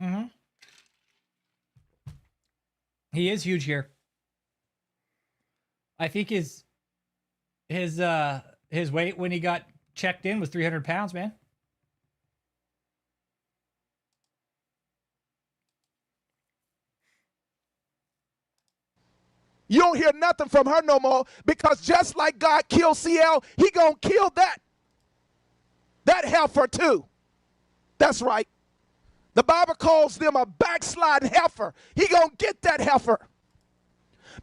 Mm-hmm. He is huge here. I think his weight when he got checked in was 300 pounds, man. You don't hear nothing from her no more, because just like God killed CL, he gonna kill that heifer too. That's right. The Bible calls them a backsliding heifer. He gonna get that heifer,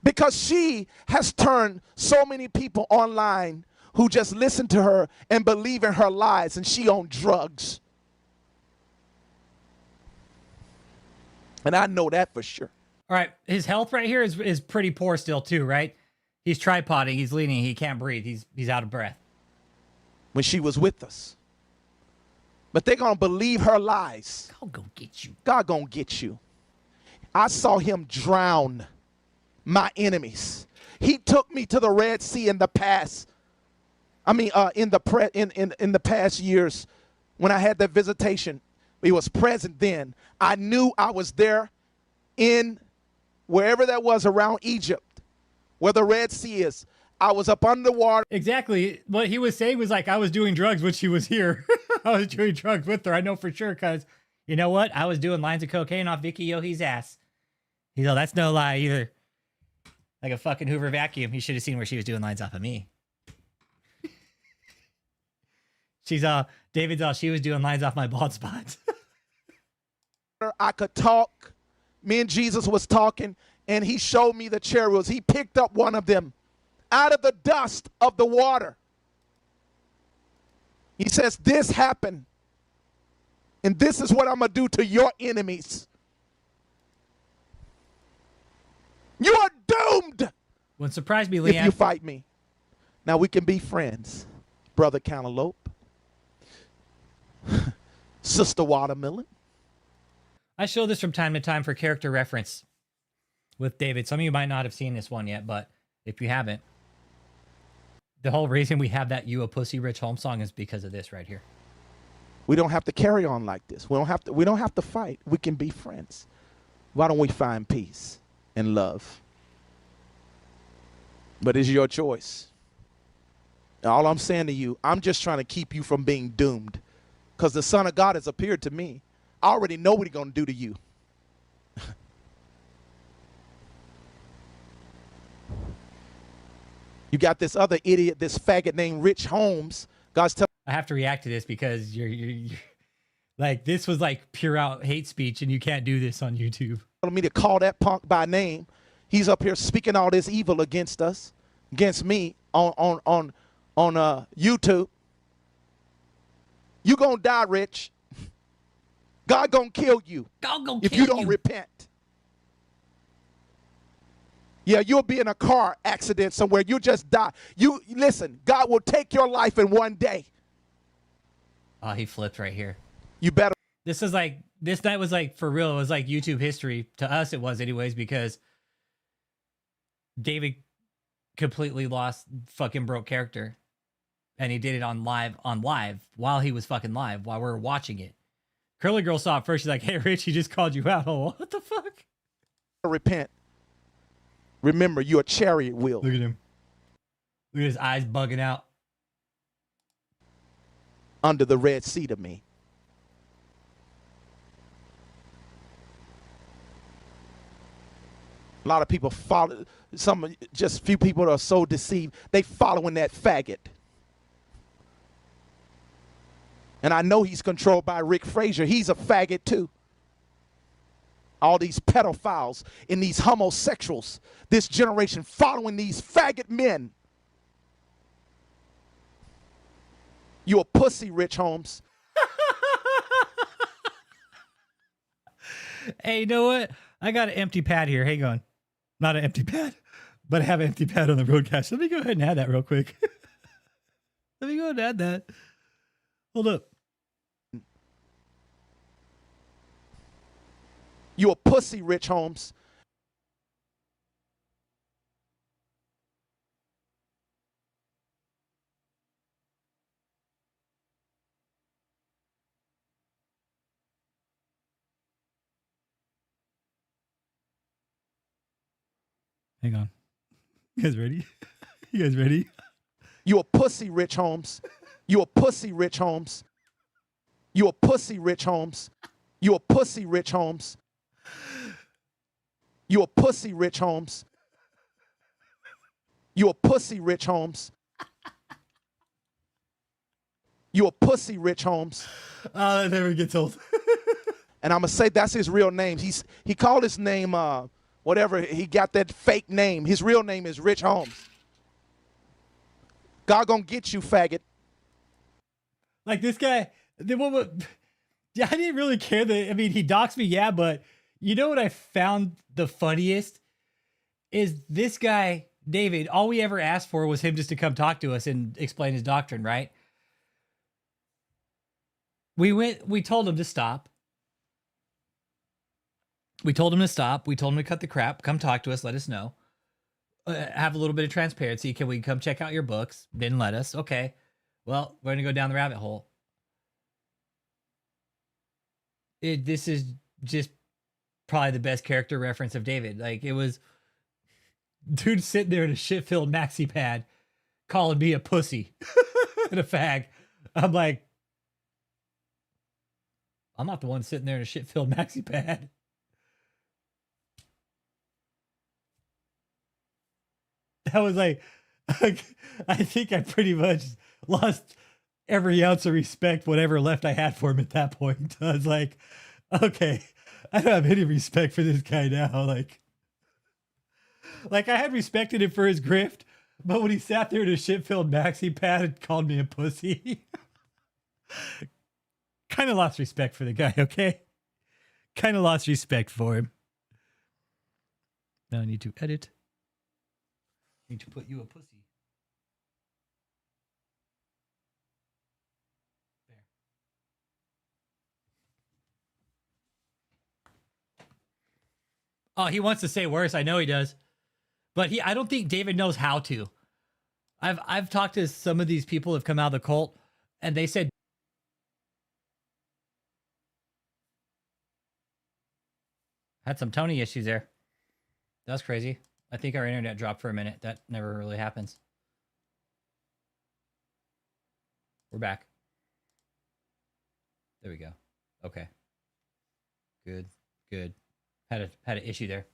because she has turned so many people online who just listen to her and believe in her lies, and she on drugs. And I know that for sure. All right, his health right here is pretty poor still too, right? He's tripoding, he's leaning, he can't breathe, he's out of breath. When she was with us. But they're going to believe her lies. God gonna get you. God gonna get you. I saw him drown my enemies. He took me to the Red Sea in the past. I mean, in the past years when I had that visitation. He was present then. I knew I was there in wherever that was around Egypt, where the Red Sea is. I was up underwater. Exactly. What he was saying was like, I was doing drugs when she was here. I was doing drugs with her. I know for sure, because you know what? I was doing lines of cocaine off Vicky Yohi's ass. You know, that's no lie either. Like a fucking Hoover vacuum. You should have seen where she was doing lines off of me. She's David's she was doing lines off my bald spots. I could talk. Me and Jesus was talking, and he showed me the chariots. He picked up one of them out of the dust of the water. He says, this happened, and this is what I'm going to do to your enemies. You are doomed. Wouldn't surprise me, Leanne. If you fight me. Now we can be friends, Brother Cantaloupe. Sister Watermelon. I show this from time to time for character reference with David. Some of you might not have seen this one yet, but if you haven't, the whole reason we have that "You a Pussy Rich Home" song is because of this right here. We don't have to carry on like this. We don't have to fight. We can be friends. Why don't we find peace and love? But it's your choice. All I'm saying to you, I'm just trying to keep you from being doomed, because the Son of God has appeared to me. I already know what he's going to do to you. You got this other idiot, this faggot named Rich Holmes. God's telling. I have to react to this because you're like, this was like pure out hate speech, and you can't do this on YouTube. Telling me to call that punk by name. He's up here speaking all this evil against us, against me on YouTube. You gonna die, Rich. God gonna kill you if you don't repent. Yeah, you'll be in a car accident somewhere. You'll just die. You listen, God will take your life in one day. Oh, he flipped right here. You better. This is like, this night was like, for real, it was like YouTube history. To us, it was anyways, because David completely lost fucking broke character. And he did it on live while he was fucking live, while we were watching it. Curly Girl saw it first. She's like, hey, Rich, he just called you out. Oh, what the fuck? Repent. Remember, you're a chariot wheel. Look at him. Look at his eyes bugging out. Under the Red Sea to me. A lot of people follow, just few people are so deceived. They following that faggot. And I know he's controlled by Rick Frazier. He's a faggot too. All these pedophiles and these homosexuals, this generation following these faggot men. You a pussy, Rich Holmes. Hey, you know what? I got an empty pad here. Hang on. Not an empty pad, but I have an empty pad on the broadcast. Let me go ahead and add that real quick. Let me go ahead and add that. Hold up. You a pussy, Rich Holmes. Hang on. You guys ready? You guys ready? You a pussy, Rich Holmes. You a pussy, Rich Holmes. You a pussy, Rich Holmes. You a pussy, Rich Holmes. You a pussy, Rich Holmes. You a pussy, Rich Holmes. You a pussy, Rich Holmes. Oh, that never gets old. And I'm gonna say that's his real name. He called his name whatever. He got that fake name. His real name is Rich Holmes. God gonna get you, faggot. Like this guy, yeah, I didn't really care that. I mean, he doxed me, yeah, but you know what I found the funniest is this guy, David. All we ever asked for was him just to come talk to us and explain his doctrine, right? We told him to stop. We told him to stop. We told him to cut the crap. Come talk to us. Let us know. Have a little bit of transparency. Can we come check out your books? Didn't let us. Okay. Well, we're going to go down the rabbit hole. This is just probably the best character reference of David. Like, it was dude sitting there in a shit-filled maxi pad calling me a pussy and a fag. I'm like, I'm not the one sitting there in a shit-filled maxi pad. That was like, I think I pretty much lost every ounce of respect, whatever left I had for him at that point. I was like, okay, I don't have any respect for this guy now. Like I had respected him for his grift, but when he sat there in a shit-filled maxi pad and called me a pussy, kind of lost respect for the guy, okay? Kind of lost respect for him. Now I need to edit. Need to put you a pussy. There. Oh, he wants to say worse. I know he does. But I don't think David knows how to. I've talked to some of these people who have come out of the cult, and they said had some Tony issues there. That was crazy. I think our internet dropped for a minute. That never really happens. We're back. There we go. Okay. Good. Good. Had an issue there.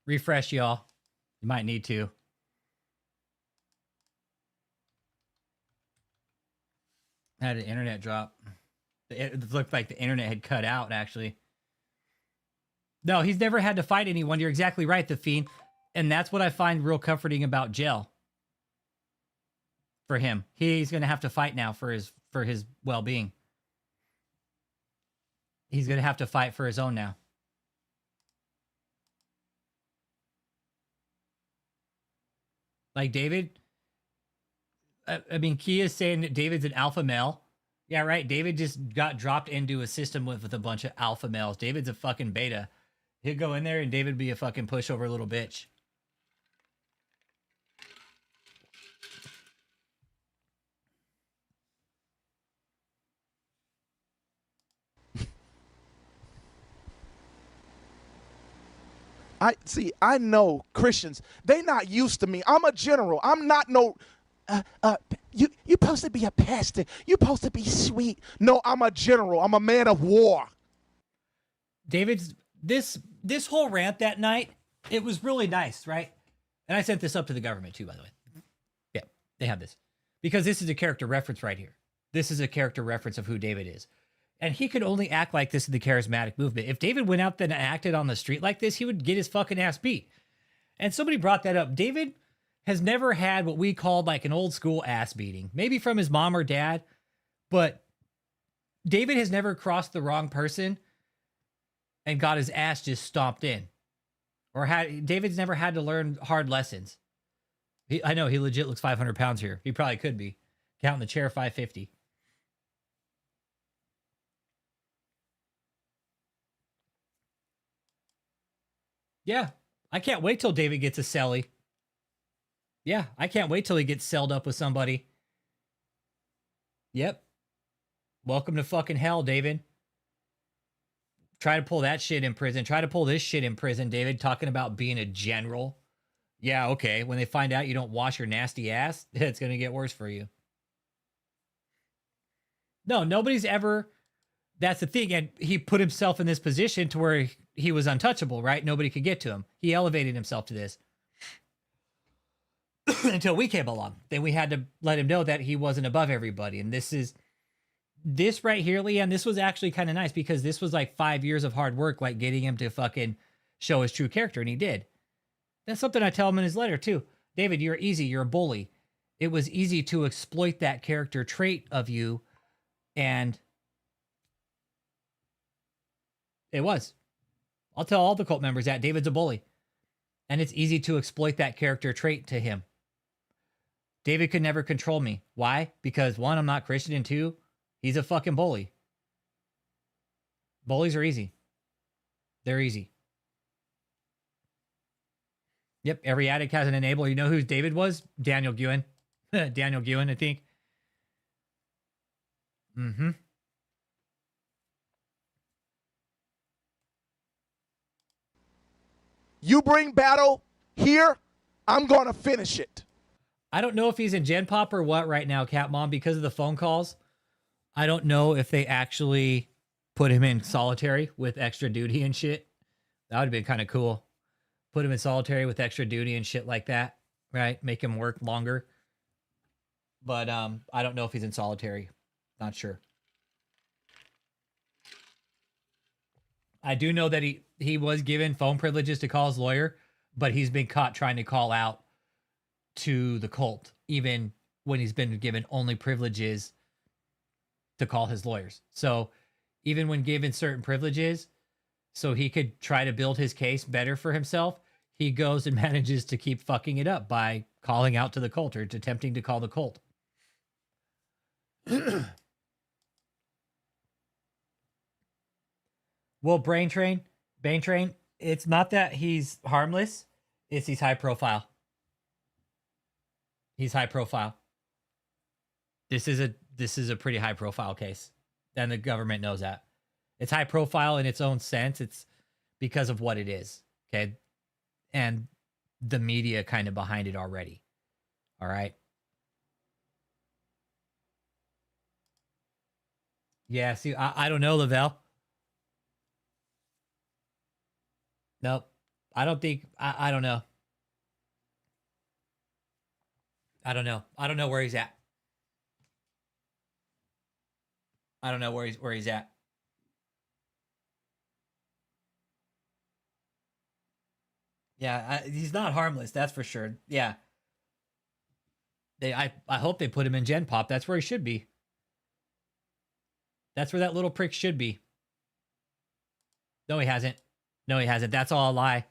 Refresh, y'all. You might need to. Had an internet drop. It looked like the internet had cut out, actually. No, he's never had to fight anyone. You're exactly right, The Fiend. And that's what I find real comforting about jail. For him. He's going to have to fight now for his well-being. He's going to have to fight for his own now. Like David, I mean, Kia's saying that David's an alpha male. Yeah, right. David just got dropped into a system with a bunch of alpha males. David's a fucking beta. He'd go in there and David be a fucking pushover little bitch. I know Christians, they not used to me. I'm a general. I'm not no you supposed to be a pastor. You supposed to be sweet. No, I'm a general. I'm a man of war. David's this whole rant that night, it was really nice, right? And I sent this up to the government too, by the way. Yeah, they have this. Because this is a character reference right here. This is a character reference of who David is. And he could only act like this in the charismatic movement. If David went out then and acted on the street like this, he would get his fucking ass beat. And somebody brought that up. David has never had what we called like an old school ass beating. Maybe from his mom or dad. But David has never crossed the wrong person and got his ass just stomped in. Or David's never had to learn hard lessons. I know he legit looks 500 pounds here. He probably could be. Counting the chair, 550. Yeah, I can't wait till David gets a celly. Yeah, I can't wait till he gets celled up with somebody. Yep. Welcome to fucking hell, David. Try to pull that shit in prison. Try to pull this shit in prison, David, talking about being a general. Yeah, okay. When they find out you don't wash your nasty ass, it's going to get worse for you. No, nobody's ever... That's the thing. And he put himself in this position to where he was untouchable, right? Nobody could get to him. He elevated himself to this. Until we came along. Then we had to let him know that he wasn't above everybody. And this right here, Leanne, this was actually kind of nice because this was like 5 years of hard work, like getting him to fucking show his true character. And he did. That's something I tell him in his letter too. David, you're easy. You're a bully. It was easy to exploit that character trait of you. And it was. I'll tell all the cult members that David's a bully. And it's easy to exploit that character trait to him. David could never control me. Why? Because one, I'm not Christian, and two, he's a fucking bully. Bullies are easy. They're easy. Yep, every addict has an enabler. You know who David was? Daniel Guin. Daniel Guin, I think. Mm-hmm. You bring battle here, I'm going to finish it. I don't know if he's in Gen Pop or what right now, Cat Mom, because of the phone calls. I don't know if they actually put him in solitary with extra duty and shit. That would have been kind of cool. Put him in solitary with extra duty and shit like that, right? Make him work longer. But I don't know if he's in solitary. Not sure. I do know that he was given phone privileges to call his lawyer, but he's been caught trying to call out to the cult, even when he's been given only privileges to call his lawyers. So even when given certain privileges, so he could try to build his case better for himself, he goes and manages to keep fucking it up by calling out to the cult or attempting to call the cult. Well, Brain Train, it's not that he's harmless, it's he's high profile. He's high profile. This is a pretty high profile case. And the government knows that. It's high profile in its own sense. It's because of what it is. Okay. And the media kind of behind it already. All right. Yeah. See, I don't know, Lavelle. Nope. I don't think, I don't know. I don't know. I don't know where he's at. I don't know where he's at. Yeah, he's not harmless, that's for sure. Yeah. I hope they put him in Gen Pop. That's where he should be. That's where that little prick should be. No, he hasn't. No, he hasn't. That's all a lie.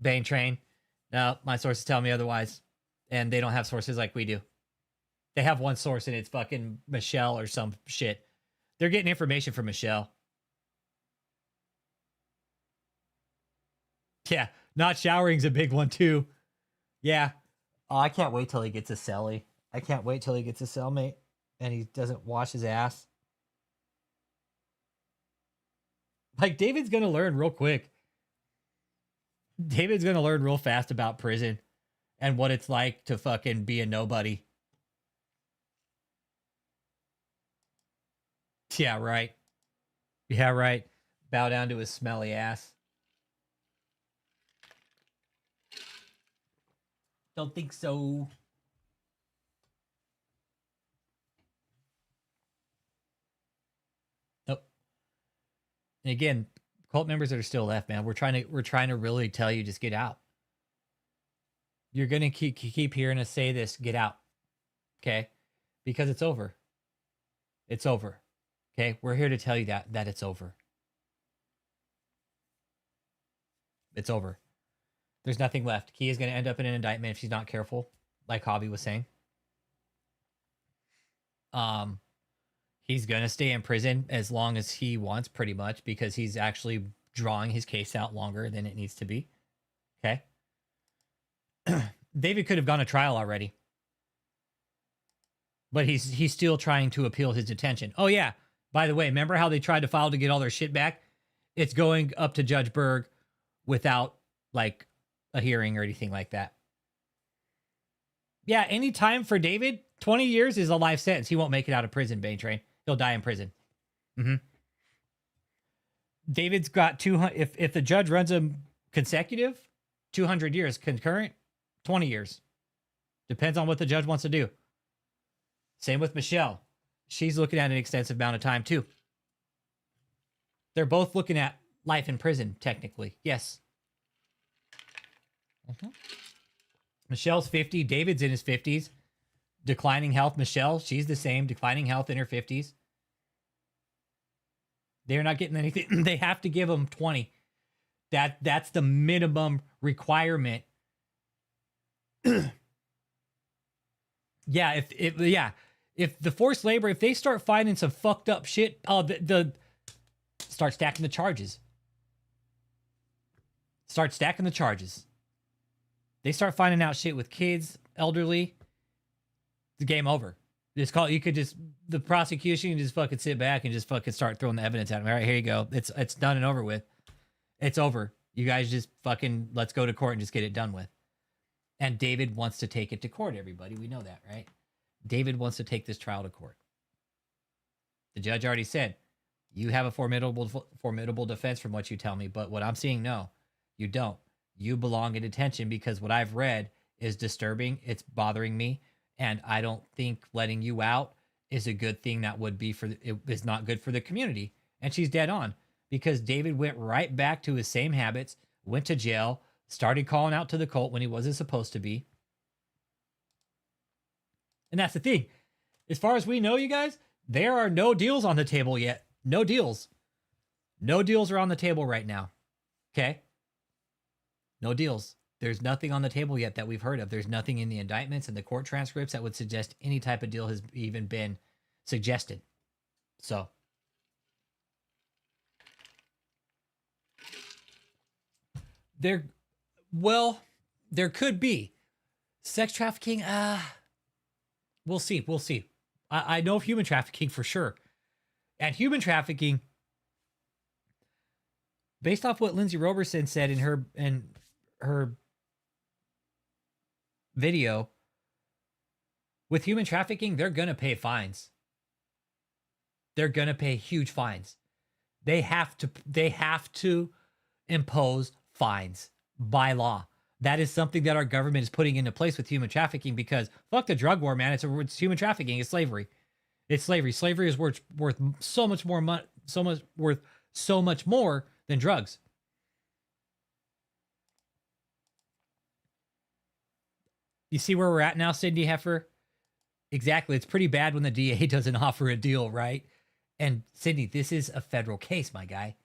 Bane Train. No, my sources tell me otherwise. And they don't have sources like we do. They have one source and it's fucking Michelle or some shit. They're getting information from Michelle. Yeah, not showering's a big one too. Yeah. Oh, I can't wait till he gets a cellie. I can't wait till he gets a cellmate and he doesn't wash his ass. Like, David's going to learn real quick. David's going to learn real fast about prison and what it's like to fucking be a nobody. Yeah, right. Yeah, right. Bow down to his smelly ass. Don't think so. Nope. And again, cult members that are still left, man, we're trying to really tell you, just get out. You're gonna keep hearing us say this, get out. Okay? Because it's over. It's over. Okay? We're here to tell you that it's over. It's over. There's nothing left. Key is gonna end up in an indictment if she's not careful. like Hobby was saying. He's gonna stay in prison as long as he wants, pretty much, because he's actually drawing his case out longer than it needs to be. Okay. David could have gone to trial already, but he's still trying to appeal his detention. Oh yeah, by the way, remember how they tried to file to get all their shit back? It's going up to Judge Berg without like a hearing or anything like that. Yeah, any time for David, 20 years is a life sentence. He won't make it out of prison, Bane Train. He'll die in prison. David's got 200. If the judge runs him consecutive, 200 years. Concurrent, 20 years. Depends on what the judge wants to do. Same with Michelle. She's looking at an extensive amount of time too. They're both looking at life in prison, technically. Yes. Michelle's 50. David's in his 50s. Declining health. Michelle, she's the same. Declining health in her 50s. They're not getting anything. They have to give them 20. That's the minimum requirement. Yeah, if the forced labor, if they start finding some fucked up shit, start stacking the charges. Start stacking the charges. They start finding out shit with kids, elderly. The game over. The prosecution can just fucking sit back and just fucking start throwing the evidence at them. All right, here you go. It's done and over with. It's over. You guys just fucking, let's go to court and just get it done with. And David wants to take it to court, everybody. We know that, right? David wants to take this trial to court. The judge already said, you have a formidable defense from what you tell me, but what I'm seeing, no, you don't. You belong in detention because what I've read is disturbing. It's bothering me. And I don't think letting you out is a good thing. That would be it is not good for the community. And she's dead on, because David went right back to his same habits, went to jail, started calling out to the cult when he wasn't supposed to be. And that's the thing. As far as we know, you guys, there are no deals on the table yet. No deals. No deals are on the table right now. Okay? No deals. There's nothing on the table yet that we've heard of. There's nothing in the indictments and the court transcripts that would suggest any type of deal has even been suggested. So. There could be. Sex trafficking, we'll see. We'll see. I know of human trafficking for sure. And human trafficking, based off what Lindsay Roberson said in her video, with human trafficking, they're going to pay fines. They're going to pay huge fines. They have to impose fines by law. That is something that our government is putting into place with human trafficking, because fuck the drug war, man. It's human trafficking. It's slavery. It's slavery. Slavery is worth so much more money, worth so much more than drugs. You see where we're at now, Cindy Heifer? Exactly. It's pretty bad when the DA doesn't offer a deal, right? And Cindy, this is a federal case, my guy.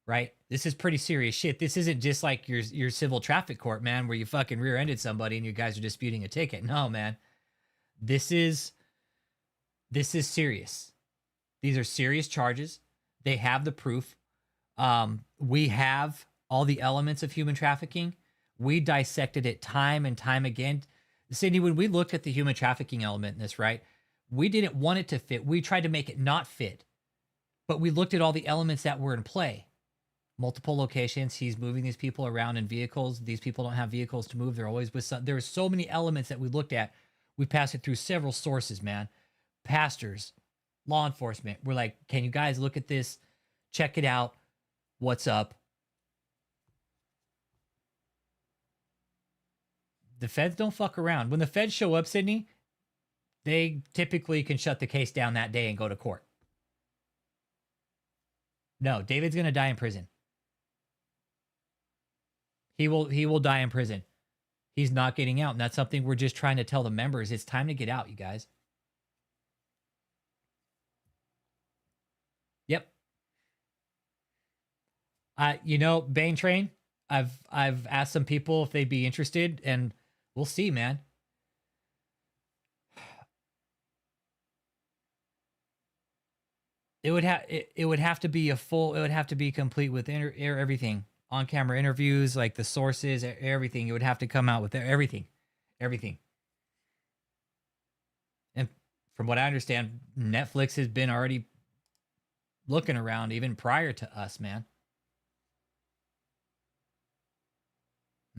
Right? This is pretty serious shit. This isn't just like your civil traffic court, man, where you fucking rear-ended somebody and you guys are disputing a ticket. No, man. This is serious. These are serious charges. They have the proof. We have all the elements of human trafficking. We dissected it time and time again. Cindy, when we looked at the human trafficking element in this, right, we didn't want it to fit. We tried to make it not fit. But we looked at all the elements that were in play. Multiple locations. He's moving these people around in vehicles. These people don't have vehicles to move. They're always with some. There are so many elements that we looked at. We passed it through several sources, man. Pastors, law enforcement. We're like, can you guys look at this? Check it out. What's up? The feds don't fuck around. When the feds show up, Sydney, they typically can shut the case down that day and go to court. No, David's going to die in prison. He will die in prison. He's not getting out. And that's something we're just trying to tell the members. It's time to get out, you guys. Yep. Bane Train, I've asked some people if they'd be interested, and we'll see, man. It would have to be a full. It would have to be complete with everything, on camera interviews, like the sources, everything. It would have to come out with everything. And from what I understand, Netflix has been already looking around even prior to us, man.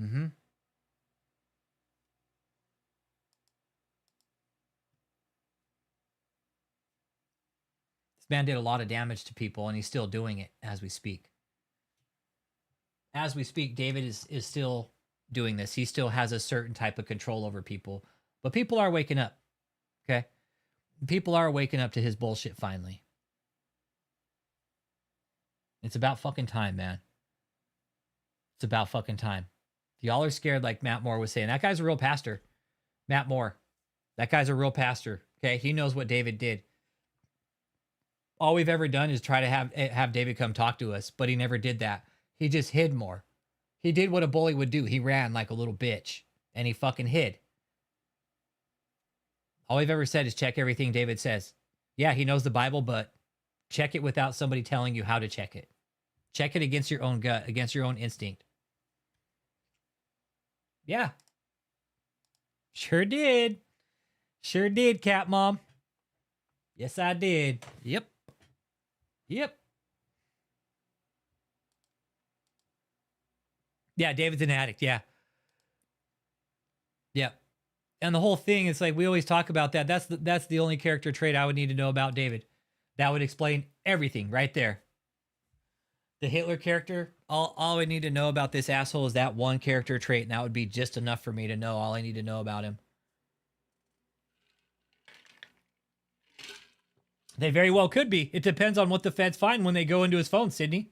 Mm-hmm. This man did a lot of damage to people, and he's still doing it as we speak. As we speak, David is still doing this. He still has a certain type of control over people. But people are waking up. Okay? People are waking up to his bullshit finally. It's about fucking time, man. It's about fucking time. Y'all are scared, like Matt Moore was saying. That guy's a real pastor. Matt Moore. That guy's a real pastor. Okay? He knows what David did. All we've ever done is try to have David come talk to us, but he never did that. He just hid more. He did what a bully would do. He ran like a little bitch, and he fucking hid. All we've ever said is check everything David says. Yeah, he knows the Bible, but check it without somebody telling you how to check it. Check it against your own gut, against your own instinct. Yeah. Sure did. Sure did, Cat Mom. Yes, I did. Yep. Yeah, David's an addict. Yeah. And the whole thing is like, we always talk about that. That's the only character trait I would need to know about David. That would explain everything right there. The Hitler character, all I need to know about this asshole is that one character trait, and that would be just enough for me to know all I need to know about him. They very well could be. It depends on what the feds find when they go into his phone, Sydney.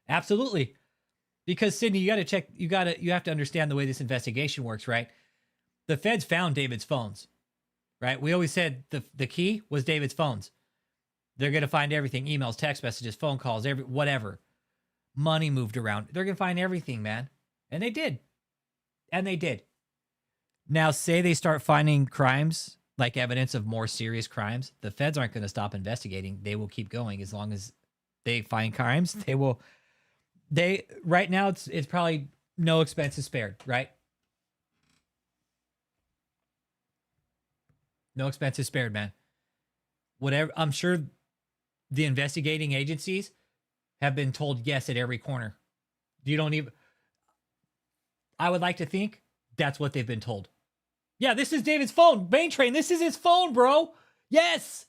Absolutely. Because Sydney, you have to understand the way this investigation works, right? The feds found David's phones, right? We always said the key was David's phones. They're going to find everything, emails, text messages, phone calls, whatever. Money moved around. They're going to find everything, man. And they did. Now, say they start finding crimes, like evidence of more serious crimes. The feds aren't going to stop investigating. They will keep going as long as they find crimes. They will. Right now, it's probably no expenses spared, right? No expenses spared, man. Whatever. I'm sure the investigating agencies have been told yes at every corner. I would like to think that's what they've been told. Yeah, this is David's phone. Bane Train, this is his phone, bro. Yes.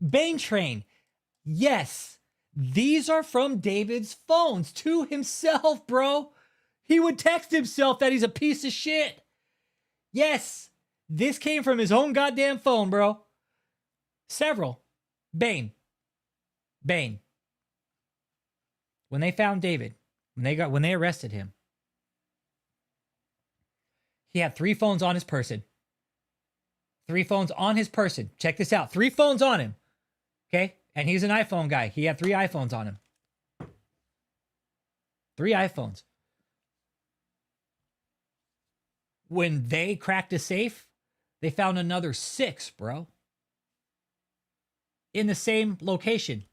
Bane Train. Yes. These are from David's phones to himself, bro. He would text himself that he's a piece of shit. Yes. This came from his own goddamn phone, bro. Several. Bane. When they found David, when they arrested him, he had 3 phones on his person. 3 phones on his person. Check this out. 3 phones on him. Okay? And he's an iPhone guy. He had 3 iPhones on him. 3 iPhones. When they cracked a safe, they found another 6, bro. In the same location.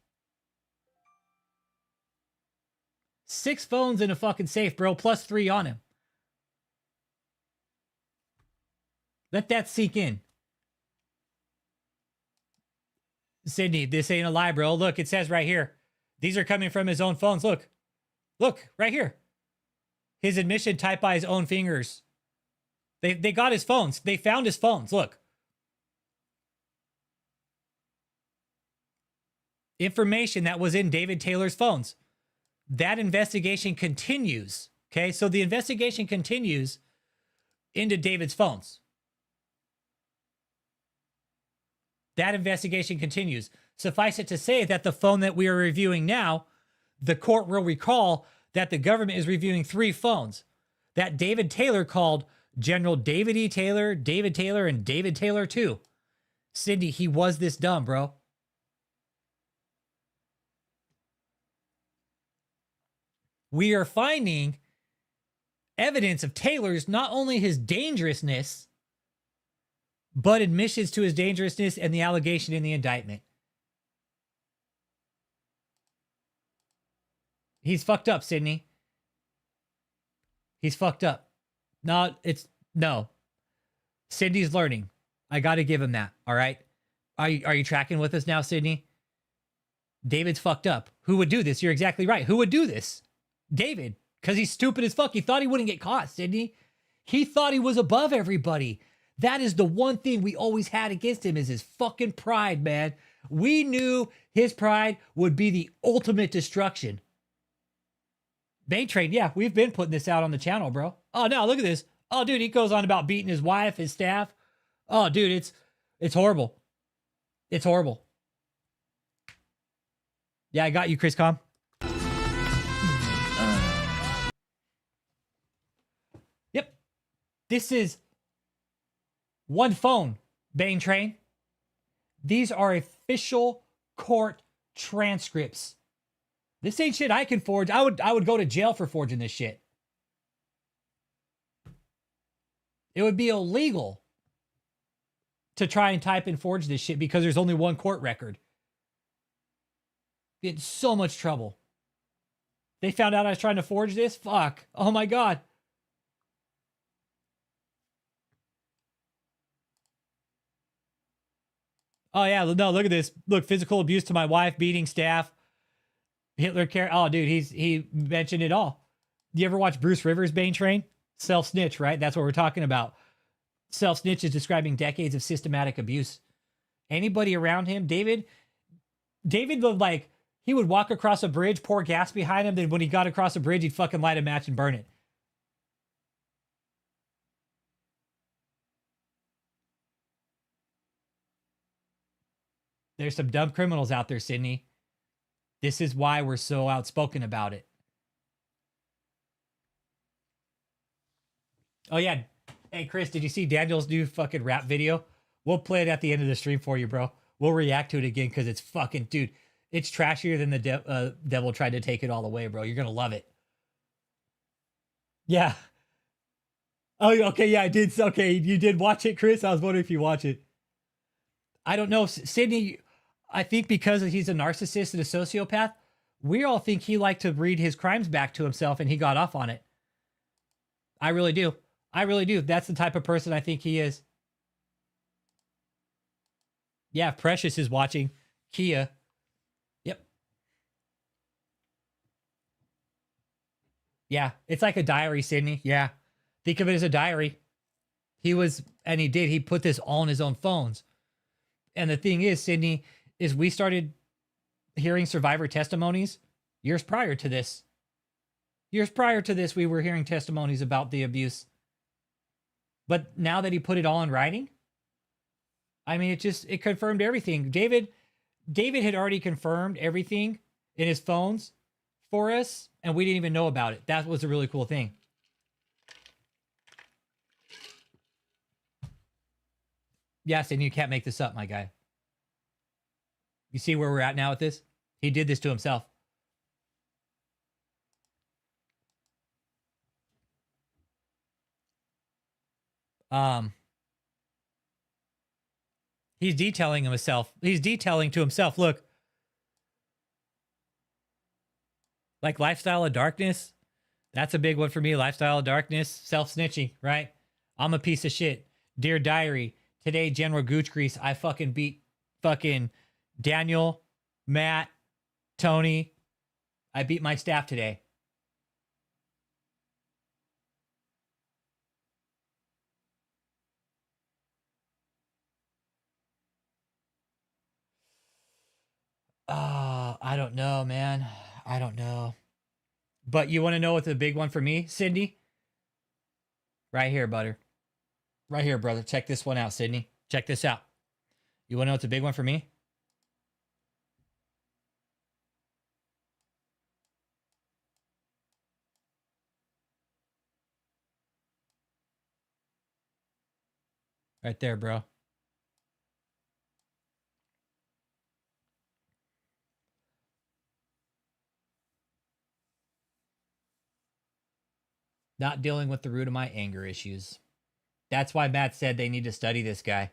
6 phones in a fucking safe, bro, plus 3 on him. Let that sink in. Sydney, this ain't a lie, bro. Look, it says right here. These are coming from his own phones. Look, right here. His admission typed by his own fingers. They got his phones. They found his phones. Look. Information that was in David Taylor's phones. That investigation continues. Okay, so the investigation continues into David's phones. That investigation continues. Suffice it to say that the phone that we are reviewing now, the court will recall that the government is reviewing 3 phones that David Taylor called General David E. Taylor, David Taylor, and David Taylor 2. Cindy, he was this dumb, bro. We are finding evidence of Taylor's, not only his dangerousness, but admissions to his dangerousness and the allegation in the indictment. He's fucked up, Sydney. He's fucked up. No. Sydney's learning. I got to give him that. All right. Are you tracking with us now, Sydney? David's fucked up. Who would do this? You're exactly right. Who would do this? David. Because he's stupid as fuck. He thought he wouldn't get caught, Sydney. He thought he was above everybody. That is the one thing we always had against him is his fucking pride, man. We knew his pride would be the ultimate destruction. Bane Train, yeah, we've been putting this out on the channel, bro. Oh, no, look at this. Oh, dude, he goes on about beating his wife, his staff. Oh, dude, it's horrible. It's horrible. Yeah, I got you, Chris Com. Yep. This is one phone, Bane Train. These are official court transcripts. This ain't shit I can forge. I would go to jail for forging this shit. It would be illegal to try and type and forge this shit because there's only one court record. Get in so much trouble. They found out I was trying to forge this? Fuck. Oh my God. Oh yeah, no, look at this. Look, physical abuse to my wife, beating staff. Hitler care. Oh, dude, he mentioned it all. You ever watch Bruce Rivers' Bane Train? Self-snitch, right? That's what we're talking about. Self-snitch is describing decades of systematic abuse. Anybody around him, David would like, he would walk across a bridge, pour gas behind him, then when he got across the bridge, he'd fucking light a match and burn it. There's some dumb criminals out there, Sydney. This is why we're so outspoken about it. Oh, yeah. Hey, Chris, did you see Daniel's new fucking rap video? We'll play it at the end of the stream for you, bro. We'll react to it again because it's fucking, dude, it's trashier than the devil tried to take it all away, bro. You're going to love it. Yeah. Oh, okay. Yeah, I did. Okay, you did watch it, Chris? I was wondering if you watch it. I don't know. Sydney, I think because he's a narcissist and a sociopath, we all think he liked to read his crimes back to himself and he got off on it. I really do. I really do. That's the type of person I think he is. Yeah, Precious is watching. Kia. Yep. Yeah, it's like a diary, Sydney. Yeah. Think of it as a diary. He put this all on his own phones. And the thing is, Sydney, is we started hearing survivor testimonies years prior to this. Years prior to this, we were hearing testimonies about the abuse. But now that he put it all in writing, I mean, it confirmed everything. David had already confirmed everything in his phones for us, and we didn't even know about it. That was a really cool thing. Yes, and you can't make this up, my guy. You see where we're at now with this? He did this to himself. He's detailing himself. He's detailing to himself, look. Like Lifestyle of Darkness. That's a big one for me. Lifestyle of Darkness. Self-snitching, right? I'm a piece of shit. Dear Diary. Today, General Gooch Grease. I fucking beat fucking Daniel, Matt, Tony. I beat my staff today. I don't know, man. I don't know. But you want to know what's the big one for me, Sydney? Right here, butter. Right here, brother. Check this one out, Sydney. Check this out. You want to know what's a big one for me? Right there, bro. Not dealing with the root of my anger issues. That's why Matt said they need to study this guy.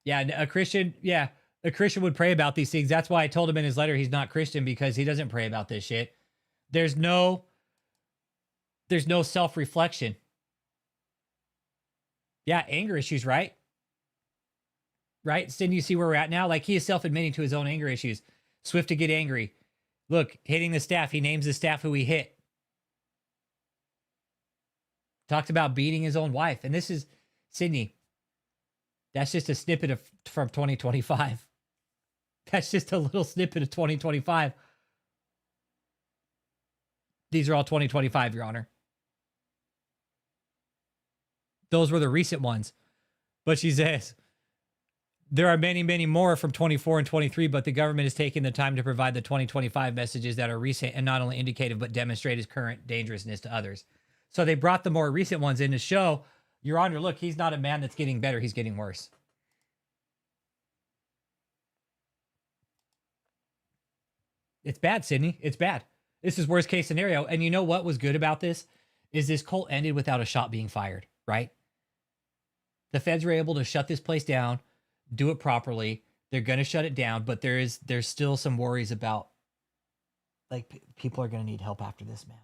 Yeah, a Christian, a Christian would pray about these things. That's why I told him in his letter he's not Christian, because he doesn't pray about this shit. There's no self-reflection. Yeah, anger issues, right? Right? Didn't you see where we're at now? Like, he is self-admitting to his own anger issues. Swift to get angry. Look, hitting the staff. He names the staff who he hit. Talked about beating his own wife. And this is, Sydney, that's just a snippet from 2025. That's just a little snippet of 2025. These are all 2025, Your Honor. Those were the recent ones. But she says, there are many, many more from 24 and 23, but the government is taking the time to provide the 2025 messages that are recent and not only indicative, but demonstrate his current dangerousness to others. So they brought the more recent ones in to show, Your Honor, look, he's not a man that's getting better. He's getting worse. It's bad, Sydney. It's bad. This is worst case scenario. And you know what was good about this? Is this cult ended without a shot being fired, right? The feds were able to shut this place down, do it properly. They're going to shut it down, but there's still some worries about, like, people are going to need help after this, man.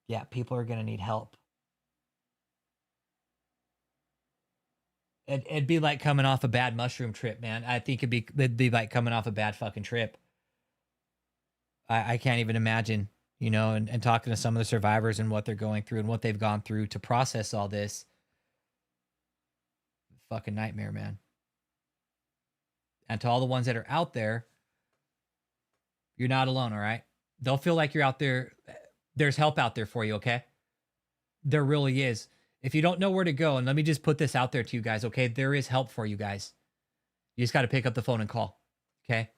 Yeah, people are going to need help. It'd be like coming off a bad mushroom trip, man. I think it'd be like coming off a bad fucking trip. I can't even imagine, you know, and talking to some of the survivors and what they're going through and what they've gone through to process all this. Fucking nightmare, man. And to all the ones that are out there, you're not alone, all right? They'll feel like you're out there. There's help out there for you, okay? There really is. If you don't know where to go, and let me just put this out there to you guys, okay? There is help for you guys. You just got to pick up the phone and call, okay?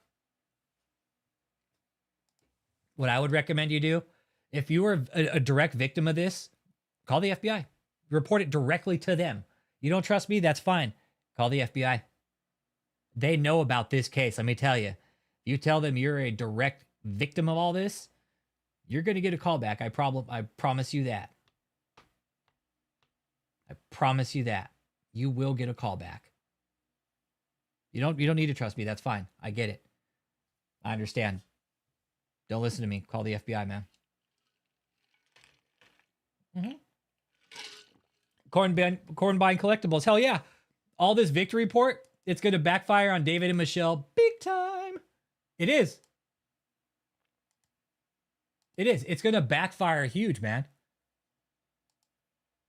What I would recommend you do, if you are a direct victim of this, call the FBI. Report it directly to them. You don't trust me? That's fine. Call the FBI. They know about this case. Let me tell you. If you tell them you're a direct victim of all this, you're going to get a call back. I promise you that. I promise you that. You will get a call back. You don't need to trust me. That's fine. I get it. I understand. Don't listen to me. Call the FBI, man. Cornbine Collectibles. Hell yeah. All this victory report, it's going to backfire on David and Michelle big time. It is. It is. It's going to backfire huge, man.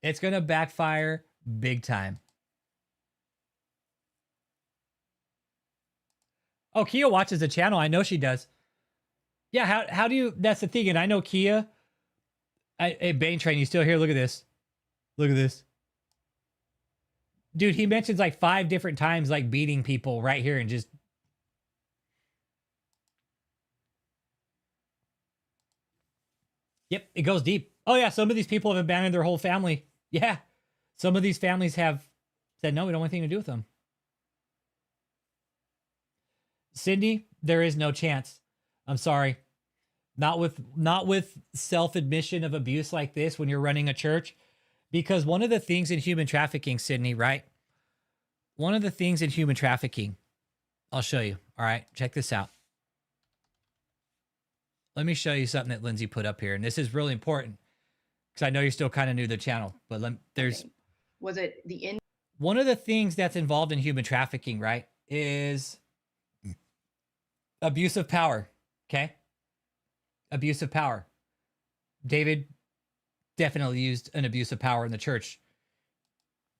It's going to backfire big time. Oh, Kia watches the channel. I know she does. Yeah, how do you... That's the thing. And I know Kia... Hey, Bane Train, you still here? Look at this. Look at this. Dude, he mentions like 5 different times like beating people right here and just... Yep, it goes deep. Oh yeah, some of these people have abandoned their whole family. Yeah. Some of these families have said, no, we don't want anything to do with them. Sydney, there is no chance. I'm sorry. Not with self-admission of abuse like this when you're running a church. Because one of the things in human trafficking, Sydney, right? One of the things in human trafficking, I'll show you. All right, check this out. Let me show you something that Lindsay put up here. And this is really important because I know you're still kind of new to the channel. But there's... Okay. Was it the... One of the things that's involved in human trafficking, right, is abuse of power. Okay? Abuse of power. David definitely used an abuse of power in the church.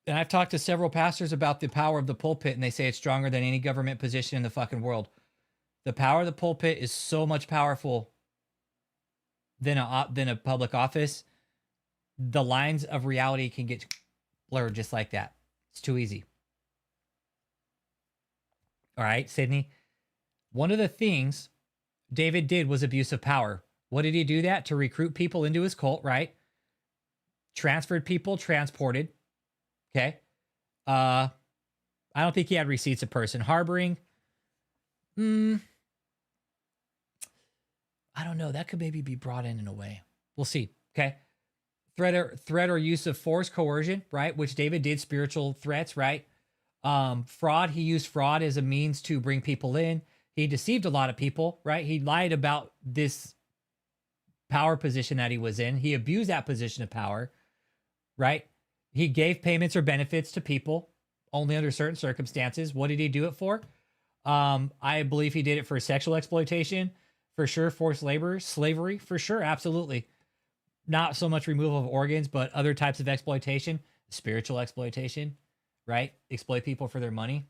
And I've talked to several pastors about the power of the pulpit, and they say it's stronger than any government position in the fucking world. The power of the pulpit is so much powerful than a public office. The lines of reality can get blurred just like that. It's too easy. All right, Sydney. One of the things David did was abuse of power. What did he do that? To recruit people into his cult, right? Transferred people, transported. Okay. I don't think he had receipts of person. Harboring. I don't know. That could maybe be brought in a way. We'll see. Okay. Threat or use of force, coercion, right? Which David did, spiritual threats, right? Fraud, he used fraud as a means to bring people in. He deceived a lot of people, right? He lied about this power position that he was in. He abused that position of power, right? He gave payments or benefits to people only under certain circumstances. What did he do it for? I believe he did it for sexual exploitation, for sure. Forced labor, slavery, for sure. Absolutely. Not so much removal of organs, but other types of exploitation, spiritual exploitation, right? Exploit people for their money.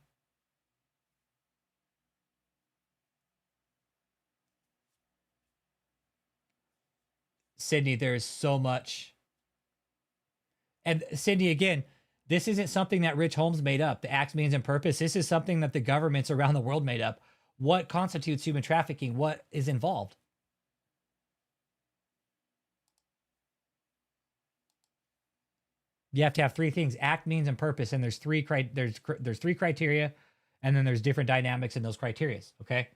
Sydney, there's so much. And Sydney, again, this isn't something that Rich Holmes made up. The acts, means, and purpose. This is something that the governments around the world made up. What constitutes human trafficking? What is involved? You have to have three things: act, means, and purpose. And there's three criteria, and then there's different dynamics in those criteria. Okay,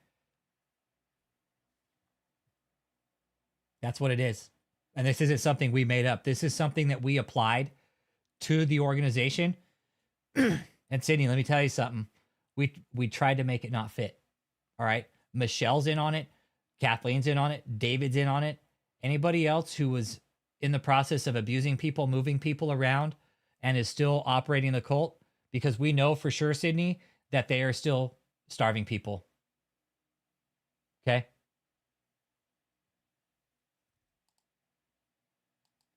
that's what it is. And this isn't something we made up. This is something that we applied to the organization. And Sydney, let me tell you something. We tried to make it not fit. All right. Michelle's in on it. Kathleen's in on it. David's in on it. Anybody else who was in the process of abusing people, moving people around, and is still operating the cult, because we know for sure, Sydney, that they are still starving people. Okay.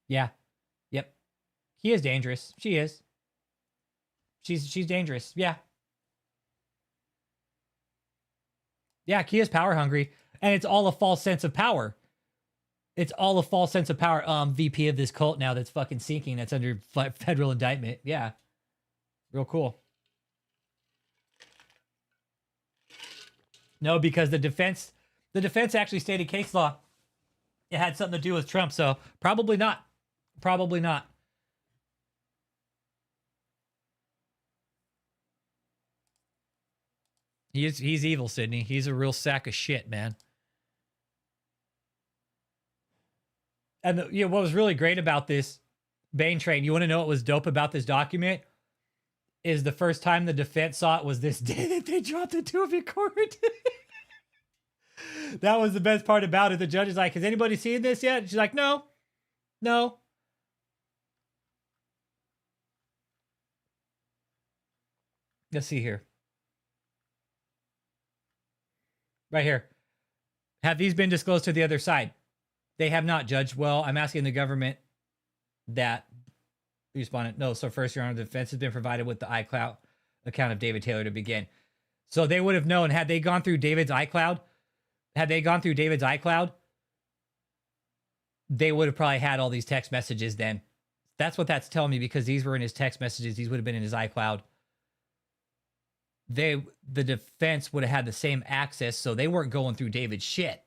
Yeah. Yep. He is dangerous. She is. She's dangerous. Yeah. Yeah, Kia's power hungry, and it's all a false sense of power. It's all a false sense of power. VP of this cult now that's fucking sinking. That's under federal indictment. Yeah. Real cool. No, because the defense actually stated case law. It had something to do with Trump, so probably not. Probably not. He's evil, Sydney. He's a real sack of shit, man. And what was really great about this Bane train, you want to know what was dope about this document? Is the first time the defense saw it was this day that they dropped it to a court. That was the best part about it. The judge is like, has anybody seen this yet? She's like, no. Let's see here. Right here. Have these been disclosed to the other side? They have not, Judge. Well, I'm asking the government that respondent. No, so first, Your Honor, the defense has been provided with the iCloud account of David Taylor to begin. So they would have known, had they gone through David's iCloud, they would have probably had all these text messages then. That's what that's telling me, because these were in his text messages. These would have been in his iCloud. The defense would have had the same access, so they weren't going through David's shit.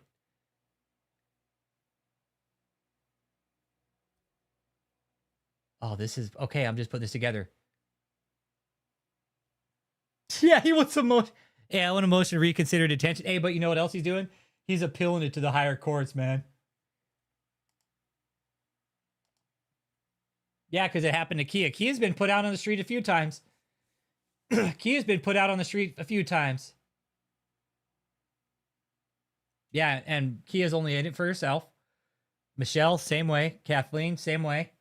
Oh, this is okay. I'm just putting this together. Yeah, he wants some motion. Yeah, I want a motion to reconsider detention. Hey, but you know what else he's doing? He's appealing it to the higher courts, man. Yeah, because it happened to Kia. Kia's been put out on the street a few times. Kia's been put out on the street a few times. Yeah, and Kia's only in it for herself. Michelle, same way. Kathleen, same way.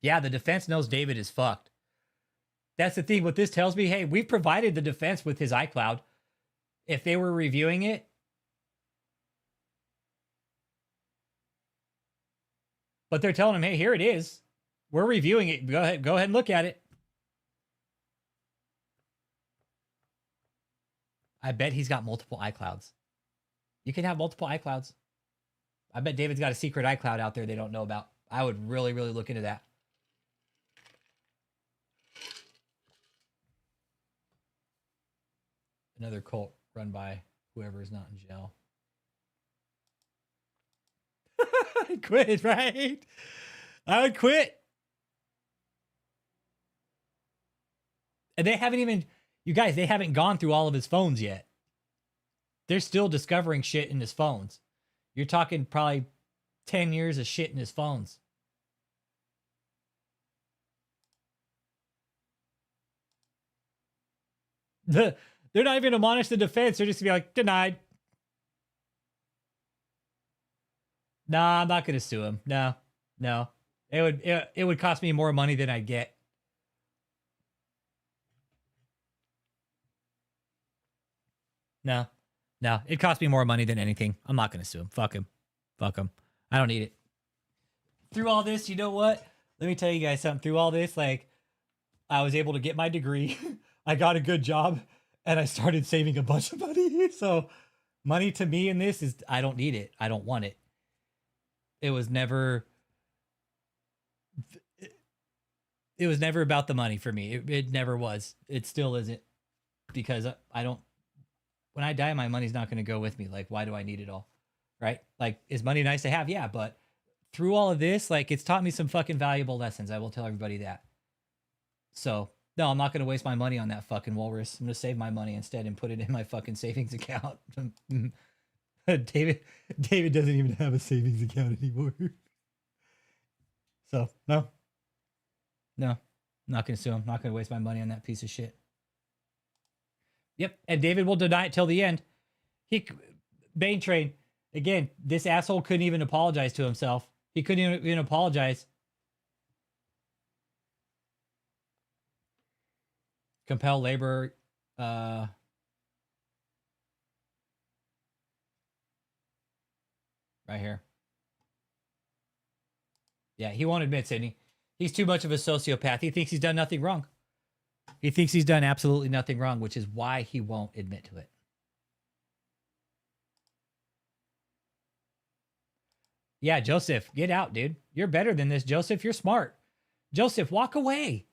Yeah, the defense knows David is fucked. That's the thing. What this tells me, hey, we've provided the defense with his iCloud. If they were reviewing it, but they're telling him, hey, here it is. We're reviewing it. Go ahead and look at it. I bet he's got multiple iClouds. You can have multiple iClouds. I bet David's got a secret iCloud out there they don't know about. I would really, really look into that. Another cult run by whoever is not in jail. I'd quit, right? I would quit. And they haven't even, you guys, they haven't gone through all of his phones yet. They're still discovering shit in his phones. You're talking probably 10 years of shit in his phones. They're not even admonish the defense. They're just gonna be like, denied. Nah, I'm not gonna sue him. No. It would cost me more money than I'd get. No. It cost me more money than anything. I'm not gonna sue him. Fuck him. I don't need it. Through all this, you know what? Let me tell you guys something. Through all this, like, I was able to get my degree. I got a good job, and I started saving a bunch of money. So money to me in this is, I don't need it. I don't want it. It was never about the money for me. It never was. It still isn't, because I don't, when I die, my money's not going to go with me. Like, why do I need it all? Right? Like, is money nice to have? Yeah. But through all of this, like, it's taught me some fucking valuable lessons. I will tell everybody that. So no, I'm not going to waste my money on that fucking walrus. I'm going to save my money instead and put it in my fucking savings account. David doesn't even have a savings account anymore. So no, I'm not going to sue him. I'm not going to waste my money on that piece of shit. Yep. And David will deny it till the end. Bane Train, again, this asshole couldn't even apologize to himself. He couldn't even apologize. Compel labor. Right here. Yeah, he won't admit, Sydney. He's too much of a sociopath. He thinks he's done nothing wrong. He thinks he's done absolutely nothing wrong, which is why he won't admit to it. Yeah, Joseph, get out, dude. You're better than this, Joseph. You're smart. Joseph, walk away.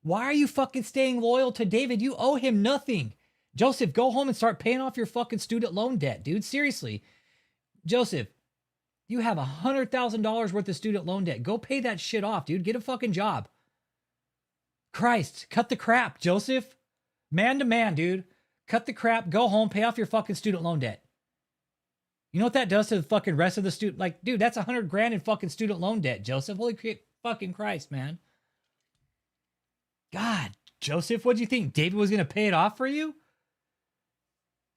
Why are you fucking staying loyal to David? You owe him nothing. Joseph, go home and start paying off your fucking student loan debt, dude. Seriously. Joseph, you have $100,000 worth of student loan debt. Go pay that shit off, dude. Get a fucking job. Christ, cut the crap, Joseph. Man to man, dude. Cut the crap. Go home. Pay off your fucking student loan debt. You know what that does to the fucking rest of the student? Like, dude, that's $100,000 in fucking student loan debt, Joseph. Holy fucking Christ, man. God, Joseph, what do you think? David was going to pay it off for you?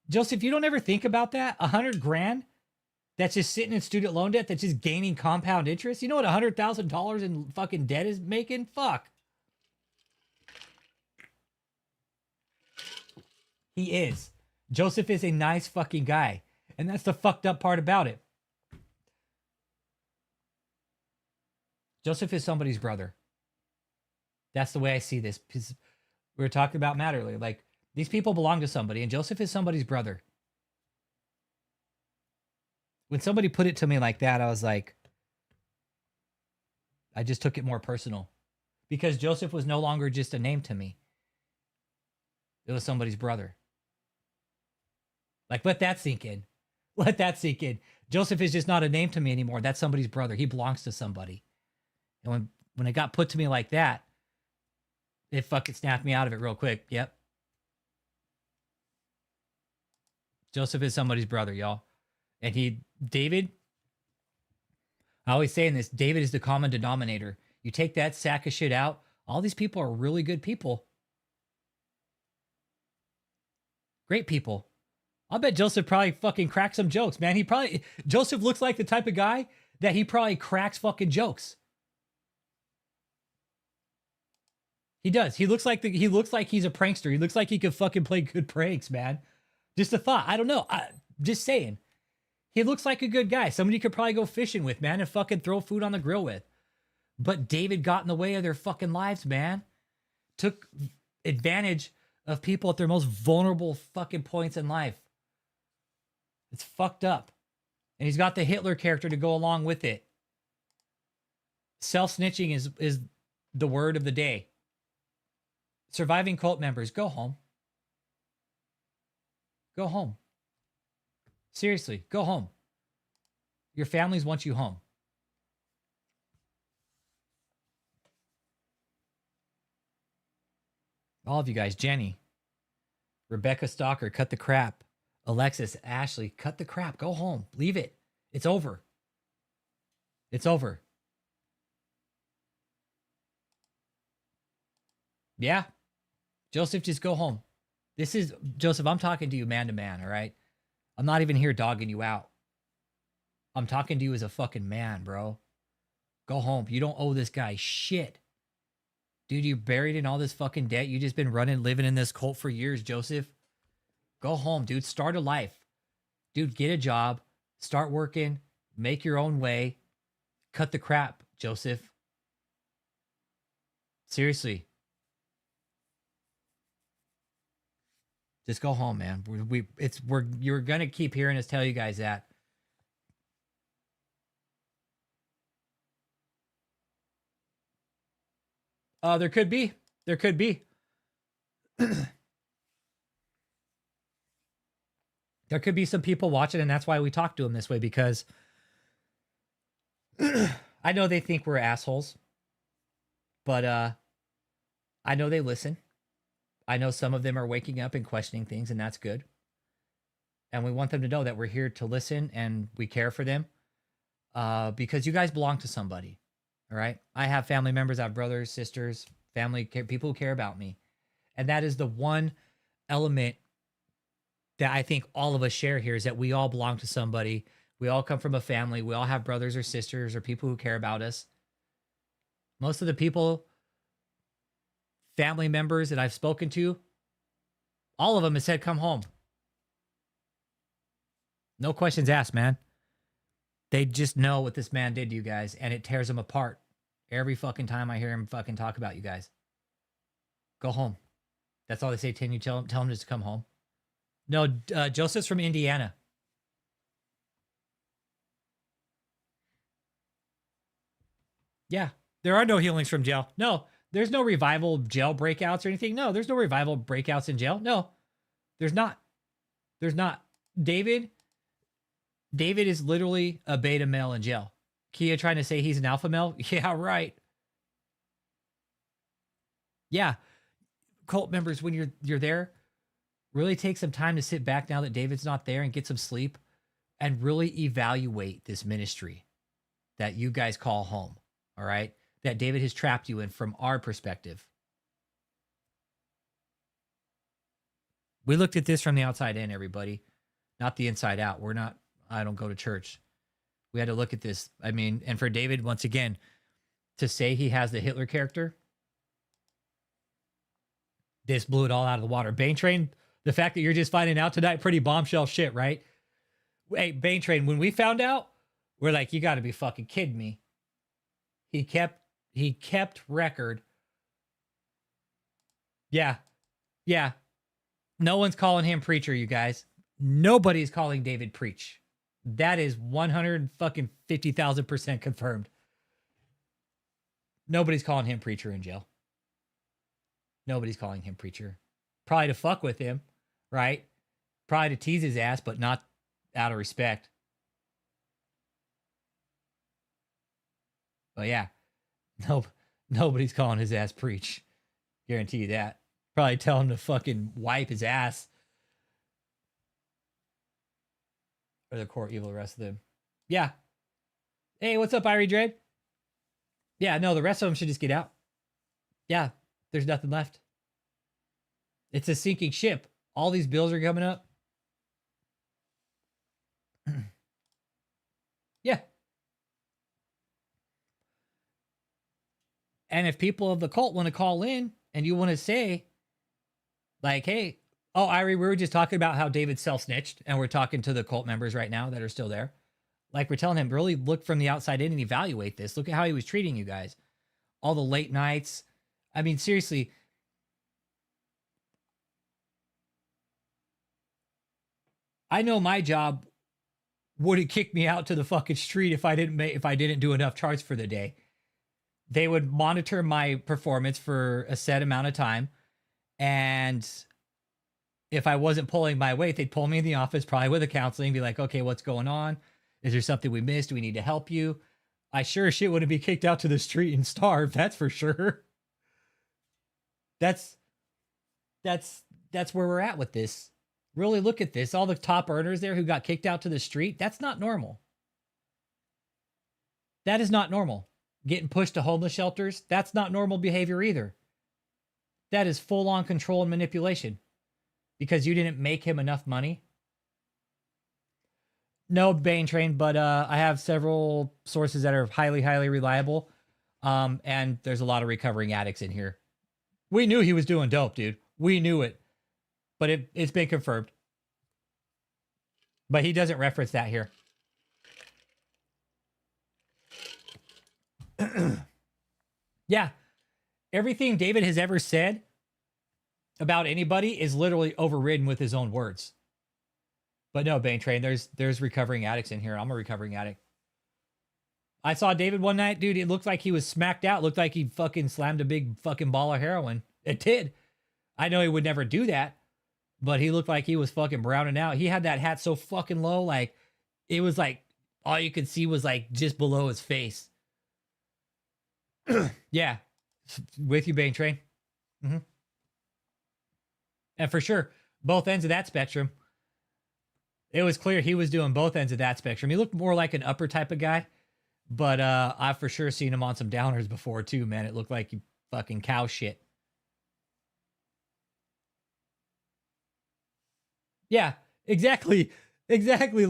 Joseph, you don't ever think about that? $100,000 that's just sitting in student loan debt that's just gaining compound interest? You know what $100,000 in fucking debt is making? Fuck. He is. Joseph is a nice fucking guy. And that's the fucked up part about it. Joseph is somebody's brother. That's the way I see this. Because we were talking about Matt earlier. Like, these people belong to somebody, and Joseph is somebody's brother. When somebody put it to me like that, I was like, I just took it more personal. Because Joseph was no longer just a name to me. It was somebody's brother. Like, let that sink in. Let that sink in. Joseph is just not a name to me anymore. That's somebody's brother. He belongs to somebody. And when it got put to me like that, it fucking snapped me out of it real quick. Yep. Joseph is somebody's brother, y'all. And David, I always say in this, David is the common denominator. You take that sack of shit out, all these people are really good people. Great people. I'll bet Joseph probably fucking cracks some jokes, man. Joseph looks like the type of guy that he probably cracks fucking jokes. He does. He looks like he's a prankster. He looks like he could fucking play good pranks, man. Just a thought. I don't know. Just saying. He looks like a good guy. Somebody could probably go fishing with, man, and fucking throw food on the grill with. But David got in the way of their fucking lives, man. Took advantage of people at their most vulnerable fucking points in life. It's fucked up. And he's got the Hitler character to go along with it. Self-snitching is the word of the day. Surviving cult members, go home. Go home. Seriously, go home. Your families want you home. All of you guys, Jenny, Rebecca Stalker, cut the crap. Alexis, Ashley, cut the crap. Go home. Leave it. It's over. It's over. Yeah. Joseph, just go home. This is, Joseph, I'm talking to you man to man, all right? I'm not even here dogging you out. I'm talking to you as a fucking man, bro. Go home. You don't owe this guy shit. Dude, you're buried in all this fucking debt. You just been living in this cult for years, Joseph. Go home, dude. Start a life. Dude, get a job. Start working. Make your own way. Cut the crap, Joseph. Seriously. Just go home, man. You're gonna keep hearing us tell you guys that. There could be. There could be. There could be some people watching, and that's why we talk to them this way, because I know they think we're assholes, but I know they listen. I know some of them are waking up and questioning things, and that's good. And we want them to know that we're here to listen and we care for them, because you guys belong to somebody. All right. I have family members, I have brothers, sisters, family, people who care about me. And that is the one element that I think all of us share here, is that we all belong to somebody. We all come from a family. We all have brothers or sisters or people who care about us. Most of the people, family members that I've spoken to, all of them have said, come home. No questions asked, man. They just know what this man did to you guys, and it tears them apart. Every fucking time I hear him fucking talk about you guys. Go home. That's all they say. Can you tell him just to come home? No, Joseph's from Indiana. Yeah, there are no healings from jail. No, there's no revival jail breakouts or anything. No, there's no revival breakouts in jail. No, there's not. There's not. David is literally a beta male in jail. Kia trying to say he's an alpha male? Yeah, right. Yeah. Cult members, when you're there, really take some time to sit back now that David's not there and get some sleep and really evaluate this ministry that you guys call home, all right? That David has trapped you in from our perspective. We looked at this from the outside in, everybody, not the inside out. I don't go to church. We had to look at this. I mean, and for David, once again, to say he has the Hitler character, this blew it all out of the water. Bane Train, the fact that you're just finding out tonight, pretty bombshell shit, right? Hey, Bane Train, when we found out, we're like, you got to be fucking kidding me. He kept record. Yeah. Yeah. No one's calling him preacher, you guys. Nobody's calling David preach. That is 150,000% confirmed. Nobody's calling him preacher in jail. Nobody's calling him preacher. Probably to fuck with him, right? Probably to tease his ass, but not out of respect. But yeah, nobody's calling his ass preach. Guarantee you that. Probably tell him to fucking wipe his ass. Or the core evil, the rest of them. Yeah. Hey, what's up, Irie Dread? Yeah, no, the rest of them should just get out. Yeah, there's nothing left. It's a sinking ship. All these bills are coming up. Yeah. And if people of the cult want to call in and you want to say, like, hey, oh, Irie, we were just talking about how David self-snitched, and we're talking to the cult members right now that are still there. Like, we're telling him, really look from the outside in and evaluate this. Look at how he was treating you guys. All the late nights. I mean, seriously. I know my job would have kicked me out to the fucking street if I didn't do enough charts for the day. They would monitor my performance for a set amount of time, and if I wasn't pulling my weight, they'd pull me in the office, probably with a counseling, be like, okay, what's going on? Is there something we missed? Do we need to help you? I sure as shit wouldn't be kicked out to the street and starve. That's for sure. That's where we're at with this. Really look at this. All the top earners there who got kicked out to the street. That's not normal. That is not normal. Getting pushed to homeless shelters. That's not normal behavior either. That is full on control and manipulation. because you didn't make him enough money? No, Bane Train, but I have several sources that are highly, highly reliable. And there's a lot of recovering addicts in here. We knew he was doing dope, dude. We knew it. But it's been confirmed. But he doesn't reference that here. Yeah. Everything David has ever said about anybody is literally overridden with his own words. But no, Bane Train, there's recovering addicts in here. I'm a recovering addict. I saw David one night, dude. It looked like he was smacked out. It looked like he fucking slammed a big fucking ball of heroin. It did. I know he would never do that, but he looked like he was fucking browning out. He had that hat so fucking low, like it was like all you could see was like just below his face. Yeah, with you, Bane Train. Mm-hmm. And for sure, both ends of that spectrum. It was clear he was doing both ends of that spectrum. He looked more like an upper type of guy, but I've for sure seen him on some downers before too, man. It looked like he fucking cow shit. Yeah, exactly. Exactly,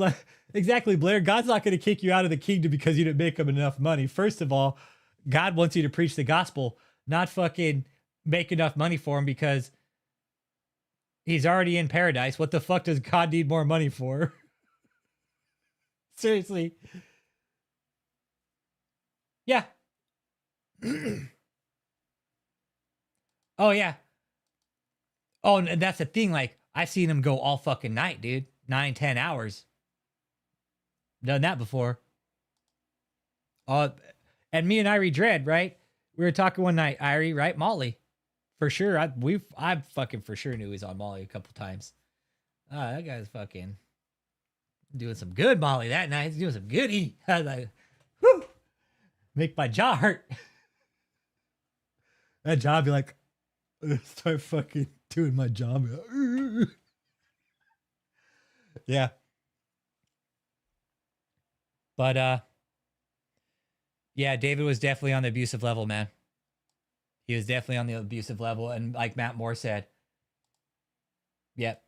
Blair. God's not going to kick you out of the kingdom because you didn't make him enough money. First of all, God wants you to preach the gospel, not fucking make enough money for him because he's already in paradise. What the fuck does God need more money for? Seriously. Yeah. Oh, yeah. Oh, and that's the thing. Like, I've seen him go all fucking night, dude. 9-10 hours. Done that before. And me and Irie Dread, right? We were talking one night, Irie, right? Molly. For sure. I fucking for sure knew he was on Molly a couple times. That guy's fucking doing some good Molly that night. He's doing some goody. I was like, whoo! Make my jaw hurt. That jaw be like, start fucking doing my jaw. Like, yeah. But yeah, David was definitely on the abusive level, man. He was definitely on the abusive level. And like Matt Moore said, yep.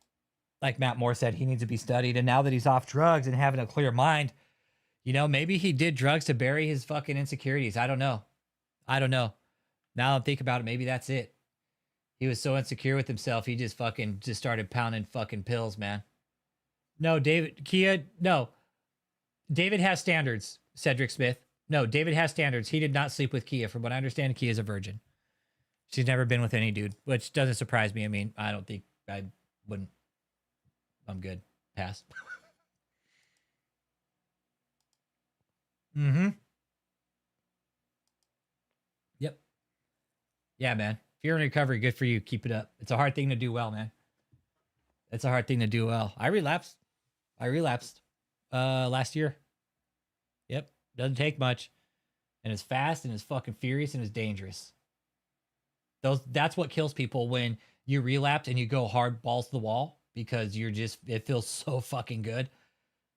Like Matt Moore said, he needs to be studied. And now that he's off drugs and having a clear mind, you know, maybe he did drugs to bury his fucking insecurities. I don't know. Now I'm thinking about it. Maybe that's it. He was so insecure with himself. He just started pounding fucking pills, man. No, no. David has standards, Cedric Smith. No, David has standards. He did not sleep with Kia. From what I understand, Kia's a virgin. She's never been with any dude, which doesn't surprise me. I mean, I don't think I wouldn't. I'm good. Pass. Mm-hmm. Yep. Yeah, man. If you're in recovery, good for you. Keep it up. It's a hard thing to do well, man. It's a hard thing to do well. I relapsed last year. Yep. Doesn't take much. And it's fast and it's fucking furious and it's dangerous. That's what kills people when you relapse and you go hard balls to the wall because it feels so fucking good.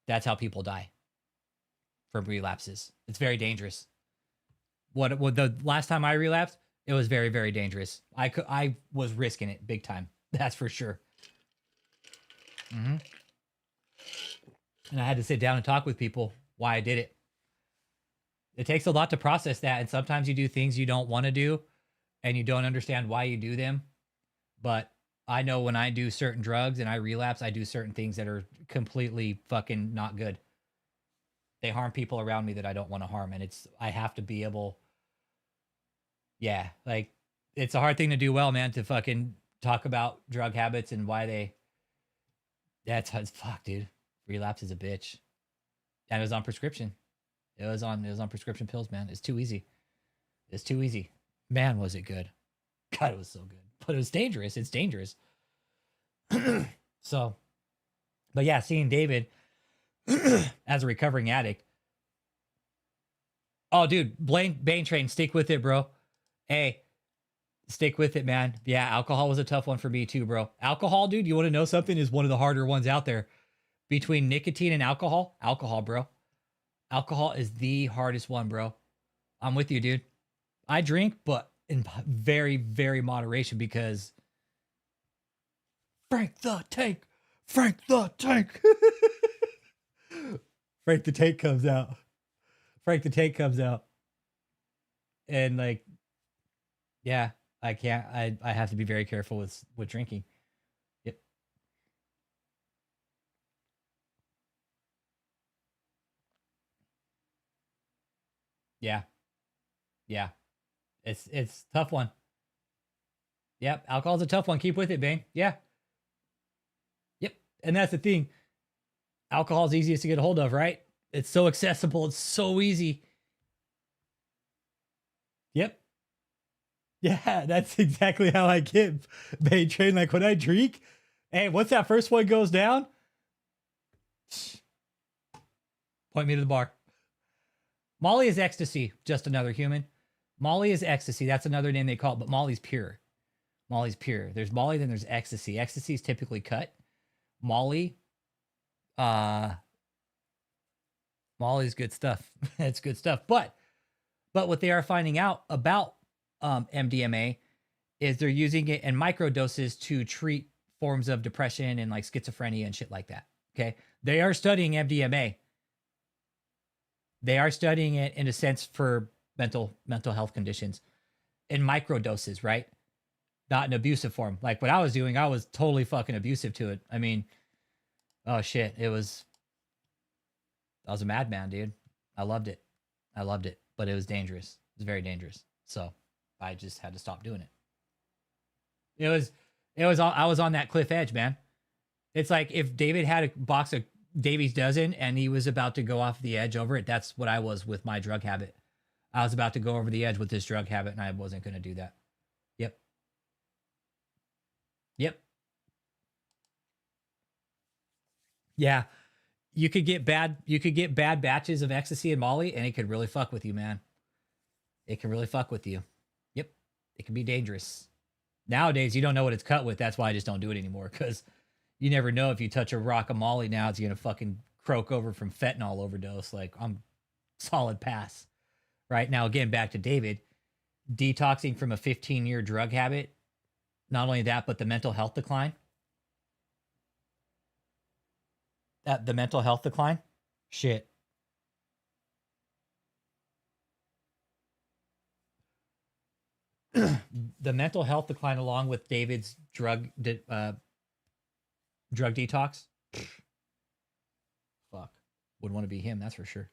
That's how people die from relapses. It's very dangerous. What the last time I relapsed, it was very, very dangerous. I was risking it big time. That's for sure. Mm-hmm. And I had to sit down and talk with people why I did it. It takes a lot to process that. And sometimes you do things you don't want to do and you don't understand why you do them. But I know when I do certain drugs and I relapse, I do certain things that are completely fucking not good. They harm people around me that I don't want to harm. And I have to be able, yeah, like it's a hard thing to do well, man, to fucking talk about drug habits and why that's fuck, dude. Relapse is a bitch. And it was on prescription. It was on prescription pills, man. It's too easy. Man, was it good. God, it was so good. But it was dangerous. It's dangerous. So, but yeah, seeing David as a recovering addict. Oh, dude, Bane Train, stick with it, bro. Hey, stick with it, man. Yeah, alcohol was a tough one for me too, bro. Alcohol, dude, you want to know something? Is one of the harder ones out there. Between nicotine and alcohol, bro. Alcohol is the hardest one, bro. I'm with you, dude. I drink, but in very, very moderation because Frank the Tank. Frank the Tank. Frank the Tank comes out. Frank the Tank comes out. And like, yeah, I can't. I have to be very careful with drinking. Yep. Yeah. Yeah. It's a tough one. Yep. Alcohol's a tough one. Keep with it, Bane. Yeah. Yep. And that's the thing. Alcohol's easiest to get a hold of, right? It's so accessible. It's so easy. Yep. Yeah, that's exactly how I get Bane Train. Like when I drink, hey, once that first one goes down, point me to the bar. Molly is ecstasy, just another human. Molly is ecstasy. That's another name they call it, but Molly's pure. Molly's pure. There's Molly, then there's ecstasy. Ecstasy is typically cut. Molly's good stuff. It's good stuff. But what they are finding out about MDMA is they're using it in microdoses to treat forms of depression and like schizophrenia and shit like that. Okay. They are studying MDMA. They are studying it in a sense for mental health conditions in microdoses, right? Not an abusive form. Like what I was doing, I was totally fucking abusive to it. I mean, oh shit. I was a madman, dude. I loved it. But it was dangerous. It was very dangerous. So I just had to stop doing it. I was on that cliff edge, man. It's like if David had a box of Davies Dozen and he was about to go off the edge over it. That's what I was with my drug habit. I was about to go over the edge with this drug habit and I wasn't going to do that. Yep. Yeah. You could get bad batches of ecstasy and Molly and it could really fuck with you, man. It can really fuck with you. Yep. It can be dangerous. Nowadays, you don't know what it's cut with. That's why I just don't do it anymore. Because you never know if you touch a rock of Molly now, it's going to fucking croak over from fentanyl overdose. Like, I'm solid pass. Right now, again, back to David. Detoxing from a 15-year drug habit. Not only that, but the mental health decline. The mental health decline? Shit. The mental health decline along with David's drug detox. Fuck. Wouldn't want to be him, that's for sure.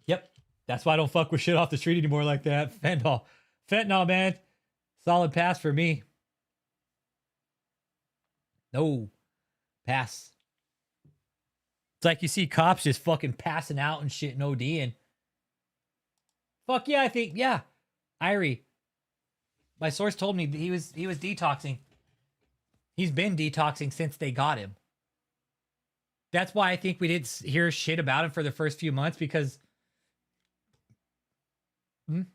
Yep. That's why I don't fuck with shit off the street anymore like that. Fentanyl, man. Solid pass for me. No. Pass. It's like you see cops just fucking passing out and shit and ODing. Fuck yeah, I think, yeah. Irie. My source told me that he was detoxing. He's been detoxing since they got him. That's why I think we didn't hear shit about him for the first few months because you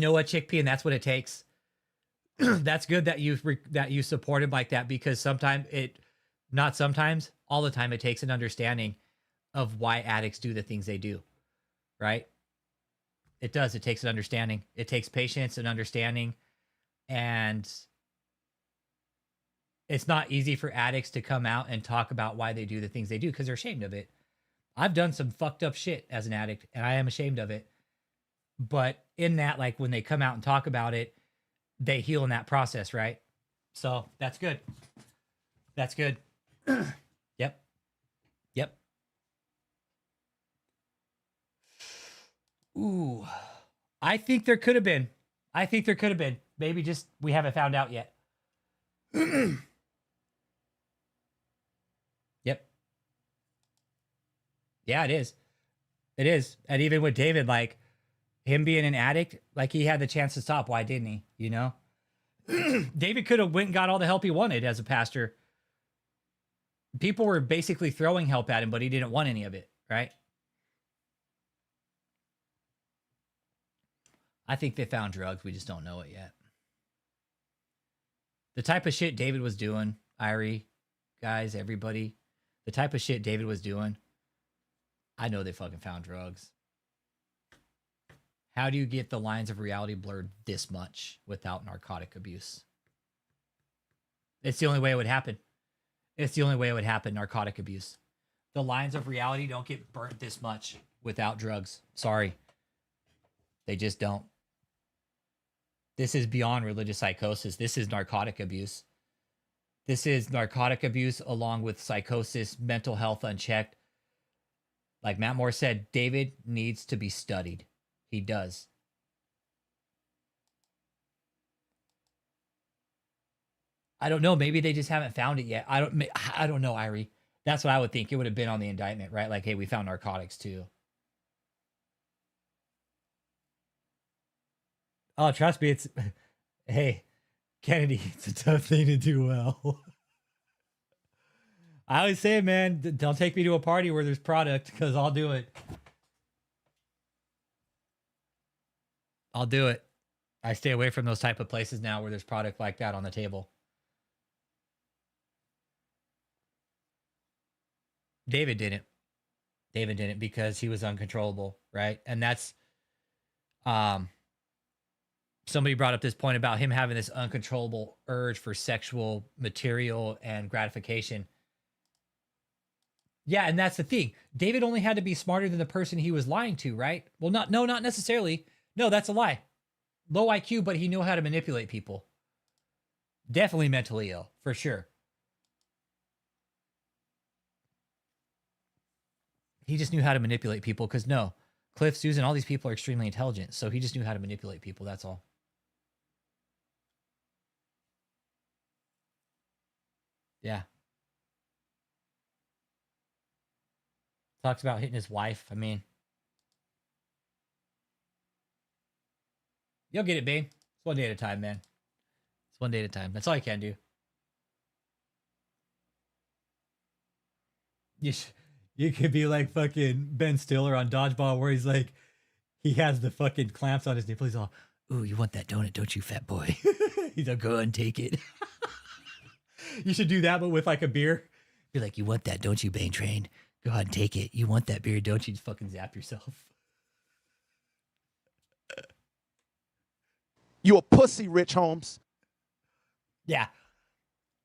know what, Chickpea, and that's what it takes. That's good that you support him like that because all the time it takes an understanding of why addicts do the things they do, right? It does. It takes an understanding. It takes patience and understanding, and it's not easy for addicts to come out and talk about why they do the things they do because they're ashamed of it. I've done some fucked up shit as an addict, and I am ashamed of it. But in that, like when they come out and talk about it, they heal in that process, right? So that's good. That's good. Yep. Ooh, I think there could have been. Maybe just we haven't found out yet. Yep. Yeah, it is. It is. And even with David, like him being an addict, like he had the chance to stop. Why didn't he? You know? David could have went and got all the help he wanted as a pastor. People were basically throwing help at him, but he didn't want any of it, right? I think they found drugs. We just don't know it yet. The type of shit David was doing, Irie, guys, everybody, the type of shit David was doing, I know they fucking found drugs. How do you get the lines of reality blurred this much without narcotic abuse? It's the only way it would happen. It's the only way it would happen, narcotic abuse. The lines of reality don't get burnt this much without drugs. Sorry. They just don't. This is beyond religious psychosis. This is narcotic abuse. This is narcotic abuse along with psychosis, mental health unchecked. Like Matt Moore said, David needs to be studied. He does. I don't know. Maybe they just haven't found it yet. I don't know, Irie. That's what I would think. It would have been on the indictment, right? Like, hey, we found narcotics too. Oh, trust me, it's hey, Kennedy, it's a tough thing to do well. I always say, man, don't take me to a party where there's product, because I'll do it. I'll do it. I stay away from those type of places now where there's product like that on the table. David didn't. David didn't because he was uncontrollable, right? And that's somebody brought up this point about him having this uncontrollable urge for sexual material and gratification. Yeah, and that's the thing. David only had to be smarter than the person he was lying to, right? Well, not necessarily. No, that's a lie. Low IQ, but he knew how to manipulate people. Definitely mentally ill, for sure. He just knew how to manipulate people because no, Cliff, Susan, all these people are extremely intelligent. So he just knew how to manipulate people. That's all. Yeah. Talks about hitting his wife. I mean, you'll get it, babe. It's one day at a time, man. It's one day at a time. That's all I can do. You could be like fucking Ben Stiller on Dodgeball, where he's like, he has the fucking clamps on his nipple. He's all, ooh, you want that donut, don't you, fat boy? He's like, go and take it. You should do that, but with like a beer. Be like, you want that, don't you, Bane Train? Go ahead and take it. You want that beer, don't you? Just fucking zap yourself. You a pussy, Rich Holmes. Yeah.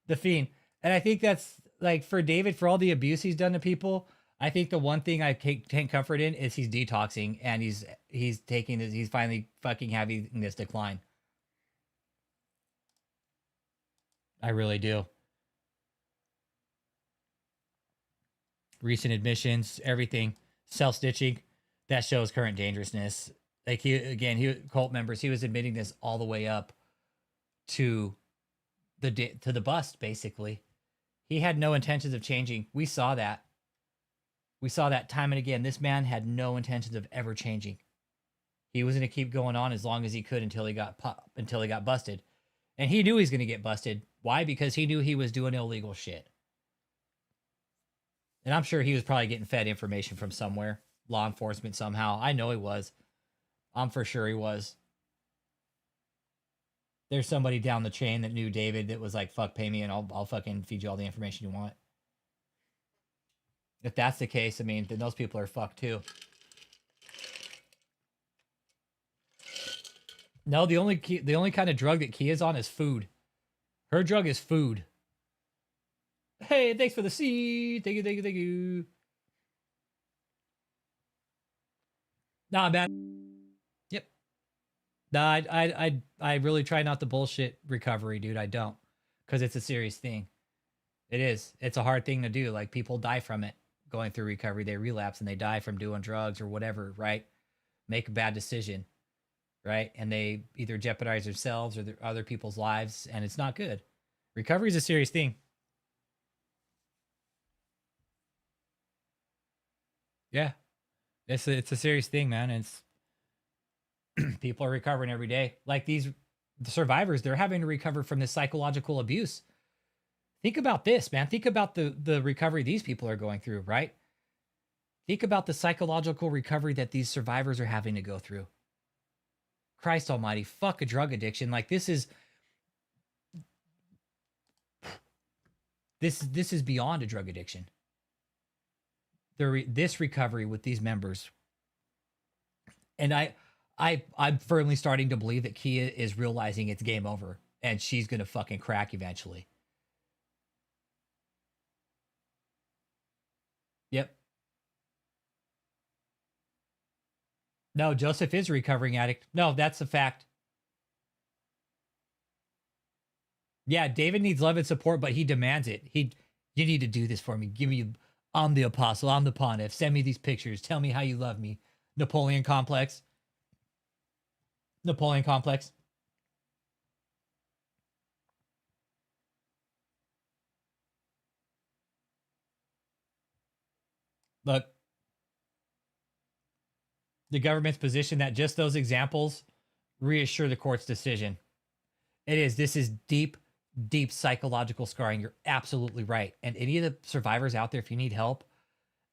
The Fiend. And I think that's like for David, for all the abuse he's done to people, I think the one thing I take comfort in is he's detoxing and he's taking this, he's finally fucking having this decline. I really do. Recent admissions, everything, self-snitching, that shows current dangerousness. Like he cult members, he was admitting this all the way up to the bust, basically. He had no intentions of changing. We saw that. We saw that time and again. This man had no intentions of ever changing. He was going to keep going on as long as he could until he got busted. And he knew he was going to get busted. Why? Because he knew he was doing illegal shit. And I'm sure he was probably getting fed information from somewhere. Law enforcement somehow. I know he was. I'm for sure he was. There's somebody down the chain that knew David that was like, fuck, pay me and I'll fucking feed you all the information you want. If that's the case, I mean, then those people are fucked too. No, the only kind of drug that Kia's on is food. Her drug is food. Hey, thanks for the seed. Thank you. Nah, man. Yep. Nah, I really try not to bullshit recovery, dude. I don't. Because it's a serious thing. It is. It's a hard thing to do. Like, people die from it. Going through recovery, they relapse and they die from doing drugs or whatever, right? Make a bad decision, right? And they either jeopardize themselves or other people's lives, and it's not good. Recovery is a serious thing. Yeah. It's a serious thing, man. It's people are recovering every day. Like the survivors, they're having to recover from this psychological abuse. Think about this, man. Think about the recovery these people are going through, right? Think about the psychological recovery that these survivors are having to go through. Christ almighty, fuck a drug addiction. Like this is beyond a drug addiction. This recovery with these members. And I'm firmly starting to believe that Kia is realizing it's game over and she's gonna fucking crack eventually. Yep. No, Joseph is a recovering addict. No, that's a fact. Yeah, David needs love and support, but he demands it. You need to do this for me. I'm the apostle. I'm the pontiff. Send me these pictures. Tell me how you love me. Napoleon complex. Napoleon complex. Look, the government's position that just those examples reassure the court's decision. It is. This is deep, deep psychological scarring. You're absolutely right. And any of the survivors out there, if you need help,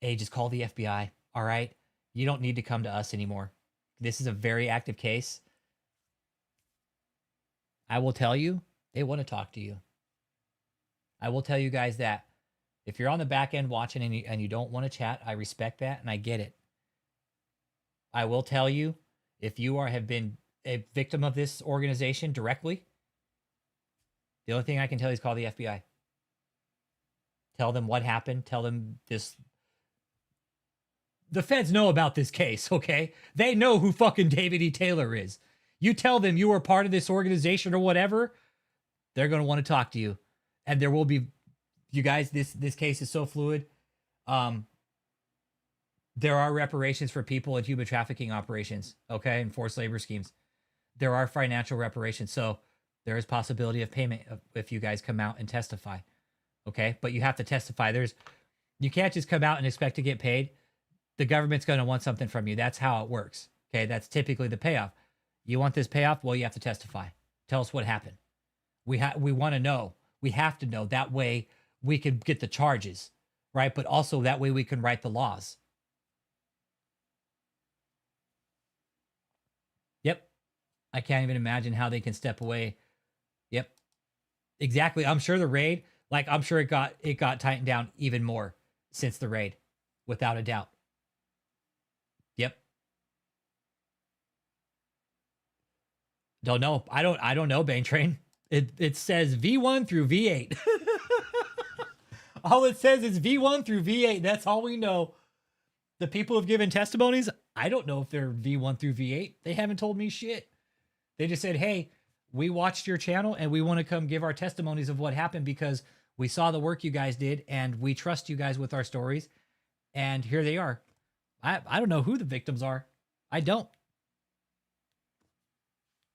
hey, just call the FBI. All right? You don't need to come to us anymore. This is a very active case. I will tell you, they want to talk to you. I will tell you guys that. If you're on the back end watching and you don't want to chat, I respect that and I get it. I will tell you, if you have been a victim of this organization directly, the only thing I can tell you is call the FBI. Tell them what happened. Tell them this. The feds know about this case, okay? They know who fucking David E. Taylor is. You tell them you were part of this organization or whatever, they're going to want to talk to you. And there will be, you guys, this case is so fluid. There are reparations for people in human trafficking operations, okay, and forced labor schemes. There are financial reparations. So there is possibility of payment if you guys come out and testify, okay? But you have to testify. You can't just come out and expect to get paid. The government's going to want something from you. That's how it works, okay? That's typically the payoff. You want this payoff? Well, you have to testify. Tell us what happened. We want to know. We have to know. That way we can get the charges, right? But also that way we can write the laws. Yep. I can't even imagine how they can step away. Yep. Exactly. I'm sure the raid, I'm sure it got tightened down even more since the raid, without a doubt. Yep. Don't know. I don't know, Bane Train. It says V1 through V8. All it says is V1 through V8. That's all we know. The people who've given testimonies, I don't know if they're V1 through V8. They haven't told me shit. They just said, hey, we watched your channel and we want to come give our testimonies of what happened because we saw the work you guys did and we trust you guys with our stories. And here they are. I don't know who the victims are. I don't.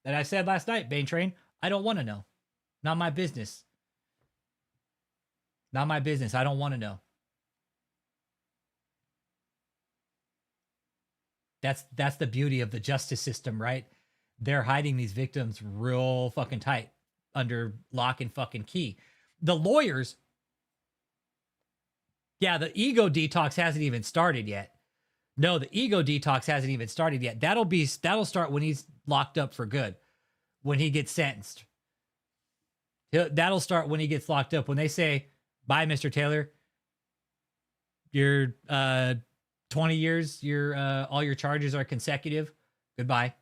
And I said last night, Bane Train, I don't want to know. Not my business. Not my business. I don't want to know. That's the beauty of the justice system, right? They're hiding these victims real fucking tight under lock and fucking key. The lawyers, yeah, the ego detox hasn't even started yet. No, the ego detox hasn't even started yet. That'll start when he's locked up for good, when he gets sentenced. That'll start when he gets locked up. When they say, bye, Mr. Taylor, you're 20 years, all your charges are consecutive. Goodbye.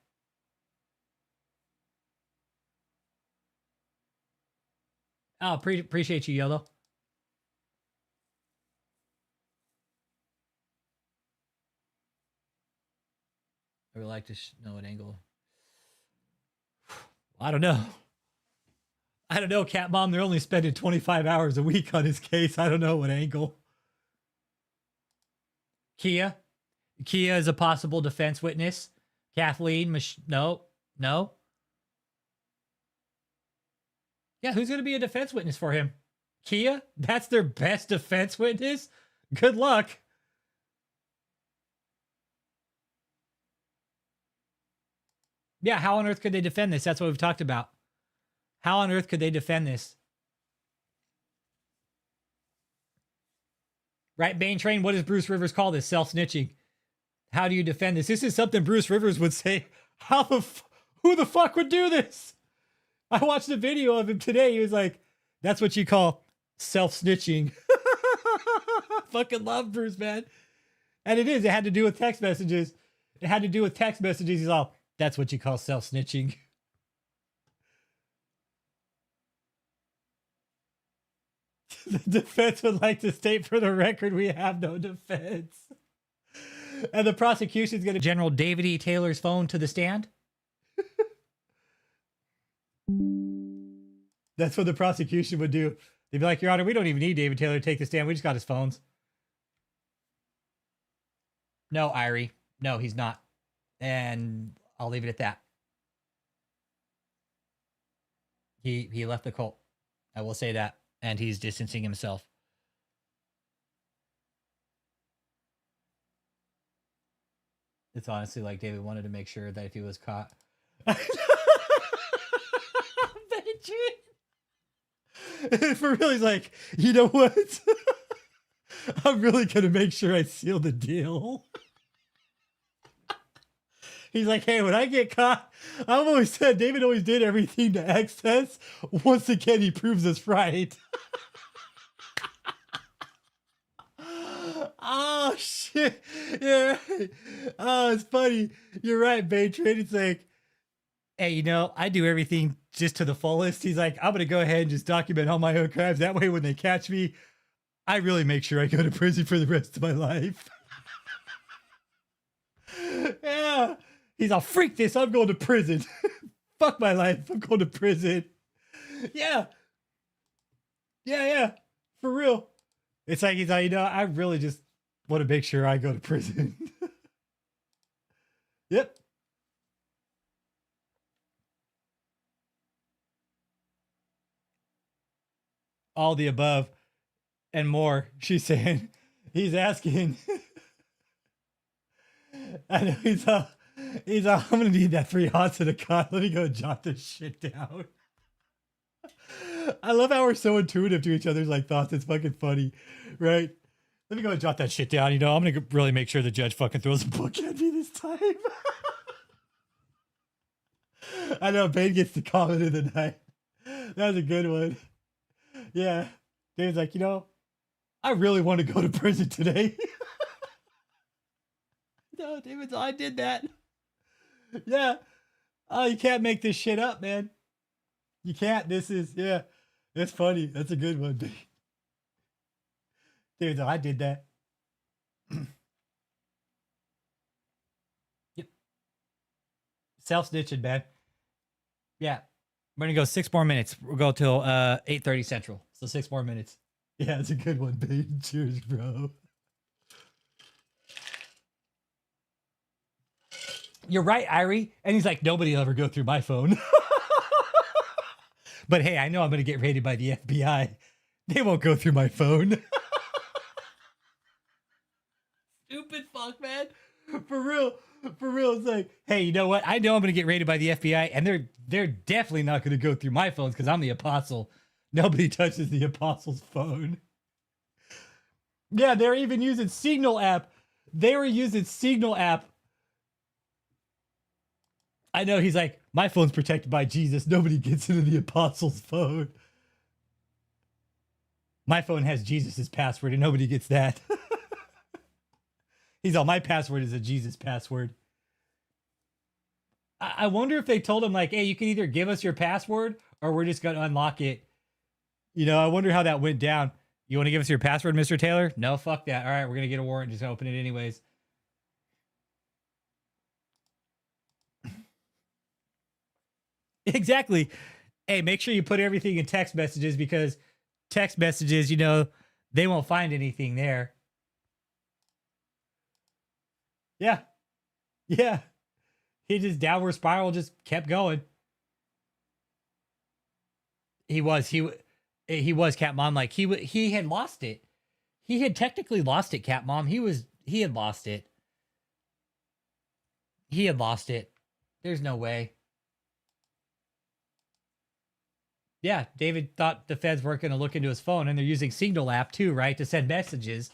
Oh, appreciate you, YOLO. I would like to know an angle. I don't know. I don't know, Cat Mom. They're only spending 25 hours a week on his case. I don't know what angle. Kia is a possible defense witness. Kathleen, no. Yeah, who's going to be a defense witness for him? Kia? That's their best defense witness? Good luck. Yeah, how on earth could they defend this? That's what we've talked about. How on earth could they defend this? Right, Bane Train, what does Bruce Rivers call this? Self-snitching. How do you defend this? This is something Bruce Rivers would say. Who the fuck would do this? I watched a video of him today. He was like, that's what you call self-snitching. Fucking love Bruce, man. And it is. It had to do with text messages. He's all, That's what you call self-snitching. The defense would like to state for the record we have no defense. And the prosecution is going to General David E. Taylor's phone to the stand. That's what the prosecution would do. They'd be like, Your Honor, we don't even need David Taylor to take the stand. We just got his phones. No, Irie. No, he's not. And I'll leave it at that. He left the cult. I will say that. And he's distancing himself. It's honestly like David wanted to make sure that if he was caught. For real, he's like, you know what? I'm really going to make sure I seal the deal. He's like, hey, when I get caught, I've always said David always did everything to excess. Once again, he proves us right. Oh, shit. Yeah. Oh, it's funny. You're right, Baytrade. It's like, hey, you know, I do everything just to the fullest. He's like, I'm going to go ahead and just document all my own crimes. That way, when they catch me, I really make sure I go to prison for the rest of my life. Yeah. He's all, freak this. I'm going to prison. Fuck my life. I'm going to prison. Yeah. Yeah. For real. It's like, he's like, you know, I really just want to make sure I go to prison. Yep. All the above and more, she's saying. He's asking. I know he's I'm gonna need that 3 hots in a con. Let me go jot this shit down. I love how we're so intuitive to each other's like thoughts. It's fucking funny, right? Let me go and jot that shit down. You know, I'm gonna really make sure the judge fucking throws a book at me this time. I know Bane gets the comment of the night. That was a good one. Yeah. Dave's like, you know, I really want to go to prison today. No, David's I did that. Yeah. Oh, you can't make this shit up, man. You can't. This is, yeah. That's funny. That's a good one, Dave. David's I did that. Yep. Self-snitching, man. Yeah. We're going to go 6 more minutes. We'll go till 8:30 Central. So 6 more minutes. Yeah, it's a good one, babe. Cheers, bro. You're right, Irie. And he's like, nobody will ever go through my phone. But hey, I know I'm going to get raided by the FBI. They won't go through my phone. Stupid fuck, man. For real. For real. It's like, hey, you know what? I know I'm going to get raided by the FBI, and they're definitely not going to go through my phones because I'm the apostle. Nobody touches the apostle's phone. Yeah, they're even using Signal app. They were using Signal app. I know, he's like, my phone's protected by Jesus. Nobody gets into the apostle's phone. My phone has Jesus's password and nobody gets that. He's all, my password is a Jesus password. I wonder if they told him like, hey, you can either give us your password or we're just going to unlock it. You know, I wonder how that went down. You want to give us your password, Mr. Taylor? No, fuck that. All right, we're going to get a warrant. Just open it anyways. Exactly. Hey, make sure you put everything in text messages because text messages, you know, they won't find anything there. Yeah. Yeah. He just downward spiral just kept going. He was Cat Mom. Like he had lost it. He had technically lost it, Cat Mom. He had lost it. He had lost it. There's no way. Yeah, David thought the feds weren't going to look into his phone, and they're using Signal app too, right, to send messages.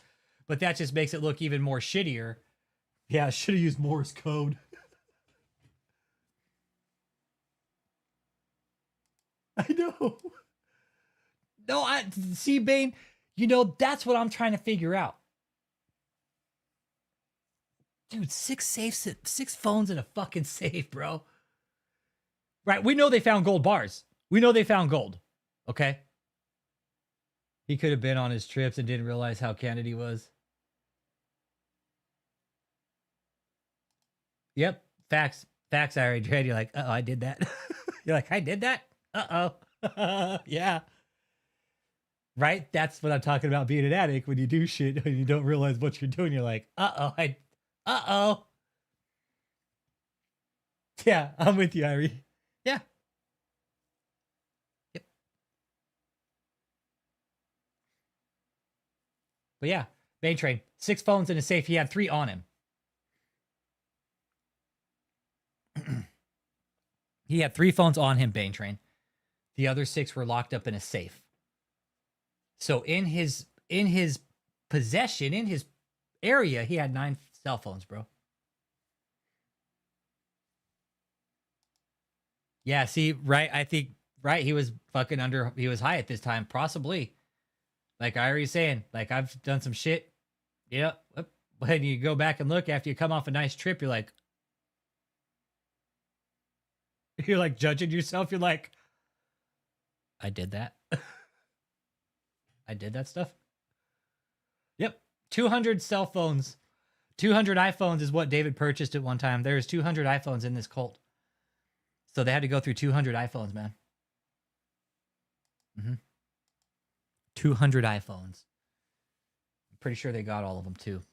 But that just makes it look even more shittier. Yeah, I should have used Morse code. I know. No, see, Bane, you know, that's what I'm trying to figure out. Dude, 6 phones in a fucking safe, bro. Right, we know they found gold bars. We know they found gold. Okay? He could have been on his trips and didn't realize how candid he was. Yep, facts. Facts, I already read. You're like, uh-oh, I did that. You're like, I did that? Uh-oh. Yeah. Right? That's what I'm talking about being an addict. When you do shit and you don't realize what you're doing, you're like, uh-oh, uh-oh. Yeah, I'm with you, Irie. Yeah. Yep. But yeah, Bane Train. 6 phones in a safe. He had 3 on him. He had 3 phones on him, Bane Train. The other 6 were locked up in a safe. So in his possession, in his area, he had 9 cell phones, bro. Yeah, see, right, I think, right, he was he was high at this time, possibly. Like Irie's saying, like, I've done some shit. Yeah, when you go back and look after you come off a nice trip, you're like judging yourself. You're like, I did that. I did that stuff. Yep. 200 cell phones. 200 iPhones is what David purchased at one time. There's 200 iPhones in this cult. So they had to go through 200 iPhones, man. 200 iPhones. I'm pretty sure they got all of them too.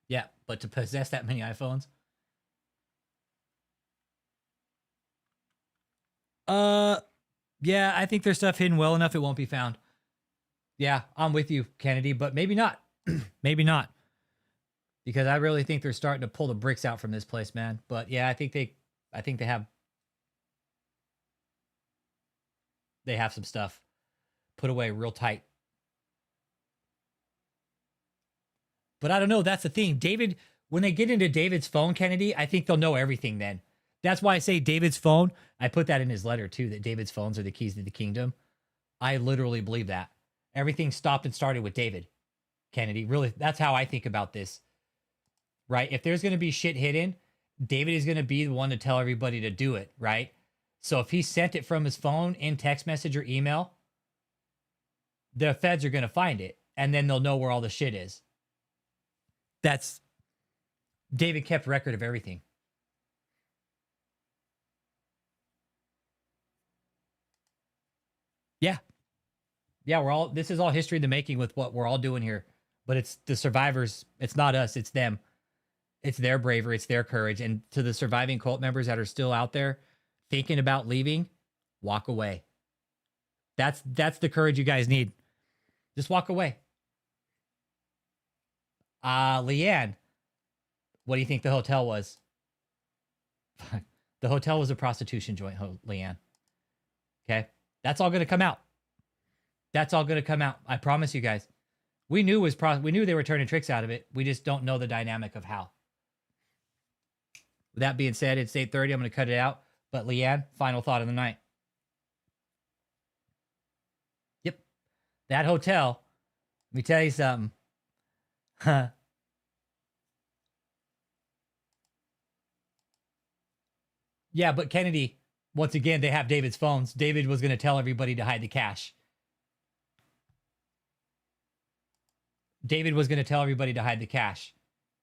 Yeah, but to possess that many iPhones. Yeah, I think there's stuff hidden well enough it won't be found. Yeah, I'm with you, Kennedy, but maybe not. Maybe not. Because I really think they're starting to pull the bricks out from this place, man. But yeah, I think they have some stuff put away real tight. But I don't know, that's the thing. David, when they get into David's phone, Kennedy, I think they'll know everything then. That's why I say David's phone. I put that in his letter too, that David's phones are the keys to the kingdom. I literally believe that. Everything stopped and started with David, Kennedy. Really, that's how I think about this. Right? If there's going to be shit hidden, David is going to be the one to tell everybody to do it, right? So if he sent it from his phone in text message or email, the feds are going to find it, and then they'll know where all the shit is. David kept record of everything. Yeah. Yeah, this is all history in the making with what we're all doing here. But it's the survivors. It's not us. It's them. It's their bravery. It's their courage. And to the surviving cult members that are still out there thinking about leaving, walk away. That's the courage you guys need. Just walk away. Leanne, what do you think the hotel was? The hotel was a prostitution joint, Leanne. Okay? That's all going to come out. That's all going to come out. I promise you guys. We knew they were turning tricks out of it. We just don't know the dynamic of how. With that being said, it's 8:30. I'm going to cut it out. But Leanne, final thought of the night. Yep. That hotel, let me tell you something. Yeah, but Kennedy, once again, they have David's phones. David was going to tell everybody to hide the cash. David was going to tell everybody to hide the cash.